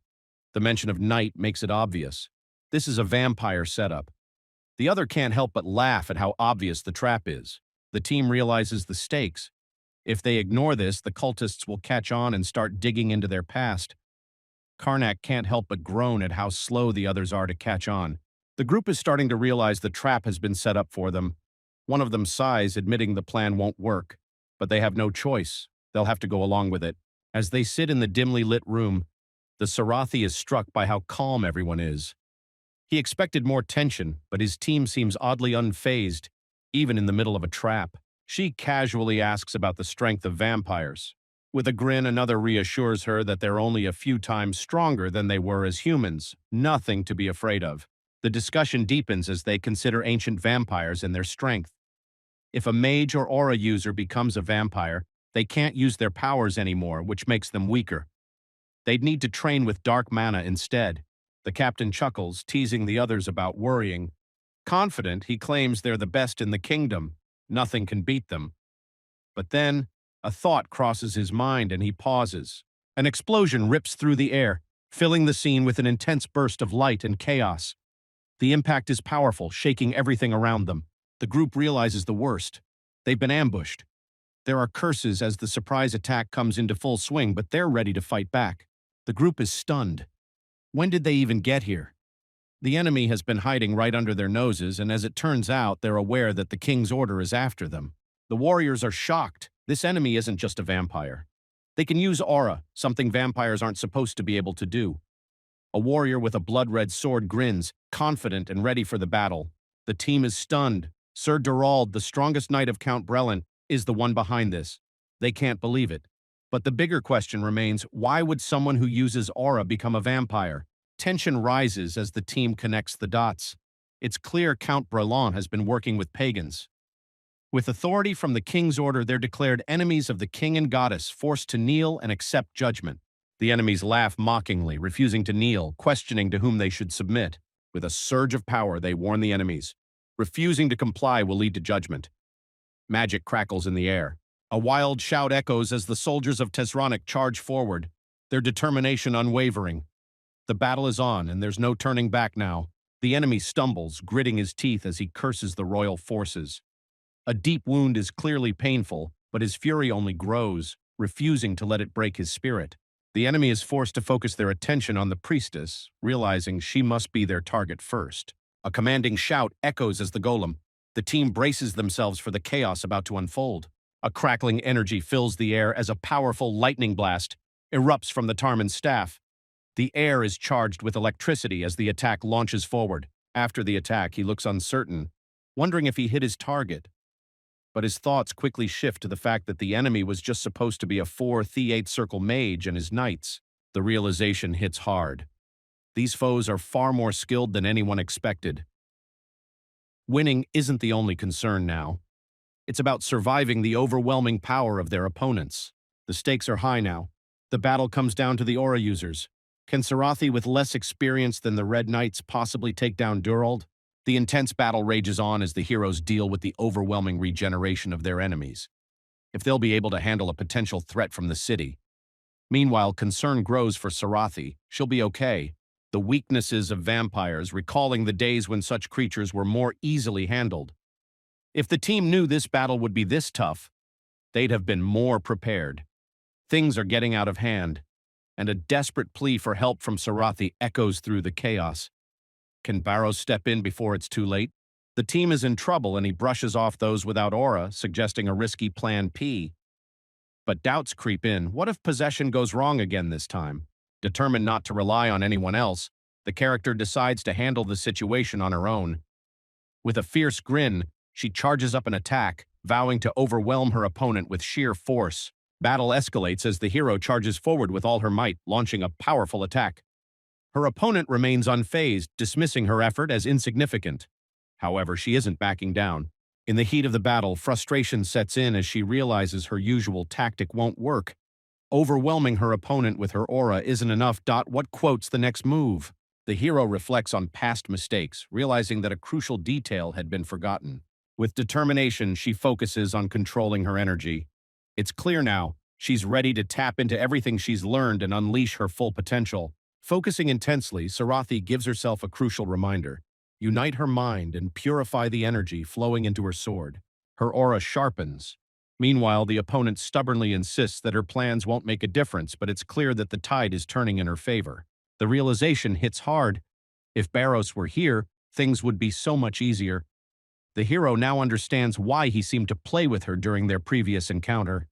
The mention of night makes it obvious. This is a vampire setup. The other can't help but laugh at how obvious the trap is. The team realizes the stakes. If they ignore this, the cultists will catch on and start digging into their past. Karnak can't help but groan at how slow the others are to catch on. The group is starting to realize the trap has been set up for them. One of them sighs, admitting the plan won't work. But they have no choice. They'll have to go along with it. As they sit in the dimly lit room, the Sarathi is struck by how calm everyone is. He expected more tension, but his team seems oddly unfazed, even in the middle of a trap. She casually asks about the strength of vampires. With a grin, another reassures her that they're only a few times stronger than they were as humans, nothing to be afraid of. The discussion deepens as they consider ancient vampires and their strength. If a mage or aura user becomes a vampire, they can't use their powers anymore, which makes them weaker. They'd need to train with dark mana instead. The captain chuckles, teasing the others about worrying. Confident, he claims they're the best in the kingdom. Nothing can beat them. But then, a thought crosses his mind and he pauses. An explosion rips through the air, filling the scene with an intense burst of light and chaos. The impact is powerful, shaking everything around them. The group realizes the worst. They've been ambushed. There are curses as the surprise attack comes into full swing, but they're ready to fight back. The group is stunned. When did they even get here? The enemy has been hiding right under their noses, and as it turns out, they're aware that the king's order is after them. The warriors are shocked. This enemy isn't just a vampire. They can use aura, something vampires aren't supposed to be able to do. A warrior with a blood-red sword grins, confident and ready for the battle. The team is stunned. Sir Durald, the strongest knight of Count Brelin, is the one behind this. They can't believe it. But the bigger question remains, why would someone who uses aura become a vampire? Tension rises as the team connects the dots. It's clear Count Brelin has been working with pagans. With authority from the king's order, they're declared enemies of the king and goddess, forced to kneel and accept judgment. The enemies laugh mockingly, refusing to kneel, questioning to whom they should submit. With a surge of power, they warn the enemies. Refusing to comply will lead to judgment. Magic crackles in the air. A wild shout echoes as the soldiers of Tesronic charge forward, their determination unwavering. The battle is on, and there's no turning back now. The enemy stumbles, gritting his teeth as he curses the royal forces. A deep wound is clearly painful, but his fury only grows, refusing to let it break his spirit. The enemy is forced to focus their attention on the priestess, realizing she must be their target first. A commanding shout echoes as the golem. The team braces themselves for the chaos about to unfold. A crackling energy fills the air as a powerful lightning blast erupts from the Tarman's staff. The air is charged with electricity as the attack launches forward. After the attack, he looks uncertain, wondering if he hit his target. But his thoughts quickly shift to the fact that the enemy was just supposed to be a 4-8 circle mage and his knights. The realization hits hard. These foes are far more skilled than anyone expected. Winning isn't the only concern now. It's about surviving the overwhelming power of their opponents. The stakes are high now. The battle comes down to the aura users. Can Sarathi, with less experience than the Red Knights, possibly take down Durald? The intense battle rages on as the heroes deal with the overwhelming regeneration of their enemies. If they'll be able to handle a potential threat from the city. Meanwhile, concern grows for Sarathi. She'll be okay. The weaknesses of vampires, recalling the days when such creatures were more easily handled. If the team knew this battle would be this tough, they'd have been more prepared. Things are getting out of hand, and a desperate plea for help from Sarathi echoes through the chaos. Can Barrows step in before it's too late? The team is in trouble and he brushes off those without aura, suggesting a risky plan P. But doubts creep in. What if possession goes wrong again this time? Determined not to rely on anyone else, the character decides to handle the situation on her own. With a fierce grin, she charges up an attack, vowing to overwhelm her opponent with sheer force. Battle escalates as the hero charges forward with all her might, launching a powerful attack. Her opponent remains unfazed, dismissing her effort as insignificant. However, she isn't backing down. In the heat of the battle, frustration sets in as she realizes her usual tactic won't work. Overwhelming her opponent with her aura isn't enough. What quotes the next move? The hero reflects on past mistakes, realizing that a crucial detail had been forgotten. With determination, she focuses on controlling her energy. It's clear now, she's ready to tap into everything she's learned and unleash her full potential. Focusing intensely, Sarathi gives herself a crucial reminder. Unite her mind and purify the energy flowing into her sword. Her aura sharpens. Meanwhile, the opponent stubbornly insists that her plans won't make a difference, but it's clear that the tide is turning in her favor. The realization hits hard. If Barrows were here, things would be so much easier. The hero now understands why he seemed to play with her during their previous encounter.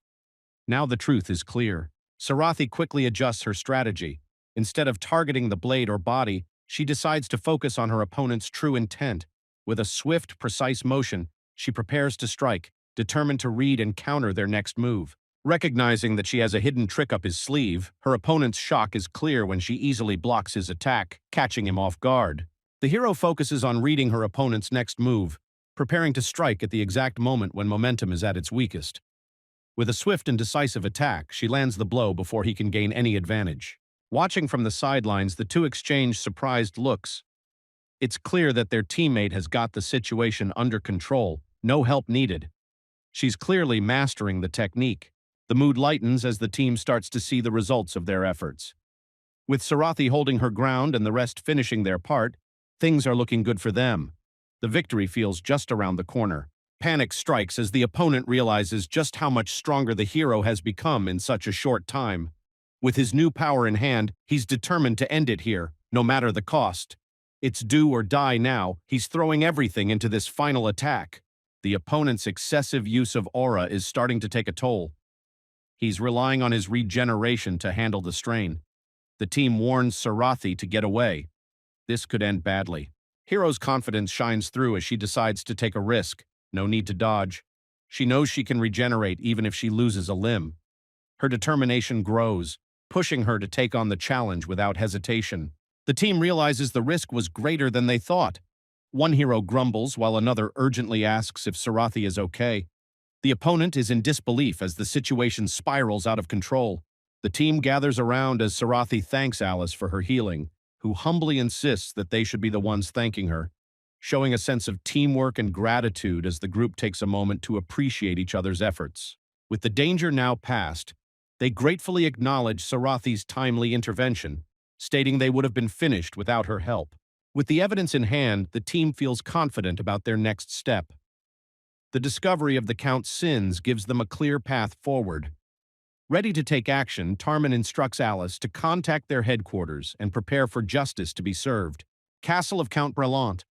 Now the truth is clear. Sarathi quickly adjusts her strategy. Instead of targeting the blade or body, she decides to focus on her opponent's true intent. With a swift, precise motion, she prepares to strike, determined to read and counter their next move. Recognizing that she has a hidden trick up his sleeve, her opponent's shock is clear when she easily blocks his attack, catching him off guard. The hero focuses on reading her opponent's next move, preparing to strike at the exact moment when momentum is at its weakest. With a swift and decisive attack, she lands the blow before he can gain any advantage. Watching from the sidelines, the two exchange surprised looks. It's clear that their teammate has got the situation under control, no help needed. She's clearly mastering the technique. The mood lightens as the team starts to see the results of their efforts. With Sarathi holding her ground and the rest finishing their part, things are looking good for them. The victory feels just around the corner. Panic strikes as the opponent realizes just how much stronger the hero has become in such a short time. With his new power in hand, he's determined to end it here, no matter the cost. It's do or die now. He's throwing everything into this final attack. The opponent's excessive use of aura is starting to take a toll. He's relying on his regeneration to handle the strain. The team warns Sarathi to get away. This could end badly. Hiro's confidence shines through as she decides to take a risk. No need to dodge. She knows she can regenerate even if she loses a limb. Her determination grows, pushing her to take on the challenge without hesitation. The team realizes the risk was greater than they thought. One hero grumbles while another urgently asks if Sarathi is okay. The opponent is in disbelief as the situation spirals out of control. The team gathers around as Sarathi thanks Alice for her healing, who humbly insists that they should be the ones thanking her, showing a sense of teamwork and gratitude as the group takes a moment to appreciate each other's efforts. With the danger now past, they gratefully acknowledge Sarathi's timely intervention, stating they would have been finished without her help. With the evidence in hand, the team feels confident about their next step. The discovery of the Count's sins gives them a clear path forward. Ready to take action, Tarman instructs Alice to contact their headquarters and prepare for justice to be served. Castle of Count Brelant.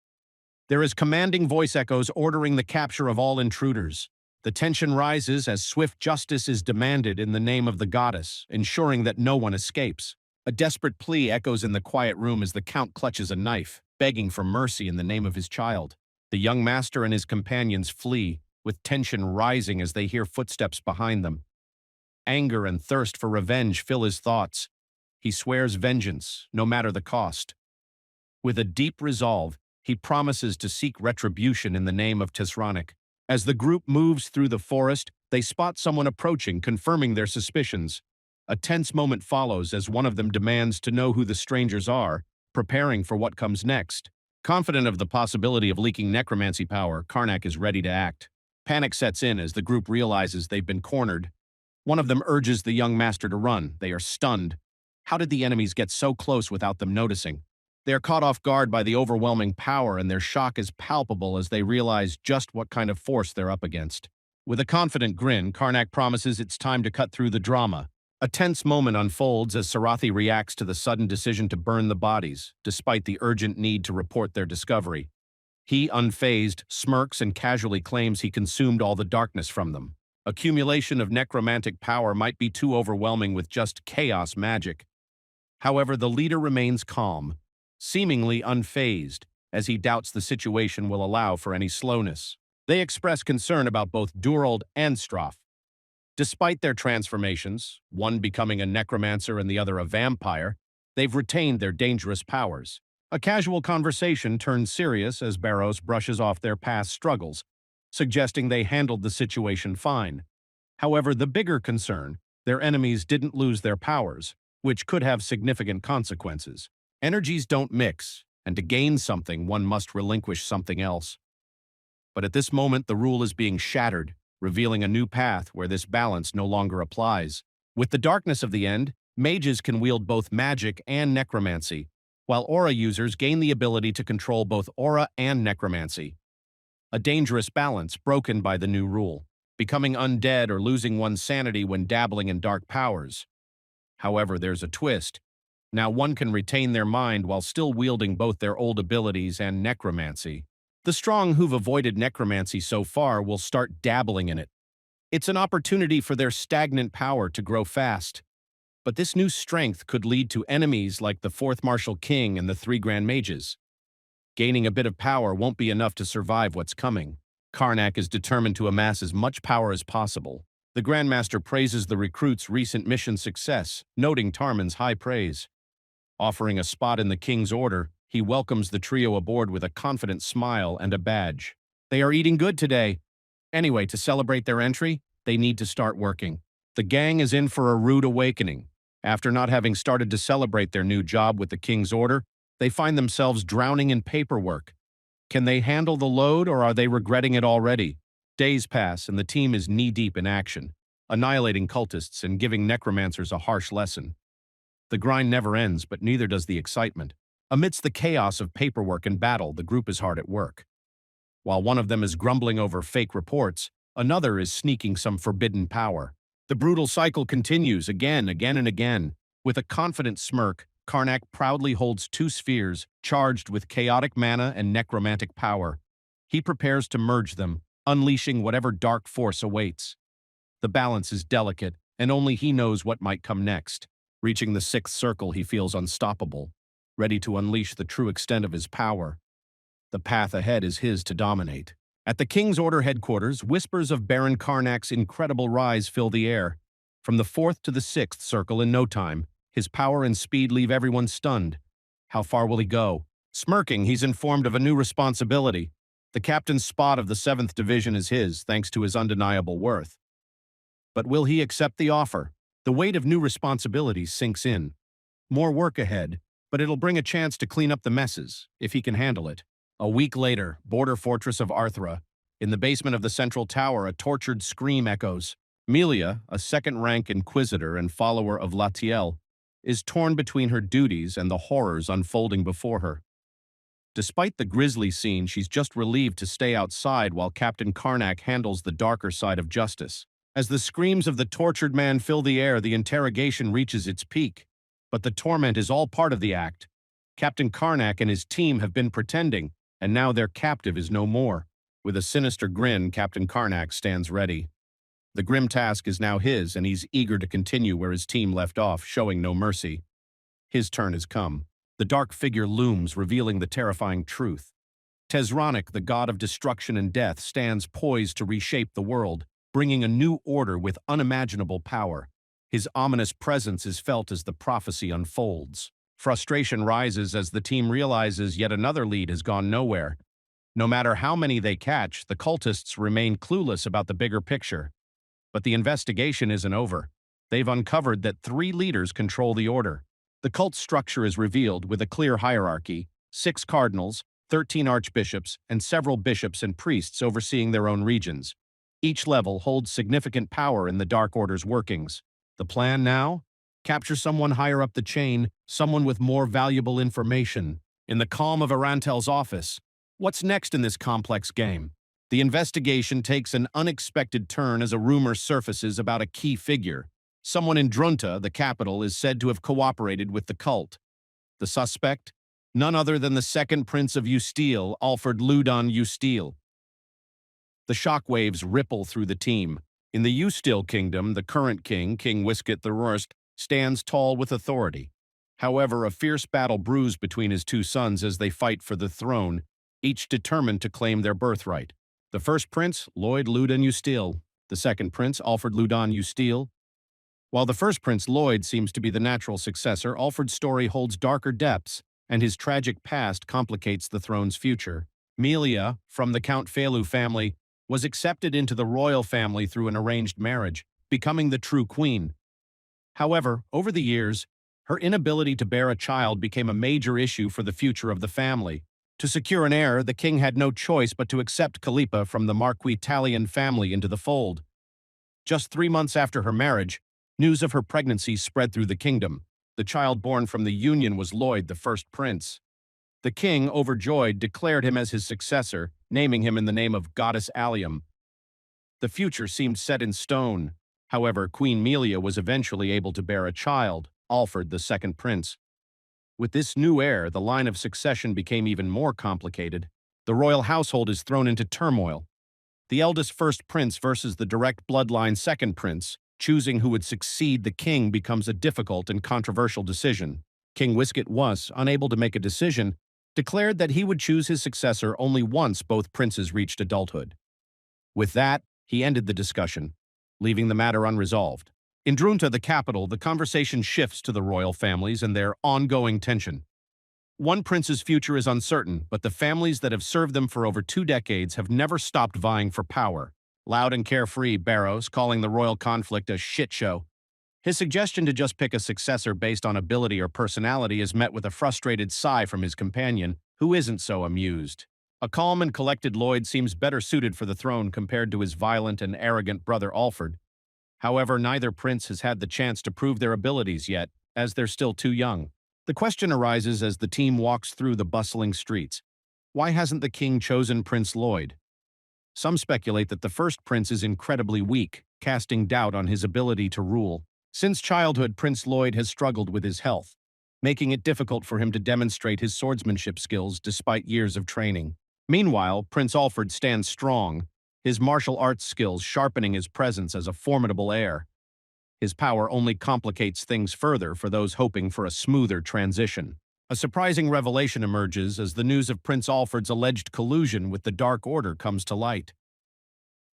There is commanding voice echoes ordering the capture of all intruders. The tension rises as swift justice is demanded in the name of the goddess, ensuring that no one escapes. A desperate plea echoes in the quiet room as the Count clutches a knife, begging for mercy in the name of his child. The young master and his companions flee, with tension rising as they hear footsteps behind them. Anger and thirst for revenge fill his thoughts. He swears vengeance, no matter the cost. With a deep resolve, he promises to seek retribution in the name of Tisranik. As the group moves through the forest, they spot someone approaching, confirming their suspicions. A tense moment follows as one of them demands to know who the strangers are, preparing for what comes next. Confident of the possibility of leaking necromancy power, Karnak is ready to act. Panic sets in as the group realizes they've been cornered. One of them urges the young master to run. They are stunned. How did the enemies get so close without them noticing? They are caught off guard by the overwhelming power, and their shock is palpable as they realize just what kind of force they're up against. With a confident grin, Karnak promises it's time to cut through the drama. A tense moment unfolds as Sarathi reacts to the sudden decision to burn the bodies, despite the urgent need to report their discovery. He, unfazed, smirks and casually claims he consumed all the darkness from them. Accumulation of necromantic power might be too overwhelming with just chaos magic. However, the leader remains calm, seemingly unfazed, as he doubts the situation will allow for any slowness. They express concern about both Durold and Stroff. Despite their transformations, one becoming a necromancer and the other a vampire, they've retained their dangerous powers. A casual conversation turns serious as Barros brushes off their past struggles, suggesting they handled the situation fine. However, the bigger concern, their enemies didn't lose their powers, which could have significant consequences. Energies don't mix, and to gain something, one must relinquish something else. But at this moment, the rule is being shattered, revealing a new path where this balance no longer applies. With the darkness of the end, mages can wield both magic and necromancy, while aura users gain the ability to control both aura and necromancy. A dangerous balance broken by the new rule, becoming undead or losing one's sanity when dabbling in dark powers. However, there's a twist. Now one can retain their mind while still wielding both their old abilities and necromancy. The strong who've avoided necromancy so far will start dabbling in it. It's an opportunity for their stagnant power to grow fast. But this new strength could lead to enemies like the Fourth Martial King and the Three Grand Mages. Gaining a bit of power won't be enough to survive what's coming. Karnak is determined to amass as much power as possible. The Grandmaster praises the recruit's recent mission success, noting Tarman's high praise. Offering a spot in the King's Order, he welcomes the trio aboard with a confident smile and a badge. They are eating good today. Anyway, to celebrate their entry, they need to start working. The gang is in for a rude awakening. After not having started to celebrate their new job with the King's Order, they find themselves drowning in paperwork. Can they handle the load, or are they regretting it already? Days pass, and the team is knee-deep in action, annihilating cultists and giving necromancers a harsh lesson. The grind never ends, but neither does the excitement. Amidst the chaos of paperwork and battle, the group is hard at work. While one of them is grumbling over fake reports, another is sneaking some forbidden power. The brutal cycle continues again and again. With a confident smirk, Karnak proudly holds two spheres charged with chaotic mana and necromantic power. He prepares to merge them, unleashing whatever dark force awaits. The balance is delicate, and only he knows what might come next. Reaching the sixth circle, he feels unstoppable, ready to unleash the true extent of his power. The path ahead is his to dominate. At the King's Order headquarters, whispers of Baron Karnak's incredible rise fill the air. From the fourth to the sixth circle in no time, his power and speed leave everyone stunned. How far will he go? Smirking, he's informed of a new responsibility. The captain's spot of the 7th Division is his, thanks to his undeniable worth. But will he accept the offer? The weight of new responsibilities sinks in. More work ahead, but it'll bring a chance to clean up the messes, if he can handle it. A week later, border fortress of Arthra. In the basement of the central tower, a tortured scream echoes. Melia, a second-rank inquisitor and follower of Latiel, is torn between her duties and the horrors unfolding before her. Despite the grisly scene, she's just relieved to stay outside while Captain Karnak handles the darker side of justice. As the screams of the tortured man fill the air, the interrogation reaches its peak. But the torment is all part of the act. Captain Karnak and his team have been pretending, and now their captive is no more. With a sinister grin, Captain Karnak stands ready. The grim task is now his, and he's eager to continue where his team left off, showing no mercy. His turn has come. The dark figure looms, revealing the terrifying truth. Tezranik, the god of destruction and death, stands poised to reshape the world, bringing a new order with unimaginable power. His ominous presence is felt as the prophecy unfolds. Frustration rises as the team realizes yet another lead has gone nowhere. No matter how many they catch, the cultists remain clueless about the bigger picture. But the investigation isn't over. They've uncovered that 3 leaders control the order. The cult structure is revealed with a clear hierarchy: 6 cardinals, 13 archbishops, and several bishops and priests overseeing their own regions. Each level holds significant power in the Dark Order's workings. The plan now? Capture someone higher up the chain, someone with more valuable information. In the calm of Arantel's office, what's next in this complex game? The investigation takes an unexpected turn as a rumor surfaces about a key figure. Someone in Drunta, the capital, is said to have cooperated with the cult. The suspect? None other than the second prince of Usteel, Alfred Ludon Usteel. The shockwaves ripple through the team. In the Usteel kingdom, the current king, King Wisket the Worst, stands tall with authority. However, a fierce battle brews between his 2 sons as they fight for the throne, each determined to claim their birthright. The first prince, Lloyd Ludon Usteel. The second prince, Alfred Ludon Usteel. While the first prince, Lloyd, seems to be the natural successor, Alfred's story holds darker depths, and his tragic past complicates the throne's future. Melia, from the Count Felu family, was accepted into the royal family through an arranged marriage, becoming the true queen. However, over the years, her inability to bear a child became a major issue for the future of the family. To secure an heir, the king had no choice but to accept Kalipa from the Marquis Talion family into the fold. Just 3 months after her marriage, news of her pregnancy spread through the kingdom. The child born from the union was Lloyd, the first prince. The king, overjoyed, declared him as his successor, naming him in the name of Goddess Allium. The future seemed set in stone. However, Queen Melia was eventually able to bear a child, Alfred, the second prince. With this new heir, the line of succession became even more complicated. The royal household is thrown into turmoil. The eldest first prince versus the direct bloodline second prince. Choosing who would succeed the king becomes a difficult and controversial decision. King Wisket was, unable to make a decision, declared that he would choose his successor only once both princes reached adulthood. With that, he ended the discussion, leaving the matter unresolved. In Drunta, the capital, the conversation shifts to the royal families and their ongoing tension. One prince's future is uncertain, but the families that have served them for over 2 decades have never stopped vying for power. Loud and carefree, Barrows, calling the royal conflict a shit show. His suggestion to just pick a successor based on ability or personality is met with a frustrated sigh from his companion, who isn't so amused. A calm and collected Lloyd seems better suited for the throne compared to his violent and arrogant brother Alfred. However, neither prince has had the chance to prove their abilities yet, as they're still too young. The question arises as the team walks through the bustling streets. Why hasn't the king chosen Prince Lloyd? Some speculate that the first prince is incredibly weak, casting doubt on his ability to rule. Since childhood, Prince Lloyd has struggled with his health, making it difficult for him to demonstrate his swordsmanship skills despite years of training. Meanwhile, Prince Alfred stands strong, his martial arts skills sharpening his presence as a formidable heir. His power only complicates things further for those hoping for a smoother transition. A surprising revelation emerges as the news of Prince Alfred's alleged collusion with the Dark Order comes to light.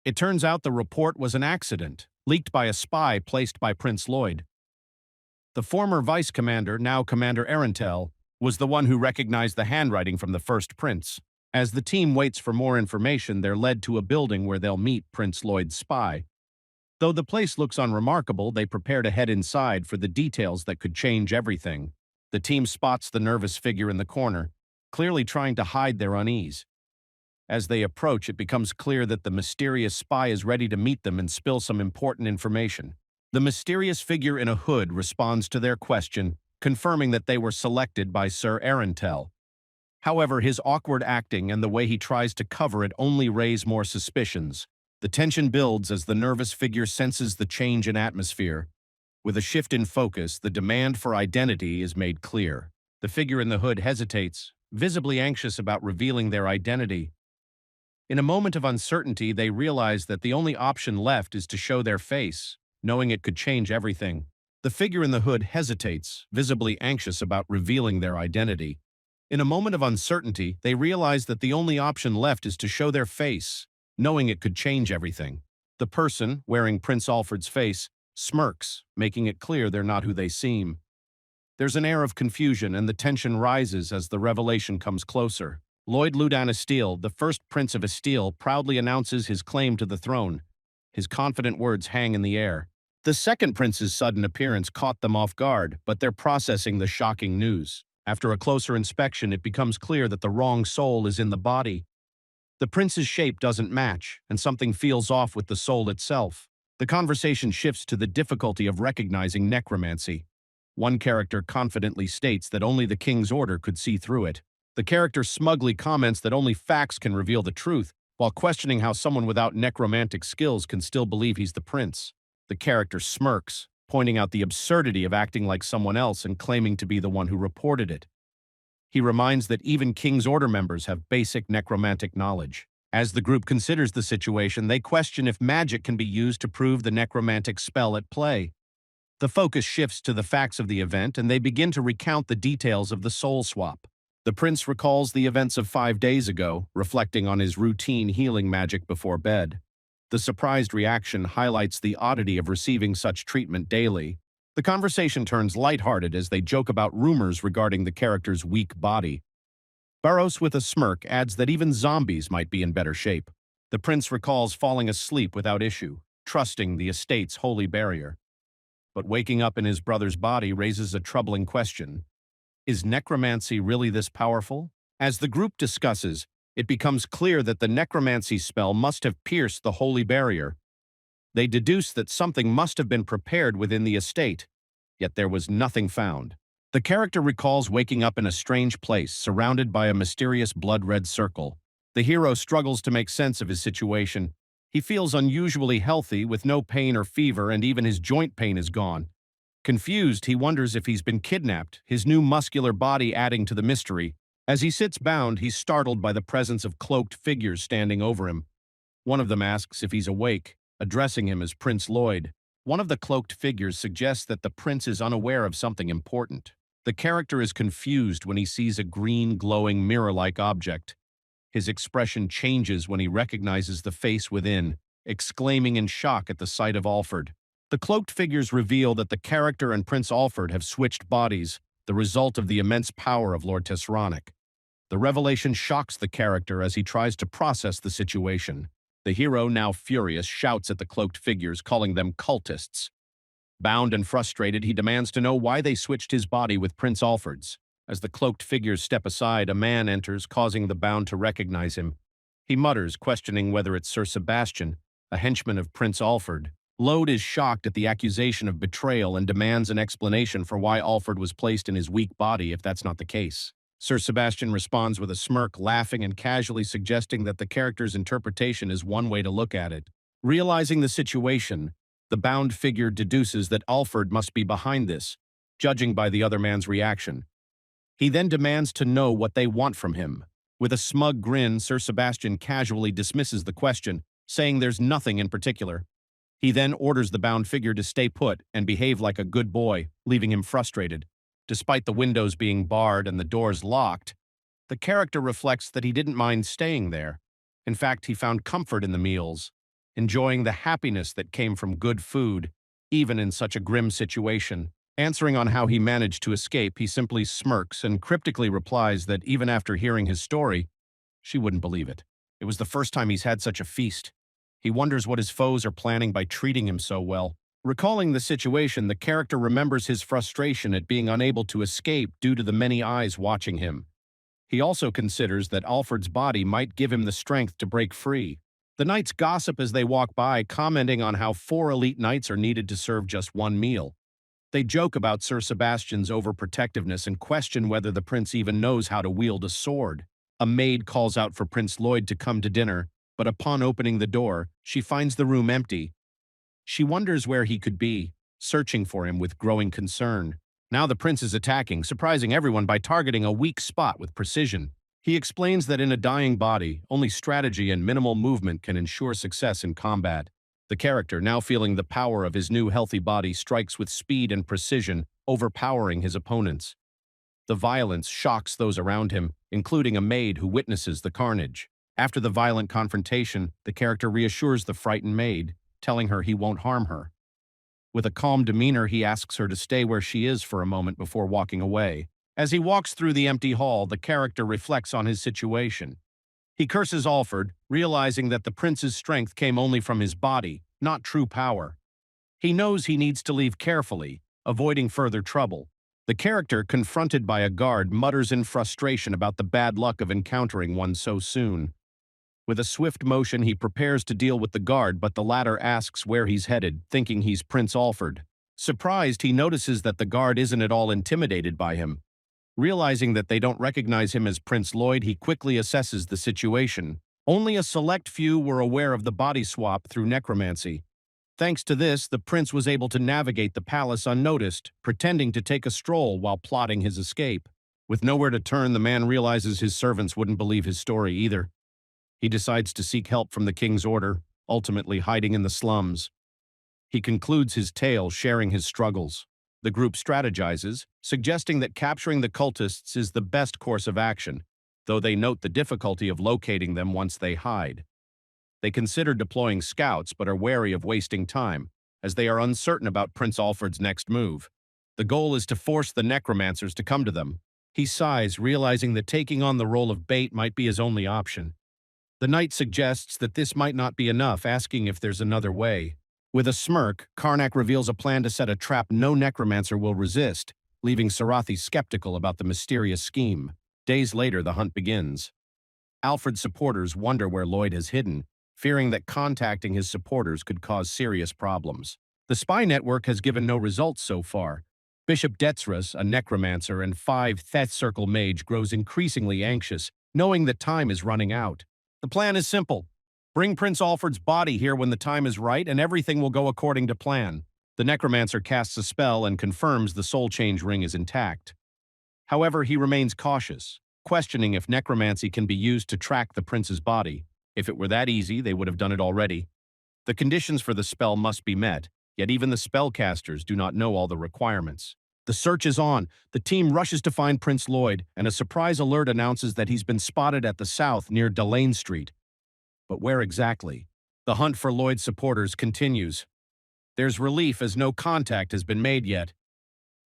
It turns out the report was an accident, leaked by a spy placed by Prince Lloyd. The former vice commander, now Commander Arentel, was the one who recognized the handwriting from the first prince. As the team waits for more information, they're led to a building where they'll meet Prince Lloyd's spy. Though the place looks unremarkable, they prepare to head inside for the details that could change everything. The team spots the nervous figure in the corner, clearly trying to hide their unease. As they approach, it becomes clear that the mysterious spy is ready to meet them and spill some important information. The mysterious figure in a hood responds to their question, confirming that they were selected by Sir Arentel. However, his awkward acting and the way he tries to cover it only raise more suspicions. The tension builds as the nervous figure senses the change in atmosphere. With a shift in focus, the demand for identity is made clear. The figure in the hood hesitates, visibly anxious about revealing their identity. In a moment of uncertainty, they realize that the only option left is to show their face, knowing it could change everything. The figure in the hood hesitates, visibly anxious about revealing their identity. In a moment of uncertainty, they realize that the only option left is to show their face, knowing it could change everything. The person, wearing Prince Alfred's face, smirks, making it clear they're not who they seem. There's an air of confusion and the tension rises as the revelation comes closer. Lloyd Ludan Estelle, the first Prince of Estelle, proudly announces his claim to the throne. His confident words hang in the air. The second prince's sudden appearance caught them off guard, but they're processing the shocking news. After a closer inspection, it becomes clear that the wrong soul is in the body. The prince's shape doesn't match, and something feels off with the soul itself. The conversation shifts to the difficulty of recognizing necromancy. One character confidently states that only the king's order could see through it. The character smugly comments that only facts can reveal the truth, while questioning how someone without necromantic skills can still believe he's the prince. The character smirks, pointing out the absurdity of acting like someone else and claiming to be the one who reported it. He reminds that even King's Order members have basic necromantic knowledge. As the group considers the situation, they question if magic can be used to prove the necromantic spell at play. The focus shifts to the facts of the event, and they begin to recount the details of the soul swap. The prince recalls the events of 5 days ago, reflecting on his routine healing magic before bed. The surprised reaction highlights the oddity of receiving such treatment daily. The conversation turns lighthearted as they joke about rumors regarding the character's weak body. Barros, with a smirk, adds that even zombies might be in better shape. The prince recalls falling asleep without issue, trusting the estate's holy barrier. But waking up in his brother's body raises a troubling question. Is necromancy really this powerful? As the group discusses, it becomes clear that the necromancy spell must have pierced the holy barrier. They deduce that something must have been prepared within the estate, yet there was nothing found. The character recalls waking up in a strange place, surrounded by a mysterious blood-red circle. The hero struggles to make sense of his situation. He feels unusually healthy, with no pain or fever, and even his joint pain is gone. Confused, he wonders if he's been kidnapped, his new muscular body adding to the mystery. As he sits bound, he's startled by the presence of cloaked figures standing over him. One of them asks if he's awake, addressing him as Prince Lloyd. One of the cloaked figures suggests that the prince is unaware of something important. The character is confused when he sees a green, glowing, mirror-like object. His expression changes when he recognizes the face within, exclaiming in shock at the sight of Alfred. The cloaked figures reveal that the character and Prince Alfred have switched bodies, the result of the immense power of Lord Tesseronic. The revelation shocks the character as he tries to process the situation. The hero, now furious, shouts at the cloaked figures, calling them cultists. Bound and frustrated, he demands to know why they switched his body with Prince Alfred's. As the cloaked figures step aside, a man enters, causing the bound to recognize him. He mutters, questioning whether it's Sir Sebastian, a henchman of Prince Alfred. Lloyd is shocked at the accusation of betrayal and demands an explanation for why Alfred was placed in his weak body if that's not the case. Sir Sebastian responds with a smirk, laughing and casually suggesting that the character's interpretation is one way to look at it. Realizing the situation, the bound figure deduces that Alfred must be behind this, judging by the other man's reaction. He then demands to know what they want from him. With a smug grin, Sir Sebastian casually dismisses the question, saying there's nothing in particular. He then orders the bound figure to stay put and behave like a good boy, leaving him frustrated. Despite the windows being barred and the doors locked, the character reflects that he didn't mind staying there. In fact, he found comfort in the meals, enjoying the happiness that came from good food, even in such a grim situation. Answering on how he managed to escape, he simply smirks and cryptically replies that even after hearing his story, she wouldn't believe it. It was the first time he's had such a feast. He wonders what his foes are planning by treating him so well. Recalling the situation, the character remembers his frustration at being unable to escape due to the many eyes watching him. He also considers that Alfred's body might give him the strength to break free. The knights gossip as they walk by, commenting on how 4 elite knights are needed to serve just one meal. They joke about Sir Sebastian's overprotectiveness and question whether the prince even knows how to wield a sword. A maid calls out for Prince Lloyd to come to dinner, but upon opening the door, she finds the room empty. She wonders where he could be, searching for him with growing concern. Now the prince is attacking, surprising everyone by targeting a weak spot with precision. He explains that in a dying body, only strategy and minimal movement can ensure success in combat. The character, now feeling the power of his new healthy body, strikes with speed and precision, overpowering his opponents. The violence shocks those around him, including a maid who witnesses the carnage. After the violent confrontation, the character reassures the frightened maid, telling her he won't harm her. With a calm demeanor, he asks her to stay where she is for a moment before walking away. As he walks through the empty hall, the character reflects on his situation. He curses Alfred, realizing that the prince's strength came only from his body, not true power. He knows he needs to leave carefully, avoiding further trouble. The character, confronted by a guard, mutters in frustration about the bad luck of encountering one so soon. With a swift motion, he prepares to deal with the guard, but the latter asks where he's headed, thinking he's Prince Alfred. Surprised, he notices that the guard isn't at all intimidated by him. Realizing that they don't recognize him as Prince Lloyd, he quickly assesses the situation. Only a select few were aware of the body swap through necromancy. Thanks to this, the prince was able to navigate the palace unnoticed, pretending to take a stroll while plotting his escape. With nowhere to turn, the man realizes his servants wouldn't believe his story either. He decides to seek help from the king's order, ultimately hiding in the slums. He concludes his tale, sharing his struggles. The group strategizes, suggesting that capturing the cultists is the best course of action, though they note the difficulty of locating them once they hide. They consider deploying scouts but are wary of wasting time, as they are uncertain about Prince Alfred's next move. The goal is to force the necromancers to come to them. He sighs, realizing that taking on the role of bait might be his only option. The knight suggests that this might not be enough, asking if there's another way. With a smirk, Karnak reveals a plan to set a trap no necromancer will resist, leaving Sarathi skeptical about the mysterious scheme. Days later, the hunt begins. Alfred's supporters wonder where Lloyd has hidden, fearing that contacting his supporters could cause serious problems. The spy network has given no results so far. Bishop Detzrus, a necromancer and 5 Theth Circle mage, grows increasingly anxious, knowing that time is running out. The plan is simple. Bring Prince Alfred's body here when the time is right, and everything will go according to plan. The necromancer casts a spell and confirms the soul change ring is intact. However, he remains cautious, questioning if necromancy can be used to track the prince's body. If it were that easy, they would have done it already. The conditions for the spell must be met, yet even the spellcasters do not know all the requirements. The search is on. The team rushes to find Prince Lloyd, and a surprise alert announces that he's been spotted at the south near Delane Street. But where exactly? The hunt for Lloyd's supporters continues. There's relief as no contact has been made yet.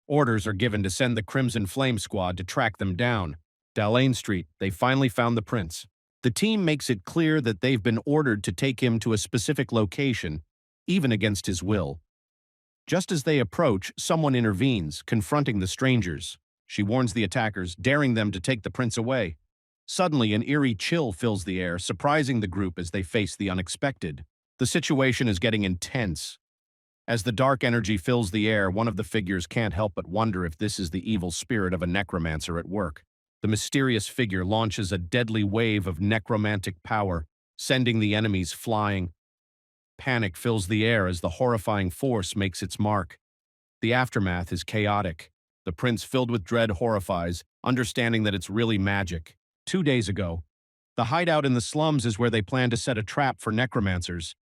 Orders are given to send the Crimson Flame Squad to track them down. Delane Street, they finally found the prince. The team makes it clear that they've been ordered to take him to a specific location, even against his will. Just as they approach, someone intervenes, confronting the strangers. She warns the attackers, daring them to take the prince away. Suddenly, an eerie chill fills the air, surprising the group as they face the unexpected. The situation is getting intense. As the dark energy fills the air, one of the figures can't help but wonder if this is the evil spirit of a necromancer at work. The mysterious figure launches a deadly wave of necromantic power, sending the enemies flying. Panic fills the air as the horrifying force makes its mark. The aftermath is chaotic. The prince, filled with dread, horrifies, understanding that it's really magic. 2 days ago, the hideout in the slums is where they plan to set a trap for necromancers.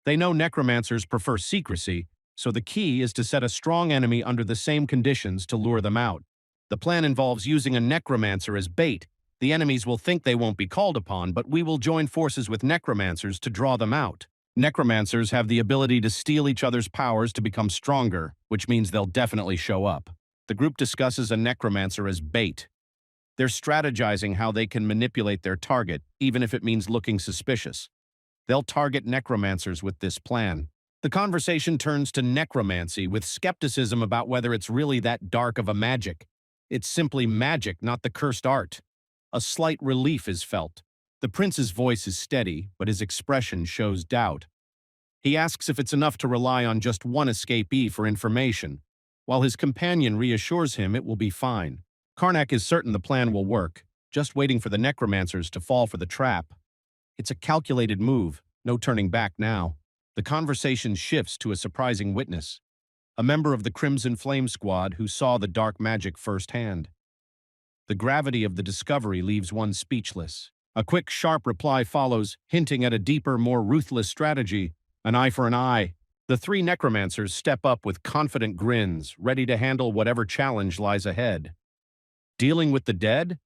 They know necromancers prefer secrecy, so the key is to set a strong enemy under the same conditions to lure them out. The plan involves using a necromancer as bait. The enemies will think they won't be called upon, but we will join forces with necromancers to draw them out. Necromancers have the ability to steal each other's powers to become stronger, which means they'll definitely show up. The group discusses a necromancer as bait. They're strategizing how they can manipulate their target, even if it means looking suspicious. They'll target necromancers with this plan. The conversation turns to necromancy with skepticism about whether it's really that dark of a magic. It's simply magic, not the cursed art. A slight relief is felt. The prince's voice is steady, but his expression shows doubt. He asks if it's enough to rely on just one escapee for information, while his companion reassures him it will be fine. Karnak is certain the plan will work, just waiting for the necromancers to fall for the trap. It's a calculated move, no turning back now. The conversation shifts to a surprising witness, a member of the Crimson Flame Squad who saw the dark magic firsthand. The gravity of the discovery leaves one speechless. A quick, sharp reply follows, hinting at a deeper, more ruthless strategy, an eye for an eye. The three necromancers step up with confident grins, ready to handle whatever challenge lies ahead. Dealing with the dead?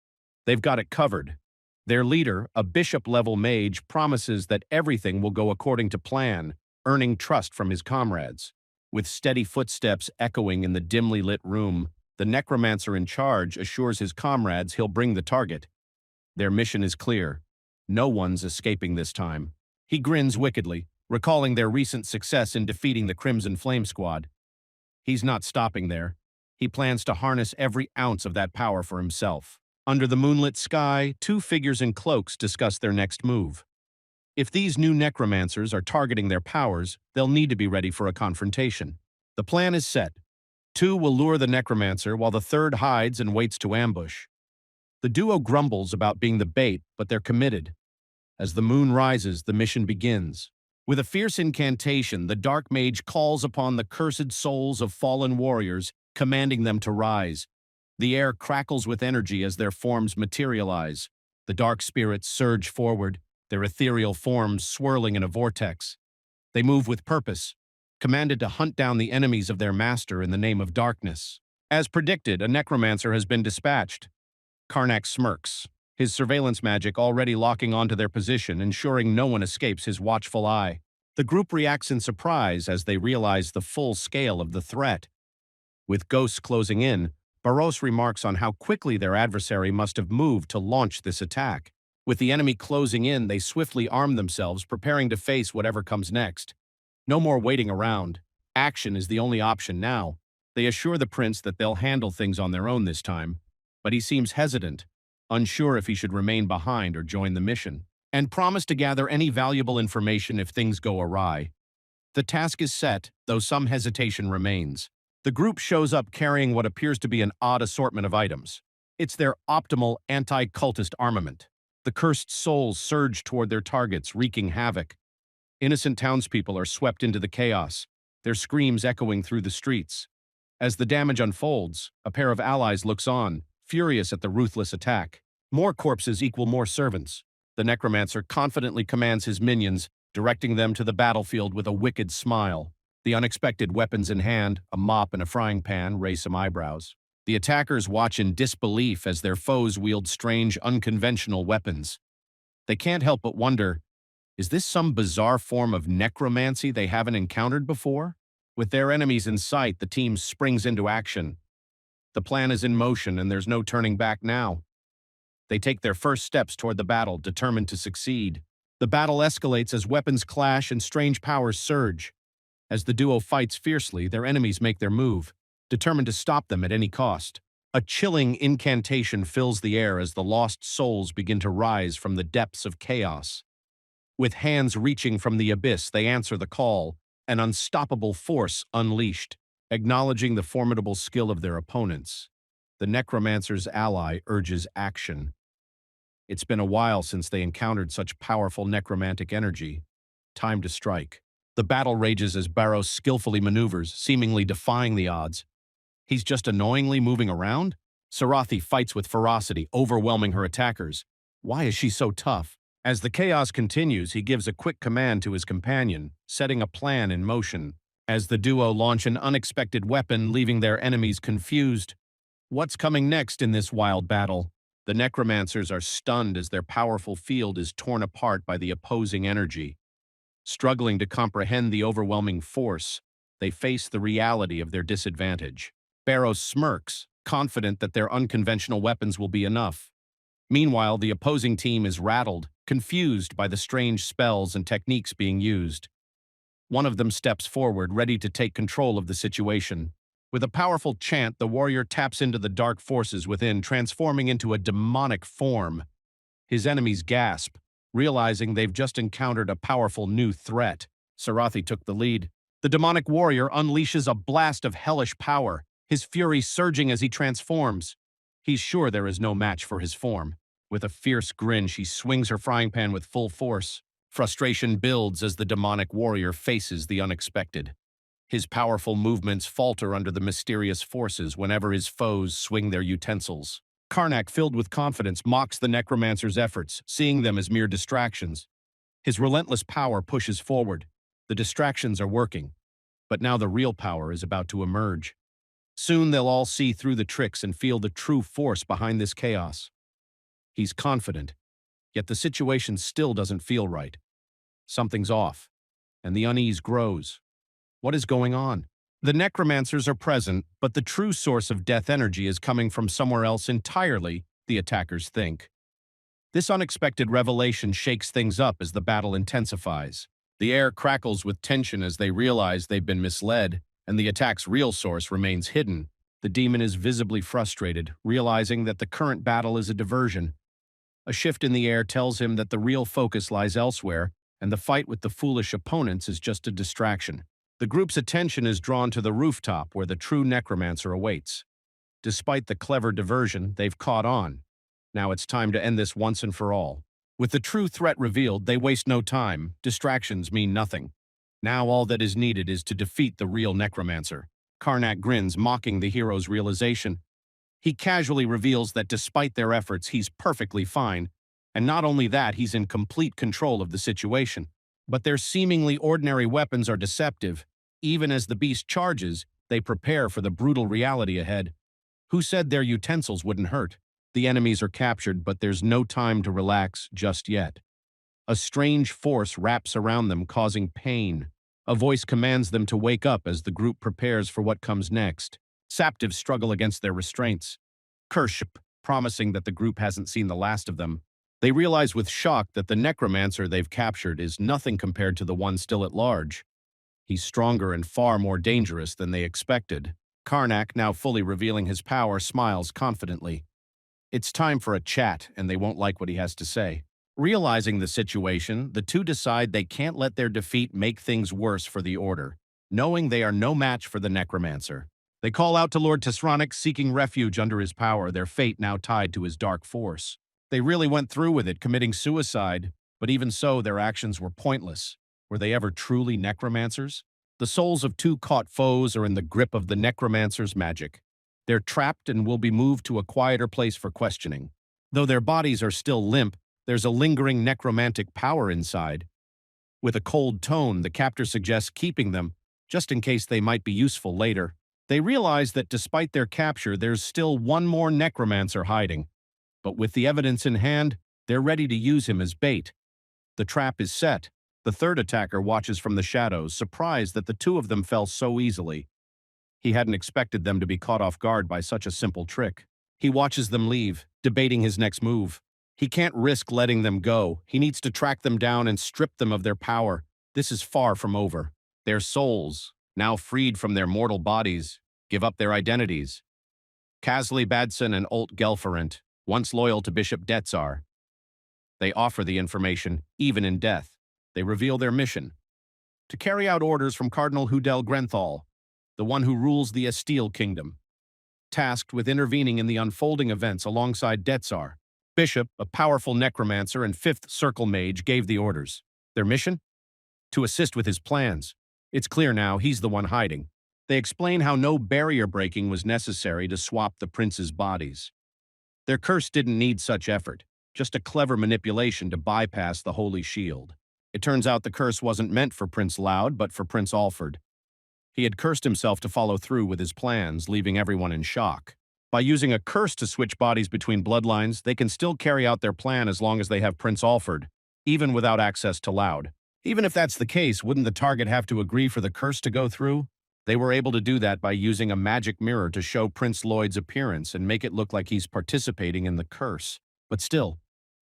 They've got it covered. Their leader, a bishop-level mage, promises that everything will go according to plan, earning trust from his comrades. With steady footsteps echoing in the dimly lit room, the necromancer in charge assures his comrades he'll bring the target. Their mission is clear. No one's escaping this time. He grins wickedly, recalling their recent success in defeating the Crimson Flame Squad. He's not stopping there. He plans to harness every ounce of that power for himself. Under the moonlit sky, two figures in cloaks discuss their next move. If these new necromancers are targeting their powers, they'll need to be ready for a confrontation. The plan is set. Two will lure the necromancer while the third hides and waits to ambush. The duo grumbles about being the bait, but they're committed. As the moon rises, the mission begins. With a fierce incantation, the dark mage calls upon the cursed souls of fallen warriors, commanding them to rise. The air crackles with energy as their forms materialize. The dark spirits surge forward, their ethereal forms swirling in a vortex. They move with purpose, commanded to hunt down the enemies of their master in the name of darkness. As predicted, a necromancer has been dispatched. Karnak smirks, his surveillance magic already locking onto their position, ensuring no one escapes his watchful eye. The group reacts in surprise as they realize the full scale of the threat. With ghosts closing in, Barros remarks on how quickly their adversary must have moved to launch this attack. With the enemy closing in, they swiftly arm themselves, preparing to face whatever comes next. No more waiting around. Action is the only option now. They assure the prince that they'll handle things on their own this time, but he seems hesitant, unsure if he should remain behind or join the mission, and promise to gather any valuable information if things go awry. The task is set, though some hesitation remains. The group shows up carrying what appears to be an odd assortment of items. It's their optimal anti-cultist armament. The cursed souls surge toward their targets, wreaking havoc. Innocent townspeople are swept into the chaos, their screams echoing through the streets. As the damage unfolds, a pair of allies looks on, furious at the ruthless attack. More corpses equal more servants. The necromancer confidently commands his minions, directing them to the battlefield with a wicked smile. The unexpected weapons in hand, a mop and a frying pan, raise some eyebrows. The attackers watch in disbelief as their foes wield strange, unconventional weapons. They can't help but wonder, is this some bizarre form of necromancy they haven't encountered before? With their enemies in sight, the team springs into action. The plan is in motion, and there's no turning back now. They take their first steps toward the battle, determined to succeed. The battle escalates as weapons clash and strange powers surge. As the duo fights fiercely, their enemies make their move, determined to stop them at any cost. A chilling incantation fills the air as the lost souls begin to rise from the depths of chaos. With hands reaching from the abyss, they answer the call, an unstoppable force unleashed. Acknowledging the formidable skill of their opponents, the necromancer's ally urges action. It's been a while since they encountered such powerful necromantic energy. Time to strike. The battle rages as Barros skillfully maneuvers, seemingly defying the odds. He's just annoyingly moving around? Sarathi fights with ferocity, overwhelming her attackers. Why is she so tough? As the chaos continues, he gives a quick command to his companion, setting a plan in motion. As the duo launch an unexpected weapon, leaving their enemies confused. What's coming next in this wild battle? The necromancers are stunned as their powerful field is torn apart by the opposing energy. Struggling to comprehend the overwhelming force, they face the reality of their disadvantage. Barrow smirks, confident that their unconventional weapons will be enough. Meanwhile, the opposing team is rattled, confused by the strange spells and techniques being used. One of them steps forward, ready to take control of the situation. With a powerful chant, the warrior taps into the dark forces within, transforming into a demonic form. His enemies gasp, realizing they've just encountered a powerful new threat. Sarathi took the lead. The demonic warrior unleashes a blast of hellish power, his fury surging as he transforms. He's sure there is no match for his form. With a fierce grin, she swings her frying pan with full force. Frustration builds as the demonic warrior faces the unexpected. His powerful movements falter under the mysterious forces whenever his foes swing their utensils. Karnak, filled with confidence, mocks the necromancer's efforts, seeing them as mere distractions. His relentless power pushes forward. The distractions are working, but now the real power is about to emerge. Soon they'll all see through the tricks and feel the true force behind this chaos. He's confident, yet the situation still doesn't feel right. Something's off, and the unease grows. What is going on? The necromancers are present, but the true source of death energy is coming from somewhere else entirely, the attackers think. This unexpected revelation shakes things up as the battle intensifies. The air crackles with tension as they realize they've been misled, and the attack's real source remains hidden. The demon is visibly frustrated, realizing that the current battle is a diversion. A shift in the air tells him that the real focus lies elsewhere, and the fight with the foolish opponents is just a distraction. The group's attention is drawn to the rooftop where the true necromancer awaits. Despite the clever diversion, they've caught on. Now it's time to end this once and for all. With the true threat revealed, they waste no time. Distractions mean nothing. Now all that is needed is to defeat the real necromancer. Karnak grins, mocking the hero's realization. He casually reveals that despite their efforts, he's perfectly fine. And not only that, he's in complete control of the situation. But their seemingly ordinary weapons are deceptive. Even as the beast charges, they prepare for the brutal reality ahead. Who said their utensils wouldn't hurt? The enemies are captured, but there's no time to relax just yet. A strange force wraps around them, causing pain. A voice commands them to wake up as the group prepares for what comes next. Saptives struggle against their restraints. Kership, promising that the group hasn't seen the last of them. They realize with shock that the necromancer they've captured is nothing compared to the one still at large. He's stronger and far more dangerous than they expected. Karnak, now fully revealing his power, smiles confidently. It's time for a chat, and they won't like what he has to say. Realizing the situation, the two decide they can't let their defeat make things worse for the Order, knowing they are no match for the necromancer. They call out to Lord Tisronic, seeking refuge under his power, their fate now tied to his dark force. They really went through with it, committing suicide, but even so, their actions were pointless. Were they ever truly necromancers? The souls of two caught foes are in the grip of the necromancer's magic. They're trapped and will be moved to a quieter place for questioning. Though their bodies are still limp, there's a lingering necromantic power inside. With a cold tone, the captor suggests keeping them, just in case they might be useful later. They realize that despite their capture, there's still one more necromancer hiding. But with the evidence in hand, they're ready to use him as bait. The trap is set. The third attacker watches from the shadows, surprised that the two of them fell so easily. He hadn't expected them to be caught off guard by such a simple trick. He watches them leave, debating his next move. He can't risk letting them go. He needs to track them down and strip them of their power. This is far from over. Their souls, now freed from their mortal bodies, give up their identities. Kasli Badson and Olt Gelferent, once loyal to Bishop Detzar. They offer the information, even in death. They reveal their mission: to carry out orders from Cardinal Hudel Grenthal, the one who rules the Estiel Kingdom, tasked with intervening in the unfolding events alongside Detzar. Bishop, a powerful necromancer and fifth circle mage, gave the orders. Their mission? To assist with his plans. It's clear now he's the one hiding. They explain how no barrier breaking was necessary to swap the prince's bodies. Their curse didn't need such effort. just a clever manipulation to bypass the holy shield. It turns out the curse wasn't meant for Prince Loud, but for Prince Alfred. He had cursed himself to follow through with his plans, leaving everyone in shock. By using a curse to switch bodies between bloodlines, they can still carry out their plan as long as they have Prince Alfred, even without access to Loud. Even if that's the case, wouldn't the target have to agree for the curse to go through? They were able to do that by using a magic mirror to show Prince Lloyd's appearance and make it look like he's participating in the curse. But still,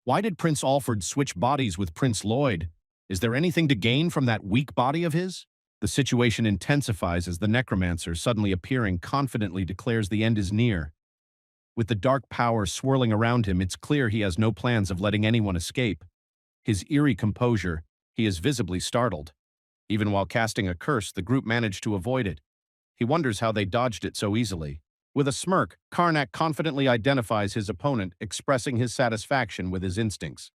why did Prince Alfred switch bodies with Prince Lloyd? Is there anything to gain from that weak body of his? The situation intensifies as the necromancer, suddenly appearing, confidently declares the end is near. With the dark power swirling around him, it's clear he has no plans of letting anyone escape. His eerie composure, he is visibly startled. Even while casting a curse, the group managed to avoid it. He wonders how they dodged it so easily. With a smirk, Karnak confidently identifies his opponent, expressing his satisfaction with his instincts.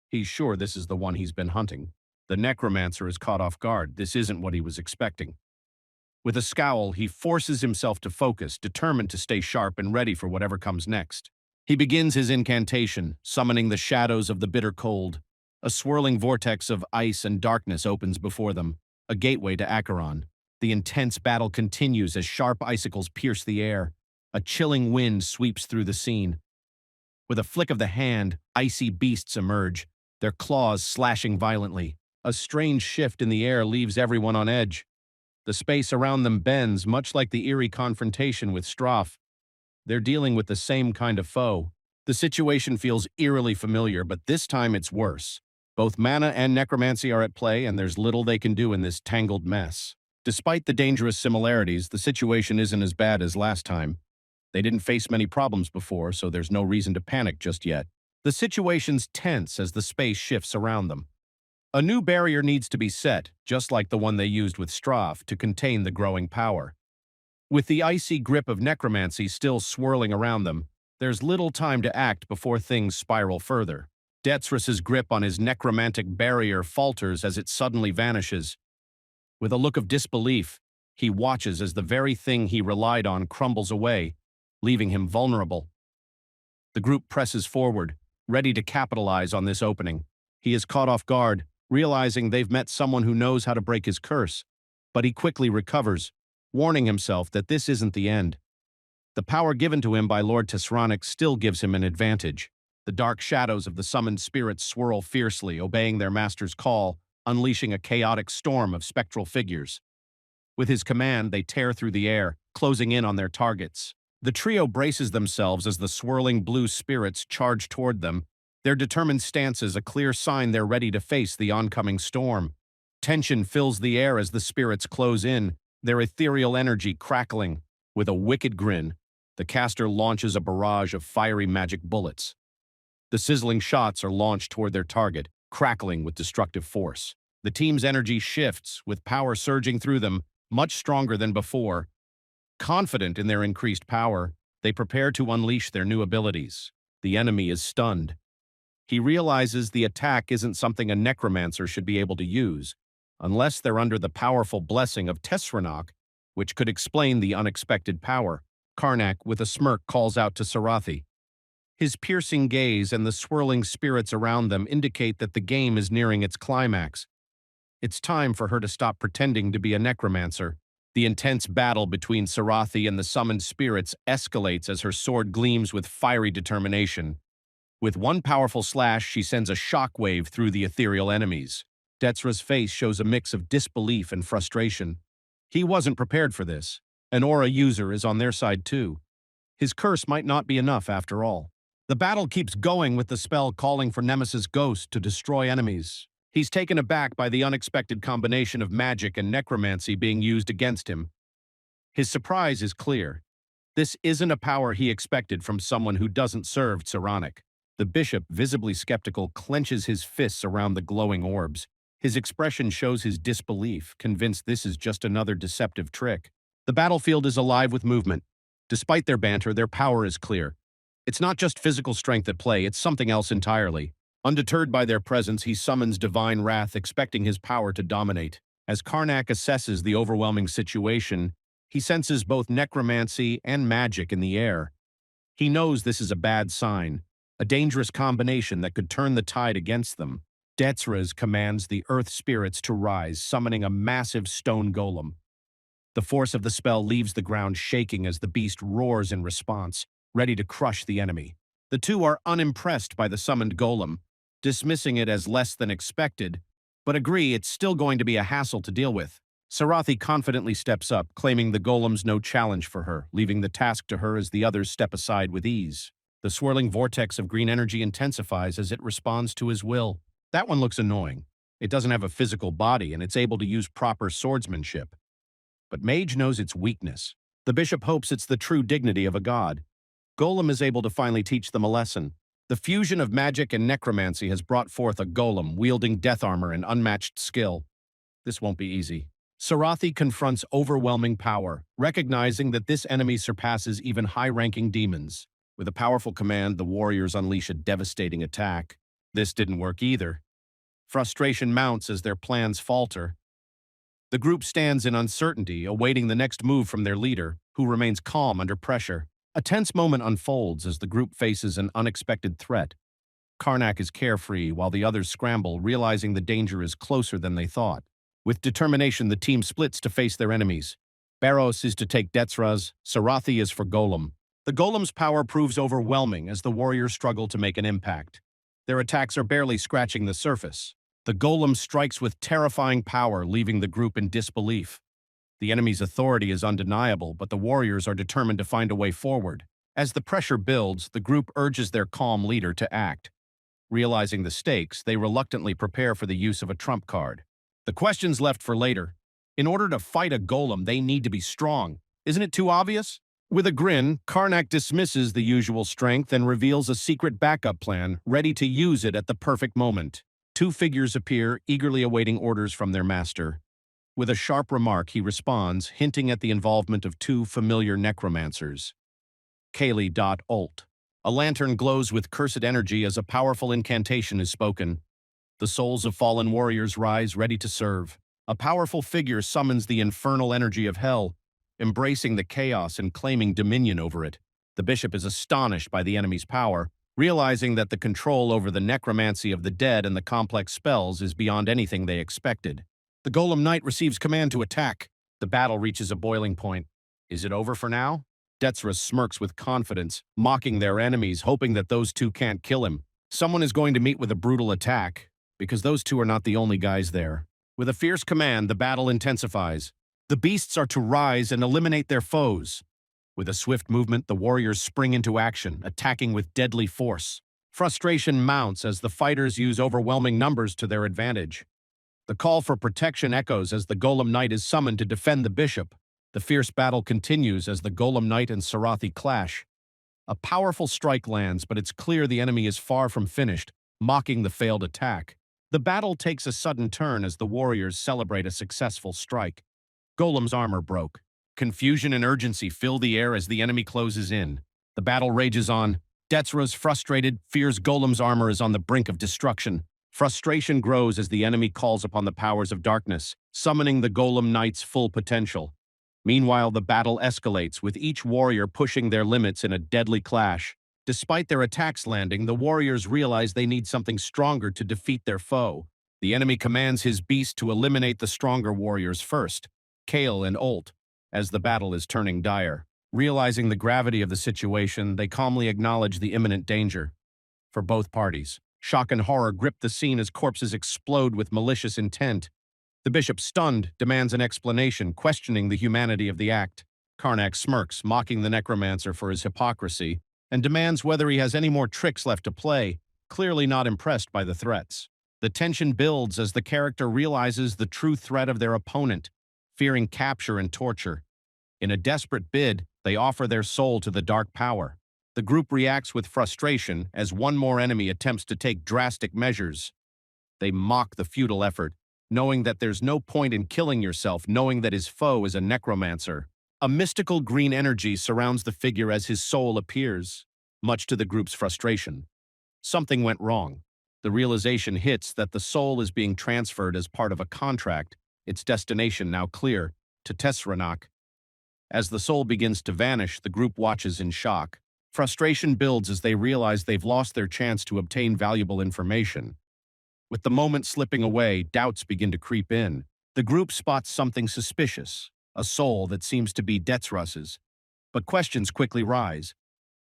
He's sure this is the one he's been hunting. The necromancer is caught off guard. This isn't what he was expecting. With a scowl, he forces himself to focus, determined to stay sharp and ready for whatever comes next. He begins his incantation, summoning the shadows of the bitter cold. A swirling vortex of ice and darkness opens before them, a gateway to Acheron. The intense battle continues as sharp icicles pierce the air. A chilling wind sweeps through the scene. With a flick of the hand, icy beasts emerge, their claws slashing violently. A strange shift in the air leaves everyone on edge. The space around them bends, much like the eerie confrontation with Stroff. They're dealing with the same kind of foe. The situation feels eerily familiar, but this time it's worse. Both mana and necromancy are at play, and there's little they can do in this tangled mess. Despite the dangerous similarities, the situation isn't as bad as last time. They didn't face many problems before, so there's no reason to panic just yet. The situation's tense as the space shifts around them. A new barrier needs to be set, just like the one they used with Stroff, to contain the growing power. With the icy grip of necromancy still swirling around them, there's little time to act before things spiral further. Detzrus's grip on his necromantic barrier falters as it suddenly vanishes. With a look of disbelief, he watches as the very thing he relied on crumbles away, leaving him vulnerable. The group presses forward, ready to capitalize on this opening. He is caught off guard, realizing they've met someone who knows how to break his curse, but he quickly recovers, warning himself that this isn't the end. The power given to him by Lord Tisronic still gives him an advantage. The dark shadows of the summoned spirits swirl fiercely, obeying their master's call, unleashing a chaotic storm of spectral figures. With his command, they tear through the air, closing in on their targets. The trio braces themselves as the swirling blue spirits charge toward them. Their determined stance is a clear sign they're ready to face the oncoming storm. Tension fills the air as the spirits close in, their ethereal energy crackling. With a wicked grin, the caster launches a barrage of fiery magic bullets. The sizzling shots are launched toward their target, crackling with destructive force. The team's energy shifts, with power surging through them, much stronger than before. Confident in their increased power, they prepare to unleash their new abilities. The enemy is stunned. He realizes the attack isn't something a necromancer should be able to use, unless they're under the powerful blessing of Tesranok, which could explain the unexpected power. Karnak, with a smirk, calls out to Sarathi. His piercing gaze and the swirling spirits around them indicate that the game is nearing its climax. It's time for her to stop pretending to be a necromancer. The intense battle between Sarathi and the summoned spirits escalates as her sword gleams with fiery determination. With one powerful slash, she sends a shockwave through the ethereal enemies. Detzra's face shows a mix of disbelief and frustration. He wasn't prepared for this. An aura user is on their side too. His curse might not be enough after all. The battle keeps going with the spell calling for Nemesis' ghost to destroy enemies. He's taken aback by the unexpected combination of magic and necromancy being used against him. His surprise is clear. This isn't a power he expected from someone who doesn't serve Tsaronic. The bishop, visibly skeptical, clenches his fists around the glowing orbs. His expression shows his disbelief, convinced this is just another deceptive trick. The battlefield is alive with movement. Despite their banter, their power is clear. It's not just physical strength at play, it's something else entirely. Undeterred by their presence, he summons divine wrath, expecting his power to dominate. As Karnak assesses the overwhelming situation, he senses both necromancy and magic in the air. He knows this is a bad sign. a dangerous combination that could turn the tide against them. Detsraz commands the earth spirits to rise, summoning a massive stone golem. The force of the spell leaves the ground shaking as the beast roars in response, ready to crush the enemy. The two are unimpressed by the summoned golem, dismissing it as less than expected, but agree it's still going to be a hassle to deal with. Sarathi confidently steps up, claiming the golem's no challenge for her, leaving the task to her as the others step aside with ease. The swirling vortex of green energy intensifies as it responds to his will. That one looks annoying. It doesn't have a physical body, and it's able to use proper swordsmanship. But Mage knows its weakness. The bishop hopes it's the true dignity of a god. Golem is able to finally teach them a lesson. The fusion of magic and necromancy has brought forth a golem wielding death armor and unmatched skill. This won't be easy. Sarathi confronts overwhelming power, recognizing that this enemy surpasses even high-ranking demons. With a powerful command, the warriors unleash a devastating attack. This didn't work either. Frustration mounts as their plans falter. The group stands in uncertainty, awaiting the next move from their leader, who remains calm under pressure. A tense moment unfolds as the group faces an unexpected threat. Karnak is carefree while the others scramble, realizing the danger is closer than they thought. With determination, the team splits to face their enemies. Barros is to take Detsraz, Sarathi is for Golem. The Golem's power proves overwhelming as the warriors struggle to make an impact. Their attacks are barely scratching the surface. The Golem strikes with terrifying power, leaving the group in disbelief. The enemy's authority is undeniable, but the warriors are determined to find a way forward. As the pressure builds, the group urges their calm leader to act. Realizing the stakes, they reluctantly prepare for the use of a trump card. The question's left for later. In order to fight a golem, they need to be strong. Isn't it too obvious? With a grin, Karnak dismisses the usual strength and reveals a secret backup plan, ready to use it at the perfect moment. Two figures appear, eagerly awaiting orders from their master. With a sharp remark, he responds, hinting at the involvement of two familiar necromancers. Kaylee.ult. A lantern glows with cursed energy as a powerful incantation is spoken. The souls of fallen warriors rise, ready to serve. A powerful figure summons the infernal energy of hell, embracing the chaos and claiming dominion over it. The bishop is astonished by the enemy's power, realizing that the control over the necromancy of the dead and the complex spells is beyond anything they expected. The Golem Knight receives command to attack. The battle reaches a boiling point. Is it over for now? Detsraz smirks with confidence, mocking their enemies, hoping that those two can't kill him. Someone is going to meet with a brutal attack, because those two are not the only guys there. With a fierce command, the battle intensifies. The beasts are to rise and eliminate their foes. With a swift movement, the warriors spring into action, attacking with deadly force. Frustration mounts as the fighters use overwhelming numbers to their advantage. The call for protection echoes as the Golem Knight is summoned to defend the bishop. The fierce battle continues as the Golem Knight and Sarathi clash. A powerful strike lands, but it's clear the enemy is far from finished, mocking the failed attack. The battle takes a sudden turn as the warriors celebrate a successful strike. Golem's armor broke. Confusion and urgency fill the air as the enemy closes in. The battle rages on. Detsraz, frustrated, fears Golem's armor is on the brink of destruction. Frustration grows as the enemy calls upon the powers of darkness, summoning the Golem Knight's full potential. Meanwhile, the battle escalates, with each warrior pushing their limits in a deadly clash. Despite their attacks landing, the warriors realize they need something stronger to defeat their foe. The enemy commands his beast to eliminate the stronger warriors first, Kale and Ult, as the battle is turning dire. Realizing the gravity of the situation, they calmly acknowledge the imminent danger. For both parties, shock and horror grip the scene as corpses explode with malicious intent. The bishop, stunned, demands an explanation, questioning the humanity of the act. Karnak smirks, mocking the necromancer for his hypocrisy, and demands whether he has any more tricks left to play, clearly not impressed by the threats. The tension builds as the character realizes the true threat of their opponent, fearing capture and torture. In a desperate bid, they offer their soul to the dark power. The group reacts with frustration as one more enemy attempts to take drastic measures. They mock the futile effort, knowing that there's no point in killing yourself, knowing that his foe is a necromancer. A mystical green energy surrounds the figure as his soul appears, much to the group's frustration. Something went wrong. The realization hits that the soul is being transferred as part of a contract, its destination now clear, to SSS-Rank. As the soul begins to vanish, the group watches in shock. Frustration builds as they realize they've lost their chance to obtain valuable information. With the moment slipping away, doubts begin to creep in. The group spots something suspicious, a soul that seems to be Detsrus's. But questions quickly rise.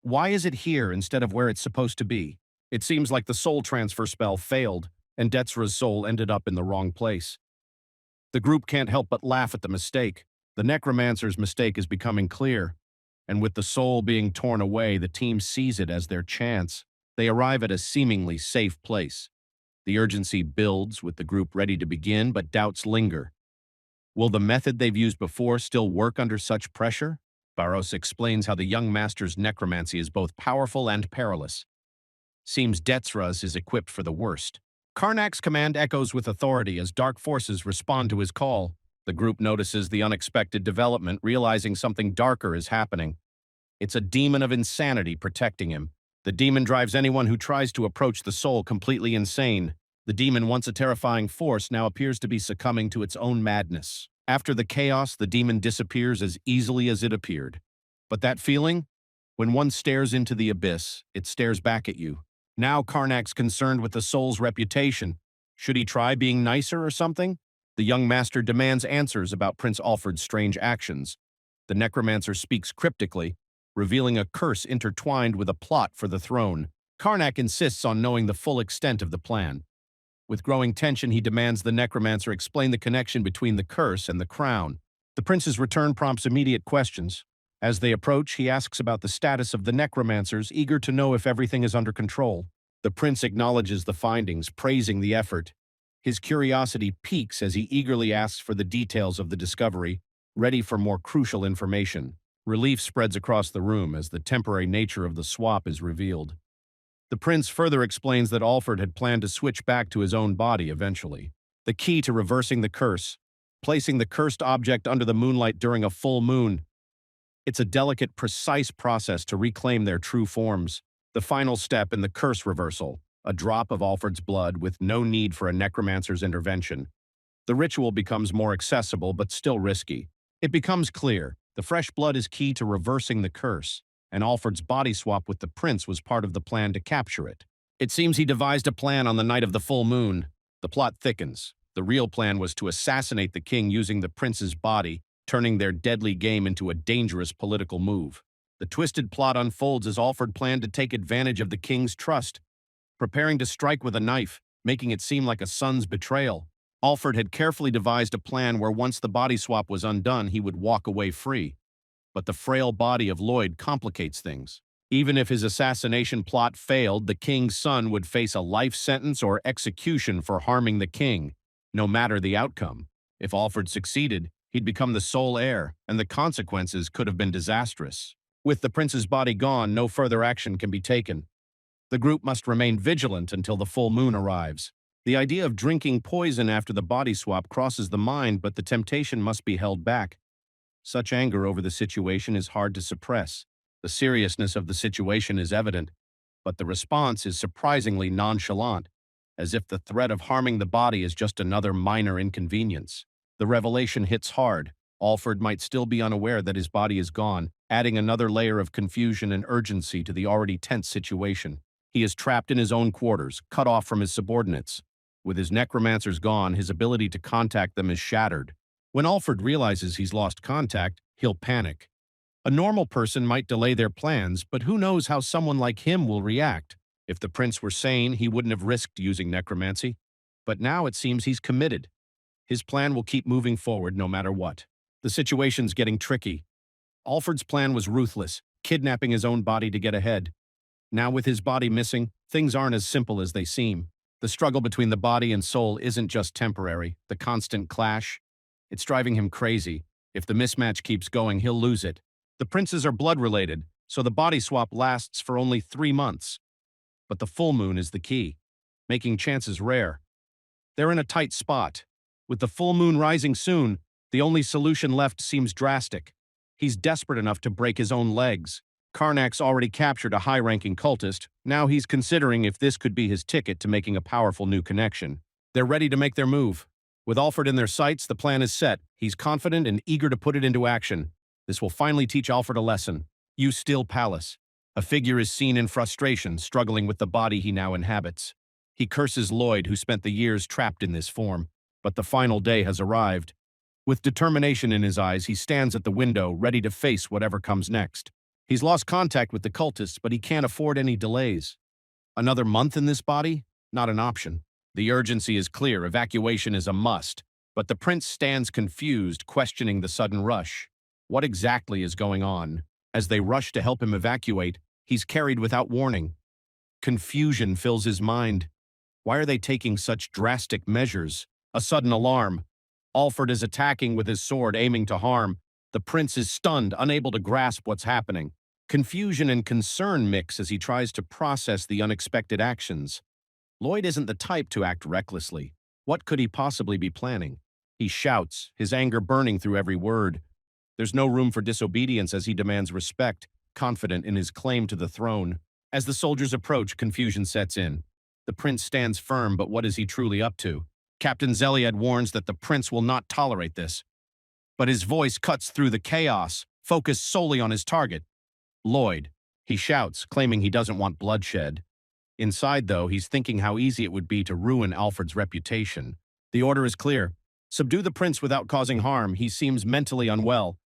Why is it here instead of where it's supposed to be? It seems like the soul transfer spell failed, and Detsra's soul ended up in the wrong place. The group can't help but laugh at the mistake. The necromancer's mistake is becoming clear, and with the soul being torn away, the team sees it as their chance. They arrive at a seemingly safe place. The urgency builds, with the group ready to begin, but doubts linger. Will the method they've used before still work under such pressure? Barros explains how the young master's necromancy is both powerful and perilous. Seems Detsra's is equipped for the worst. Karnak's command echoes with authority as dark forces respond to his call. The group notices the unexpected development, realizing something darker is happening. It's a demon of insanity protecting him. The demon drives anyone who tries to approach the soul completely insane. The demon, once a terrifying force, now appears to be succumbing to its own madness. After the chaos, the demon disappears as easily as it appeared. But that feeling? When one stares into the abyss, it stares back at you. Now Karnak's concerned with the soul's reputation. Should he try being nicer or something? The young master demands answers about Prince Alfred's strange actions. The necromancer speaks cryptically, revealing a curse intertwined with a plot for the throne. Karnak insists on knowing the full extent of the plan. With growing tension, he demands the necromancer explain the connection between the curse and the crown. The prince's return prompts immediate questions. As they approach, he asks about the status of the necromancers, eager to know if everything is under control. The prince acknowledges the findings, praising the effort. His curiosity piques as he eagerly asks for the details of the discovery, ready for more crucial information. Relief spreads across the room as the temporary nature of the swap is revealed. The prince further explains that Alfred had planned to switch back to his own body eventually. The key to reversing the curse, placing the cursed object under the moonlight during a full moon. It's a delicate, precise process to reclaim their true forms. The final step in the curse reversal, a drop of Alfred's blood with no need for a necromancer's intervention. The ritual becomes more accessible but still risky. It becomes clear the fresh blood is key to reversing the curse, and Alfred's body swap with the prince was part of the plan to capture it. It seems he devised a plan on the night of the full moon. The plot thickens. The real plan was to assassinate the king using the prince's body, turning their deadly game into a dangerous political move. The twisted plot unfolds as Alfred planned to take advantage of the king's trust, preparing to strike with a knife, making it seem like a son's betrayal. Alfred had carefully devised a plan where once the body swap was undone, he would walk away free. But the frail body of Lloyd complicates things. Even if his assassination plot failed, the king's son would face a life sentence or execution for harming the king, no matter the outcome. If Alfred succeeded, he'd become the sole heir, and the consequences could have been disastrous. With the prince's body gone, no further action can be taken. The group must remain vigilant until the full moon arrives. The idea of drinking poison after the body swap crosses the mind, but the temptation must be held back. Such anger over the situation is hard to suppress. The seriousness of the situation is evident, but the response is surprisingly nonchalant, as if the threat of harming the body is just another minor inconvenience. The revelation hits hard. Alfred might still be unaware that his body is gone, adding another layer of confusion and urgency to the already tense situation. He is trapped in his own quarters, cut off from his subordinates. With his necromancers gone, his ability to contact them is shattered. When Alfred realizes he's lost contact, he'll panic. A normal person might delay their plans, but who knows how someone like him will react? If the prince were sane, he wouldn't have risked using necromancy. But now it seems he's committed. His plan will keep moving forward no matter what. The situation's getting tricky. Alfred's plan was ruthless, kidnapping his own body to get ahead. Now with his body missing, things aren't as simple as they seem. The struggle between the body and soul isn't just temporary. The constant clash, it's driving him crazy. If the mismatch keeps going, he'll lose it. The princes are blood-related, so the body swap lasts for only 3 months. But the full moon is the key, making chances rare. They're in a tight spot. With the full moon rising soon, the only solution left seems drastic. He's desperate enough to break his own legs. Karnak's already captured a high-ranking cultist. Now he's considering if this could be his ticket to making a powerful new connection. They're ready to make their move. With Alfred in their sights, the plan is set. He's confident and eager to put it into action. This will finally teach Alfred a lesson. Use Still Palace. A figure is seen in frustration, struggling with the body he now inhabits. He curses Lloyd, who spent the years trapped in this form, but the final day has arrived. With determination in his eyes, he stands at the window, ready to face whatever comes next. He's lost contact with the cultists, but he can't afford any delays. Another month in this body? Not an option. The urgency is clear, evacuation is a must, but the prince stands confused, questioning the sudden rush. What exactly is going on? As they rush to help him evacuate, he's carried without warning. Confusion fills his mind. Why are they taking such drastic measures? A sudden alarm. Alfred is attacking with his sword, aiming to harm. The prince is stunned, unable to grasp what's happening. Confusion and concern mix as he tries to process the unexpected actions. Lloyd isn't the type to act recklessly. What could he possibly be planning? He shouts, his anger burning through every word. There's no room for disobedience as he demands respect, confident in his claim to the throne. As the soldiers approach, confusion sets in. The prince stands firm, but what is he truly up to? Captain Zeliad warns that the prince will not tolerate this. But his voice cuts through the chaos, focused solely on his target. Lloyd. He shouts, claiming he doesn't want bloodshed. Inside, though, he's thinking how easy it would be to ruin Alfred's reputation. The order is clear. Subdue the prince without causing harm. He seems mentally unwell.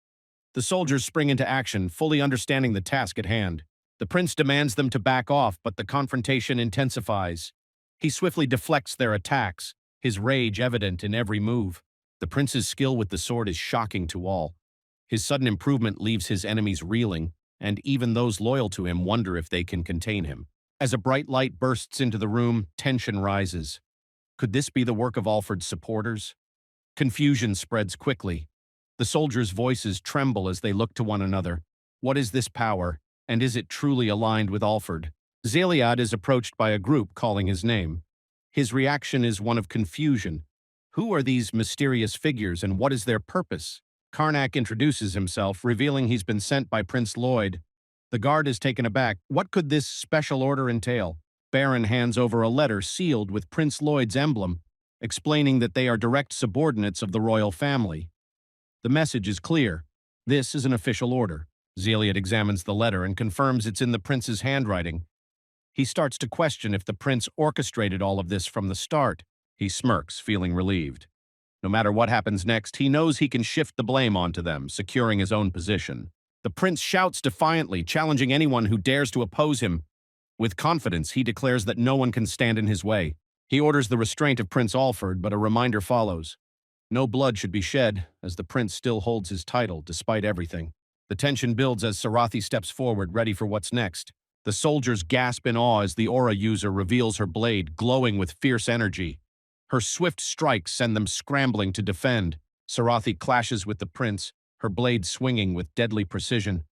The soldiers spring into action, fully understanding the task at hand. The prince demands them to back off, but the confrontation intensifies. He swiftly deflects their attacks, his rage evident in every move. The prince's skill with the sword is shocking to all. His sudden improvement leaves his enemies reeling, and even those loyal to him wonder if they can contain him. As a bright light bursts into the room, tension rises. Could this be the work of Alfred's supporters? Confusion spreads quickly. The soldiers' voices tremble as they look to one another. What is this power, and is it truly aligned with Alfred? Zeliad is approached by a group calling his name. His reaction is one of confusion. Who are these mysterious figures, and what is their purpose? Karnak introduces himself, revealing he's been sent by Prince Lloyd. The guard is taken aback. What could this special order entail? Baron hands over a letter sealed with Prince Lloyd's emblem, explaining that they are direct subordinates of the royal family. The message is clear. This is an official order. Zeliad examines the letter and confirms it's in the prince's handwriting. He starts to question if the prince orchestrated all of this from the start. He smirks, feeling relieved. No matter what happens next, he knows he can shift the blame onto them, securing his own position. The prince shouts defiantly, challenging anyone who dares to oppose him. With confidence, he declares that no one can stand in his way. He orders the restraint of Prince Alfred, but a reminder follows. No blood should be shed, as the prince still holds his title, despite everything. The tension builds as Sarathi steps forward, ready for what's next. The soldiers gasp in awe as the aura user reveals her blade, glowing with fierce energy. Her swift strikes send them scrambling to defend. Sarathi clashes with the prince, her blade swinging with deadly precision.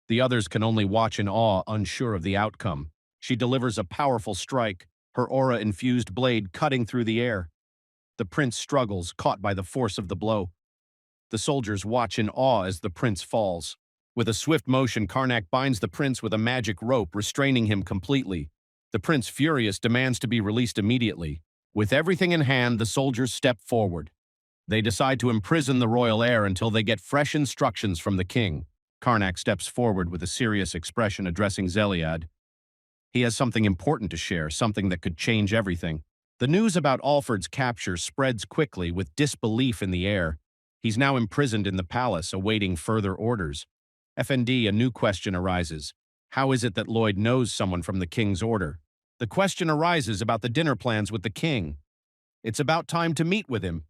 The others can only watch in awe, unsure of the outcome. She delivers a powerful strike, her aura-infused blade cutting through the air. The prince struggles, caught by the force of the blow. The soldiers watch in awe as the prince falls. With a swift motion, Karnak binds the prince with a magic rope, restraining him completely. The prince, furious, demands to be released immediately. With everything in hand, the soldiers step forward. They decide to imprison the royal heir until they get fresh instructions from the king. Karnak steps forward with a serious expression, addressing Zeliad. He has something important to share, something that could change everything. The news about Alfred's capture spreads quickly, with disbelief in the air. He's now imprisoned in the palace, awaiting further orders. FND, a new question arises. How is it that Lloyd knows someone from the king's order? The question arises about the dinner plans with the king. It's about time to meet with him.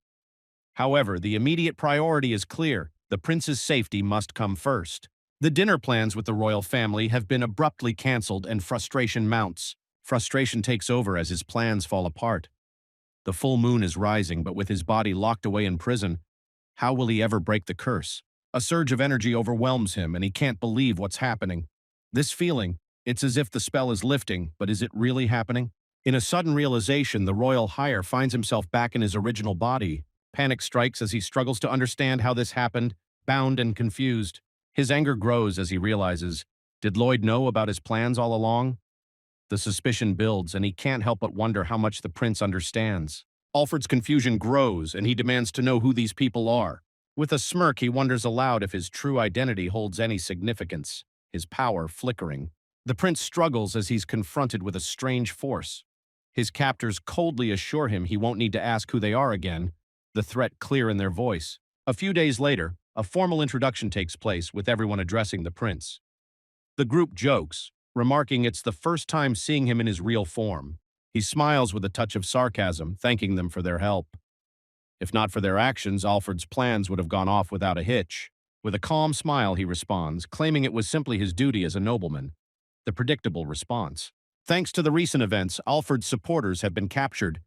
However, the immediate priority is clear. The prince's safety must come first. The dinner plans with the royal family have been abruptly cancelled, and frustration mounts. Frustration takes over as his plans fall apart. The full moon is rising, but with his body locked away in prison, how will he ever break the curse? A surge of energy overwhelms him, and he can't believe what's happening. This feeling, it's as if the spell is lifting, but is it really happening? In a sudden realization, the royal hire finds himself back in his original body. Panic strikes as he struggles to understand how this happened, bound and confused. His anger grows as he realizes, did Lloyd know about his plans all along? The suspicion builds, and he can't help but wonder how much the prince understands. Alfred's confusion grows, and he demands to know who these people are. With a smirk, he wonders aloud if his true identity holds any significance, his power flickering. The prince struggles as he's confronted with a strange force. His captors coldly assure him he won't need to ask who they are again, the threat clear in their voice. A few days later, a formal introduction takes place with everyone addressing the prince. The group jokes, remarking it's the first time seeing him in his real form. He smiles with a touch of sarcasm, thanking them for their help. If not for their actions, Alfred's plans would have gone off without a hitch. With a calm smile, he responds, claiming it was simply his duty as a nobleman. The predictable response. Thanks to the recent events, Alfred's supporters have been captured.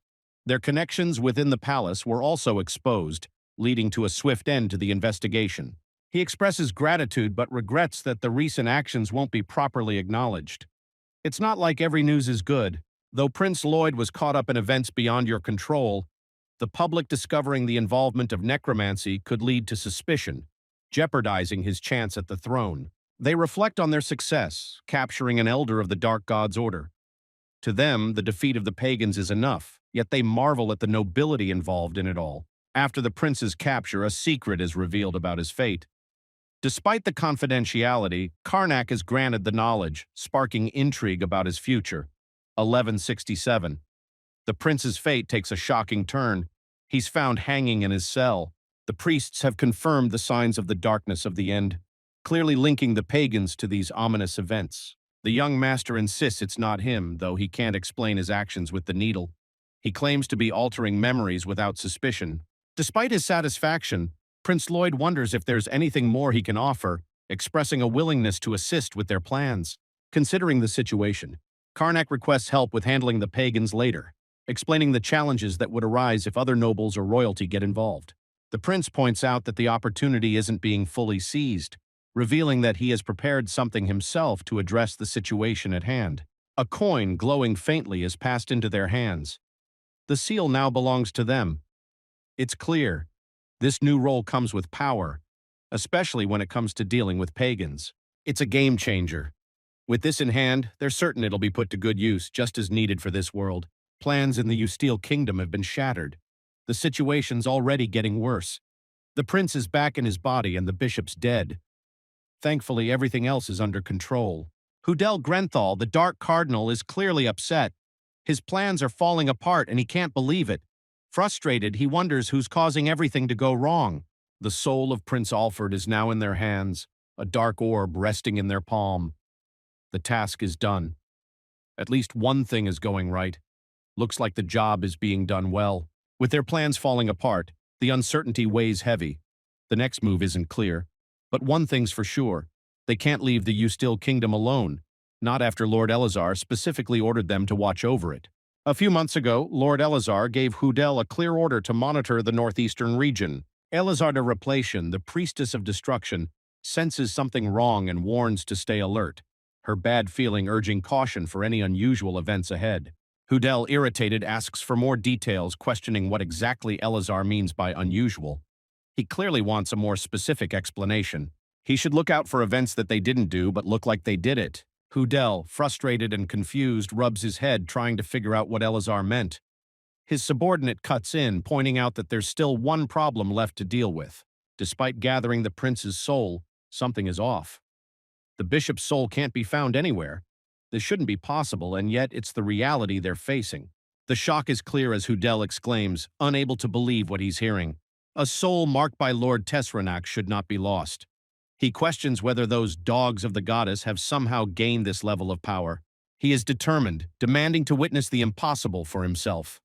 Their connections within the palace were also exposed, leading to a swift end to the investigation. He expresses gratitude but regrets that the recent actions won't be properly acknowledged. It's not like every news is good. Though Prince Lloyd was caught up in events beyond your control, the public discovering the involvement of necromancy could lead to suspicion, jeopardizing his chance at the throne. They reflect on their success, capturing an elder of the Dark God's order. To them, the defeat of the pagans is enough, yet they marvel at the nobility involved in it all. After the prince's capture, a secret is revealed about his fate. Despite the confidentiality, Karnak is granted the knowledge, sparking intrigue about his future. 1167. The prince's fate takes a shocking turn. He's found hanging in his cell. The priests have confirmed the signs of the darkness of the end, clearly linking the pagans to these ominous events. The young master insists it's not him, though he can't explain his actions with the needle. He claims to be altering memories without suspicion. Despite his satisfaction, Prince Lloyd wonders if there's anything more he can offer, expressing a willingness to assist with their plans. Considering the situation, Karnak requests help with handling the pagans later, explaining the challenges that would arise if other nobles or royalty get involved. The prince points out that the opportunity isn't being fully seized, revealing that he has prepared something himself to address the situation at hand. A coin glowing faintly is passed into their hands. The seal now belongs to them. It's clear. This new role comes with power, especially when it comes to dealing with pagans. It's a game changer. With this in hand, they're certain it'll be put to good use, just as needed for this world. Plans in the Usteel Kingdom have been shattered. The situation's already getting worse. The prince is back in his body and the bishop's dead. Thankfully, everything else is under control. Hudel Grenthal, the Dark Cardinal, is clearly upset. His plans are falling apart and he can't believe it. Frustrated, he wonders who's causing everything to go wrong. The soul of Prince Alfred is now in their hands, a dark orb resting in their palm. The task is done. At least one thing is going right. Looks like the job is being done well. With their plans falling apart, the uncertainty weighs heavy. The next move isn't clear. But one thing's for sure. They can't leave the Usteel Kingdom alone, not after Lord Elazar specifically ordered them to watch over it. A few months ago, Lord Elazar gave Hudel a clear order to monitor the northeastern region. Elazar de Replation, the priestess of destruction, senses something wrong and warns to stay alert, her bad feeling urging caution for any unusual events ahead. Hudel, irritated, asks for more details, questioning what exactly Elazar means by unusual. He clearly wants a more specific explanation. He should look out for events that they didn't do but look like they did it. Hudel, frustrated and confused, rubs his head trying to figure out what Elazar meant. His subordinate cuts in, pointing out that there's still one problem left to deal with. Despite gathering the prince's soul, something is off. The bishop's soul can't be found anywhere. This shouldn't be possible, and yet it's the reality they're facing. The shock is clear as Hudel exclaims, unable to believe what he's hearing. A soul marked by Lord Tesranak should not be lost. He questions whether those dogs of the goddess have somehow gained this level of power. He is determined, demanding to witness the impossible for himself.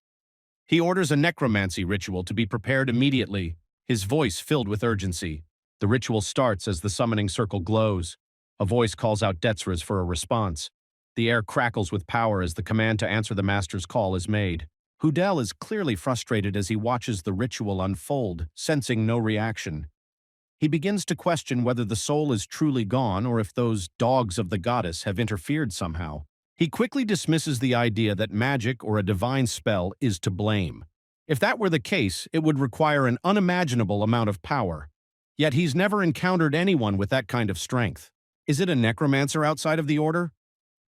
He orders a necromancy ritual to be prepared immediately, his voice filled with urgency. The ritual starts as the summoning circle glows. A voice calls out Detzras for a response. The air crackles with power as the command to answer the master's call is made. Hudel is clearly frustrated as he watches the ritual unfold, sensing no reaction. He begins to question whether the soul is truly gone or if those dogs of the goddess have interfered somehow. He quickly dismisses the idea that magic or a divine spell is to blame. If that were the case, it would require an unimaginable amount of power. Yet he's never encountered anyone with that kind of strength. Is it a necromancer outside of the order?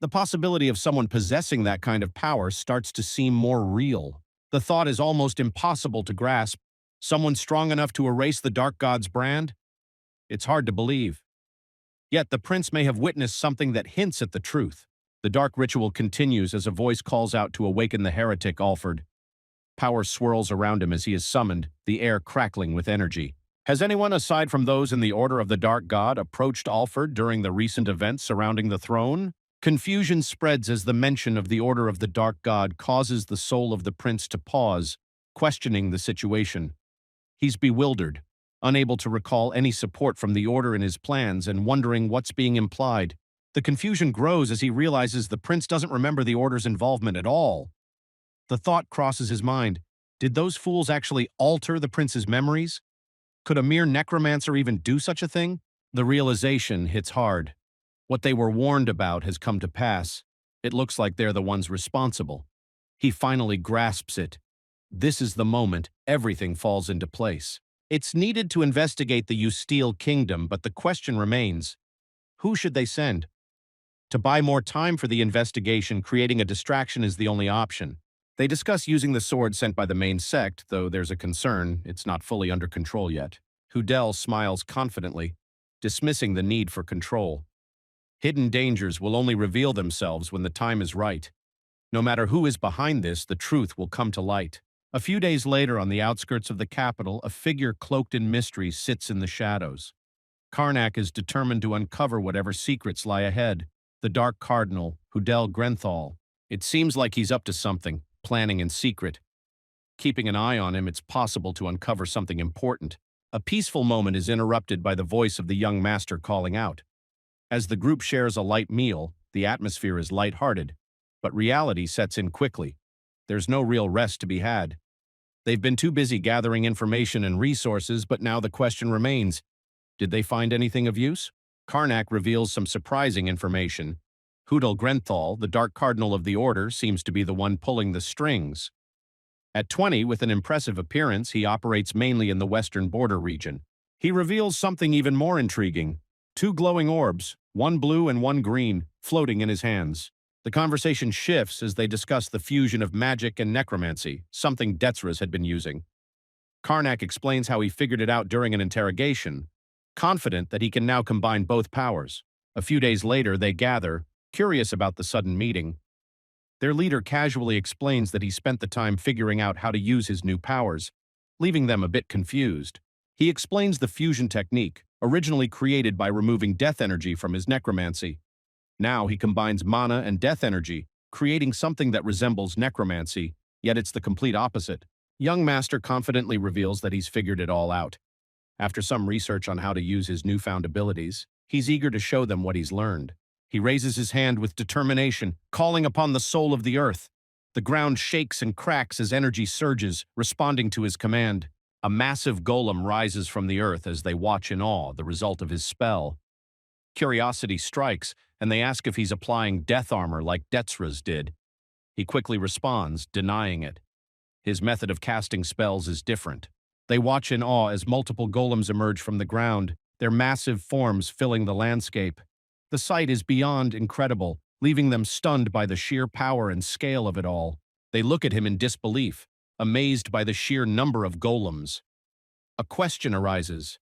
The possibility of someone possessing that kind of power starts to seem more real. The thought is almost impossible to grasp. Someone strong enough to erase the Dark God's brand? It's hard to believe. Yet the prince may have witnessed something that hints at the truth. The dark ritual continues as a voice calls out to awaken the heretic Alfred. Power swirls around him as he is summoned, the air crackling with energy. Has anyone aside from those in the Order of the Dark God approached Alfred during the recent events surrounding the throne? Confusion spreads as the mention of the Order of the Dark God causes the soul of the prince to pause, questioning the situation. He's bewildered, unable to recall any support from the Order in his plans and wondering what's being implied. The confusion grows as he realizes the prince doesn't remember the Order's involvement at all. The thought crosses his mind, did those fools actually alter the prince's memories? Could a mere necromancer even do such a thing? The realization hits hard. What they were warned about has come to pass. It looks like they're the ones responsible. He finally grasps it. This is the moment everything falls into place. It's needed to investigate the Usteel Kingdom, but the question remains, who should they send? To buy more time for the investigation, creating a distraction is the only option. They discuss using the sword sent by the main sect, though there's a concern it's not fully under control yet. Hudel smiles confidently, dismissing the need for control. Hidden dangers will only reveal themselves when the time is right. No matter who is behind this, the truth will come to light. A few days later, on the outskirts of the capital, a figure cloaked in mystery sits in the shadows. Karnak is determined to uncover whatever secrets lie ahead. The Dark Cardinal, Hudel Grenthal. It seems like he's up to something, planning in secret. Keeping an eye on him, it's possible to uncover something important. A peaceful moment is interrupted by the voice of the young master calling out. As the group shares a light meal, the atmosphere is lighthearted, but reality sets in quickly. There's no real rest to be had. They've been too busy gathering information and resources, but now the question remains, did they find anything of use? Karnak reveals some surprising information. Hudel Grenthal, the Dark Cardinal of the Order, seems to be the one pulling the strings. At 20, with an impressive appearance, he operates mainly in the western border region. He reveals something even more intriguing. 2 glowing orbs, one blue and one green, floating in his hands. The conversation shifts as they discuss the fusion of magic and necromancy, something Detzras had been using. Karnak explains how he figured it out during an interrogation, confident that he can now combine both powers. A few days later, they gather, curious about the sudden meeting. Their leader casually explains that he spent the time figuring out how to use his new powers, leaving them a bit confused. He explains the fusion technique, originally created by removing death energy from his necromancy. Now he combines mana and death energy, creating something that resembles necromancy, yet it's the complete opposite. Young Master confidently reveals that he's figured it all out. After some research on how to use his newfound abilities, he's eager to show them what he's learned. He raises his hand with determination, calling upon the soul of the earth. The ground shakes and cracks as energy surges, responding to his command. A massive golem rises from the earth as they watch in awe the result of his spell. Curiosity strikes, and they ask if he's applying death armor like Detzras did. He quickly responds, denying it. His method of casting spells is different. They watch in awe as multiple golems emerge from the ground, their massive forms filling the landscape. The sight is beyond incredible, leaving them stunned by the sheer power and scale of it all. They look at him in disbelief, amazed by the sheer number of golems. A question arises.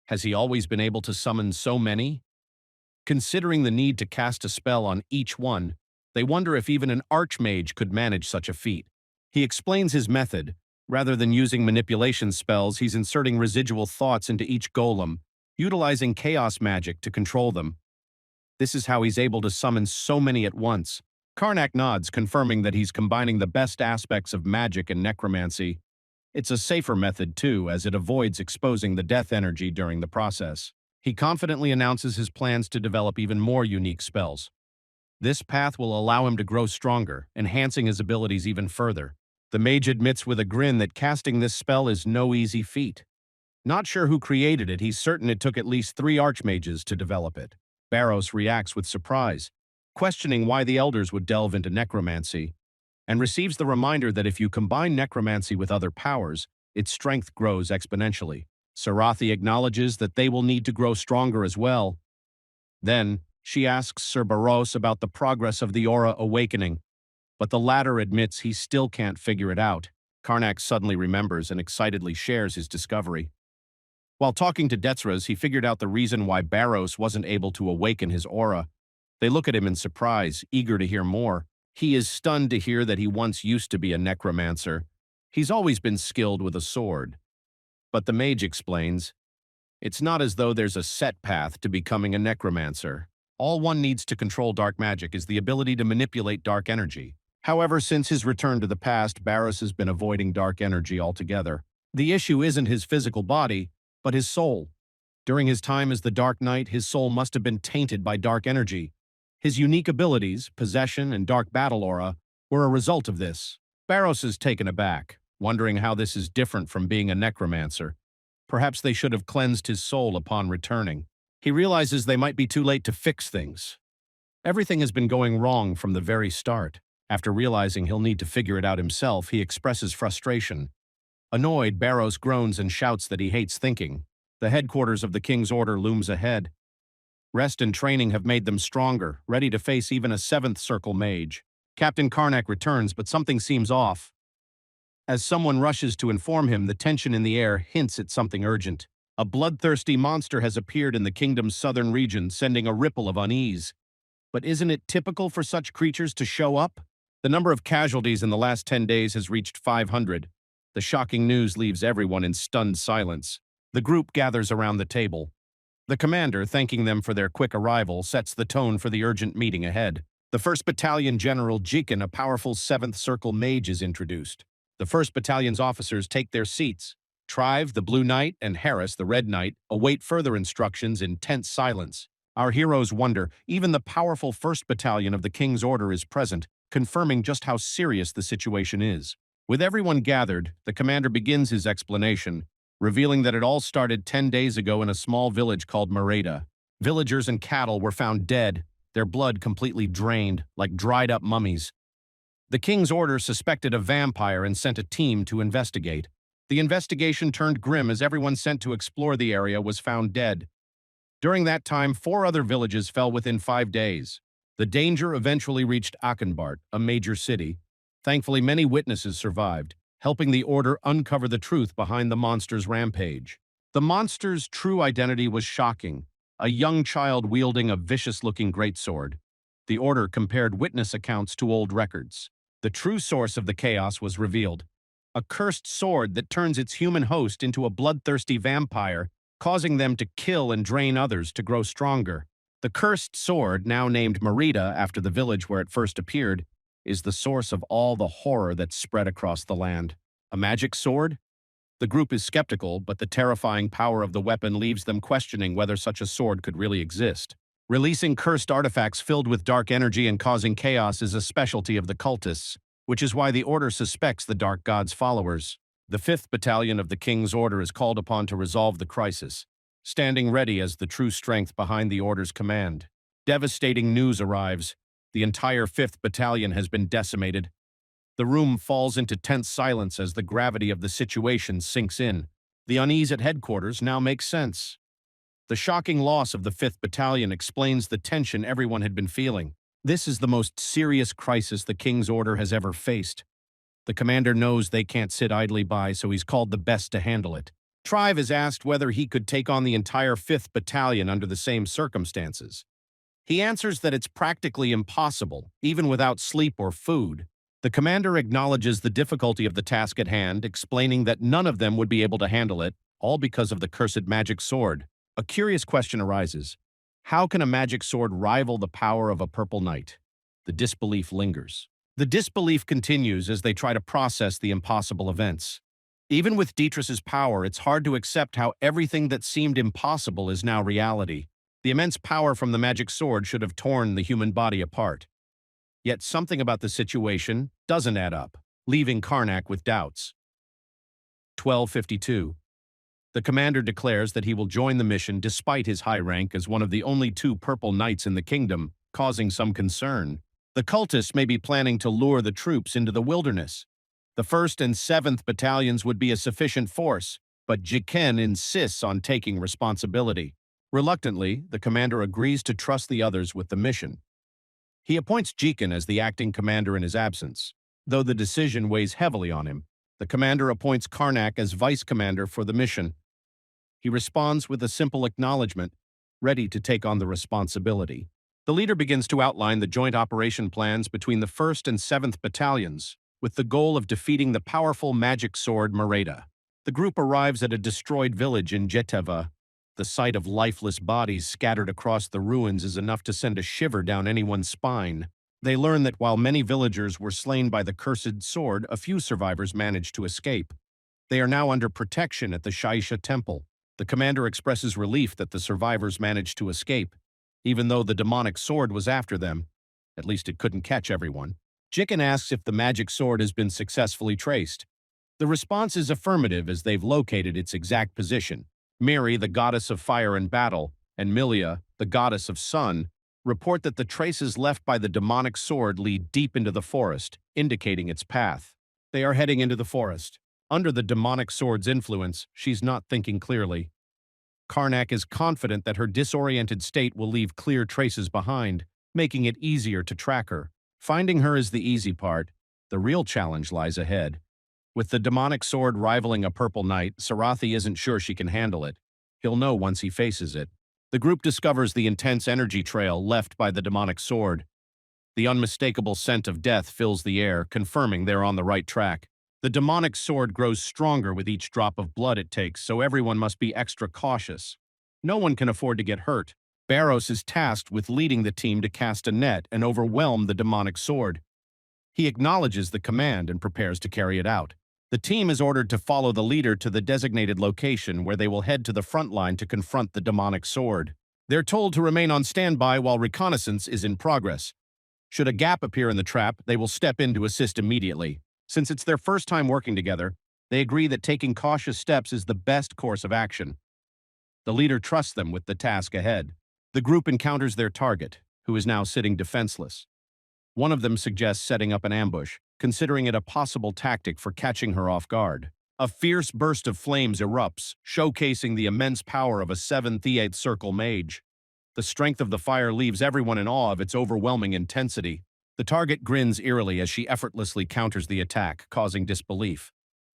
Has he always been able to summon so many? Considering the need to cast a spell on each one, they wonder if even an archmage could manage such a feat. He explains his method. Rather than using manipulation spells, he's inserting residual thoughts into each golem, utilizing chaos magic to control them. This is how he's able to summon so many at once. Karnak nods, confirming that he's combining the best aspects of magic and necromancy. It's a safer method, too, as it avoids exposing the death energy during the process. He confidently announces his plans to develop even more unique spells. This path will allow him to grow stronger, enhancing his abilities even further. The mage admits with a grin that casting this spell is no easy feat. Not sure who created it, he's certain it took at least 3 archmages to develop it. Barros reacts with surprise, questioning why the elders would delve into necromancy, and receives the reminder that if you combine necromancy with other powers, its strength grows exponentially. Sarathi acknowledges that they will need to grow stronger as well. Then, she asks Sir Barros about the progress of the aura awakening, but the latter admits he still can't figure it out. Karnak suddenly remembers and excitedly shares his discovery. While talking to Detsras, he figured out the reason why Barros wasn't able to awaken his aura. They look at him in surprise, eager to hear more. He is stunned to hear that he once used to be a necromancer. He's always been skilled with a sword. But the mage explains, it's not as though there's a set path to becoming a necromancer. All one needs to control dark magic is the ability to manipulate dark energy. However, since his return to the past, Barros has been avoiding dark energy altogether. The issue isn't his physical body, but his soul. During his time as the Dark Knight, his soul must have been tainted by dark energy. His unique abilities, possession, and dark battle aura were a result of this. Barros is taken aback, wondering how this is different from being a necromancer. Perhaps they should have cleansed his soul upon returning. He realizes they might be too late to fix things. Everything has been going wrong from the very start. After realizing he'll need to figure it out himself, he expresses frustration. Annoyed, Barros groans and shouts that he hates thinking. The headquarters of the King's Order looms ahead. Rest and training have made them stronger, ready to face even a 7th Circle mage. Captain Karnak returns, but something seems off. As someone rushes to inform him, the tension in the air hints at something urgent. A bloodthirsty monster has appeared in the kingdom's southern region, sending a ripple of unease. But isn't it typical for such creatures to show up? The number of casualties in the last 10 days has reached 500. The shocking news leaves everyone in stunned silence. The group gathers around the table. The commander, thanking them for their quick arrival, sets the tone for the urgent meeting ahead. The 1st Battalion General Jikin, a powerful 7th Circle mage, is introduced. The 1st Battalion's officers take their seats. Trive, the Blue Knight, and Harris, the Red Knight, await further instructions in tense silence. Our heroes wonder, even the powerful 1st Battalion of the King's Order is present, confirming just how serious the situation is. With everyone gathered, the commander begins his explanation, revealing that it all started 10 days ago in a small village called Merida. Villagers and cattle were found dead, their blood completely drained, like dried-up mummies. The King's Order suspected a vampire and sent a team to investigate. The investigation turned grim as everyone sent to explore the area was found dead. During that time, 4 other villages fell within 5 days. The danger eventually reached Achenbart, a major city. Thankfully, many witnesses survived, helping the Order uncover the truth behind the monster's rampage. The monster's true identity was shocking, a young child wielding a vicious-looking greatsword. The Order compared witness accounts to old records. The true source of the chaos was revealed. A cursed sword that turns its human host into a bloodthirsty vampire, causing them to kill and drain others to grow stronger. The cursed sword, now named Merida after the village where it first appeared, is the source of all the horror that's spread across the land. A magic sword? The group is skeptical, but the terrifying power of the weapon leaves them questioning whether such a sword could really exist. Releasing cursed artifacts filled with dark energy and causing chaos is a specialty of the cultists, which is why the Order suspects the Dark God's followers. The 5th Battalion of the King's Order is called upon to resolve the crisis, standing ready as the true strength behind the Order's command. Devastating news arrives. The entire 5th Battalion has been decimated. The room falls into tense silence as the gravity of the situation sinks in. The unease at headquarters now makes sense. The shocking loss of the 5th Battalion explains the tension everyone had been feeling. This is the most serious crisis the King's Order has ever faced. The commander knows they can't sit idly by, so he's called the best to handle it. Trive is asked whether he could take on the entire 5th Battalion under the same circumstances. He answers that it's practically impossible, even without sleep or food. The commander acknowledges the difficulty of the task at hand, explaining that none of them would be able to handle it, all because of the cursed magic sword. A curious question arises. How can a magic sword rival the power of a purple knight? The disbelief lingers. The disbelief continues as they try to process the impossible events. Even with Dietrich's power, it's hard to accept how everything that seemed impossible is now reality. The immense power from the magic sword should have torn the human body apart. Yet something about the situation doesn't add up, leaving Karnak with doubts. 1252. The commander declares that he will join the mission despite his high rank as one of the only 2 purple knights in the kingdom, causing some concern. The cultists may be planning to lure the troops into the wilderness. The 1st and 7th Battalions would be a sufficient force, but Jiken insists on taking responsibility. Reluctantly, the commander agrees to trust the others with the mission. He appoints Jiken as the acting commander in his absence. Though the decision weighs heavily on him, the commander appoints Karnak as vice commander for the mission. He responds with a simple acknowledgement, ready to take on the responsibility. The leader begins to outline the joint operation plans between the 1st and 7th Battalions, with the goal of defeating the powerful magic sword Mereda. The group arrives at a destroyed village in Jeteva. The sight of lifeless bodies scattered across the ruins is enough to send a shiver down anyone's spine. They learn that while many villagers were slain by the cursed sword, a few survivors managed to escape. They are now under protection at the Shaisha Temple. The commander expresses relief that the survivors managed to escape, even though the demonic sword was after them. At least it couldn't catch everyone. Jicken asks if the magic sword has been successfully traced. The response is affirmative as they've located its exact position. Miri, the goddess of fire and battle, and Milia, the goddess of sun, report that the traces left by the demonic sword lead deep into the forest, indicating its path. They are heading into the forest. Under the demonic sword's influence, she's not thinking clearly. Karnak is confident that her disoriented state will leave clear traces behind, making it easier to track her. Finding her is the easy part. The real challenge lies ahead. With the demonic sword rivaling a purple knight, Sarathi isn't sure she can handle it. He'll know once he faces it. The group discovers the intense energy trail left by the demonic sword. The unmistakable scent of death fills the air, confirming they're on the right track. The demonic sword grows stronger with each drop of blood it takes, so everyone must be extra cautious. No one can afford to get hurt. Barros is tasked with leading the team to cast a net and overwhelm the demonic sword. He acknowledges the command and prepares to carry it out. The team is ordered to follow the leader to the designated location where they will head to the front line to confront the demonic sword. They're told to remain on standby while reconnaissance is in progress. Should a gap appear in the trap, they will step in to assist immediately. Since it's their first time working together, they agree that taking cautious steps is the best course of action. The leader trusts them with the task ahead. The group encounters their target, who is now sitting defenseless. One of them suggests setting up an ambush, considering it a possible tactic for catching her off guard. A fierce burst of flames erupts, showcasing the immense power of a 7th circle mage. The strength of the fire leaves everyone in awe of its overwhelming intensity. The target grins eerily as she effortlessly counters the attack, causing disbelief.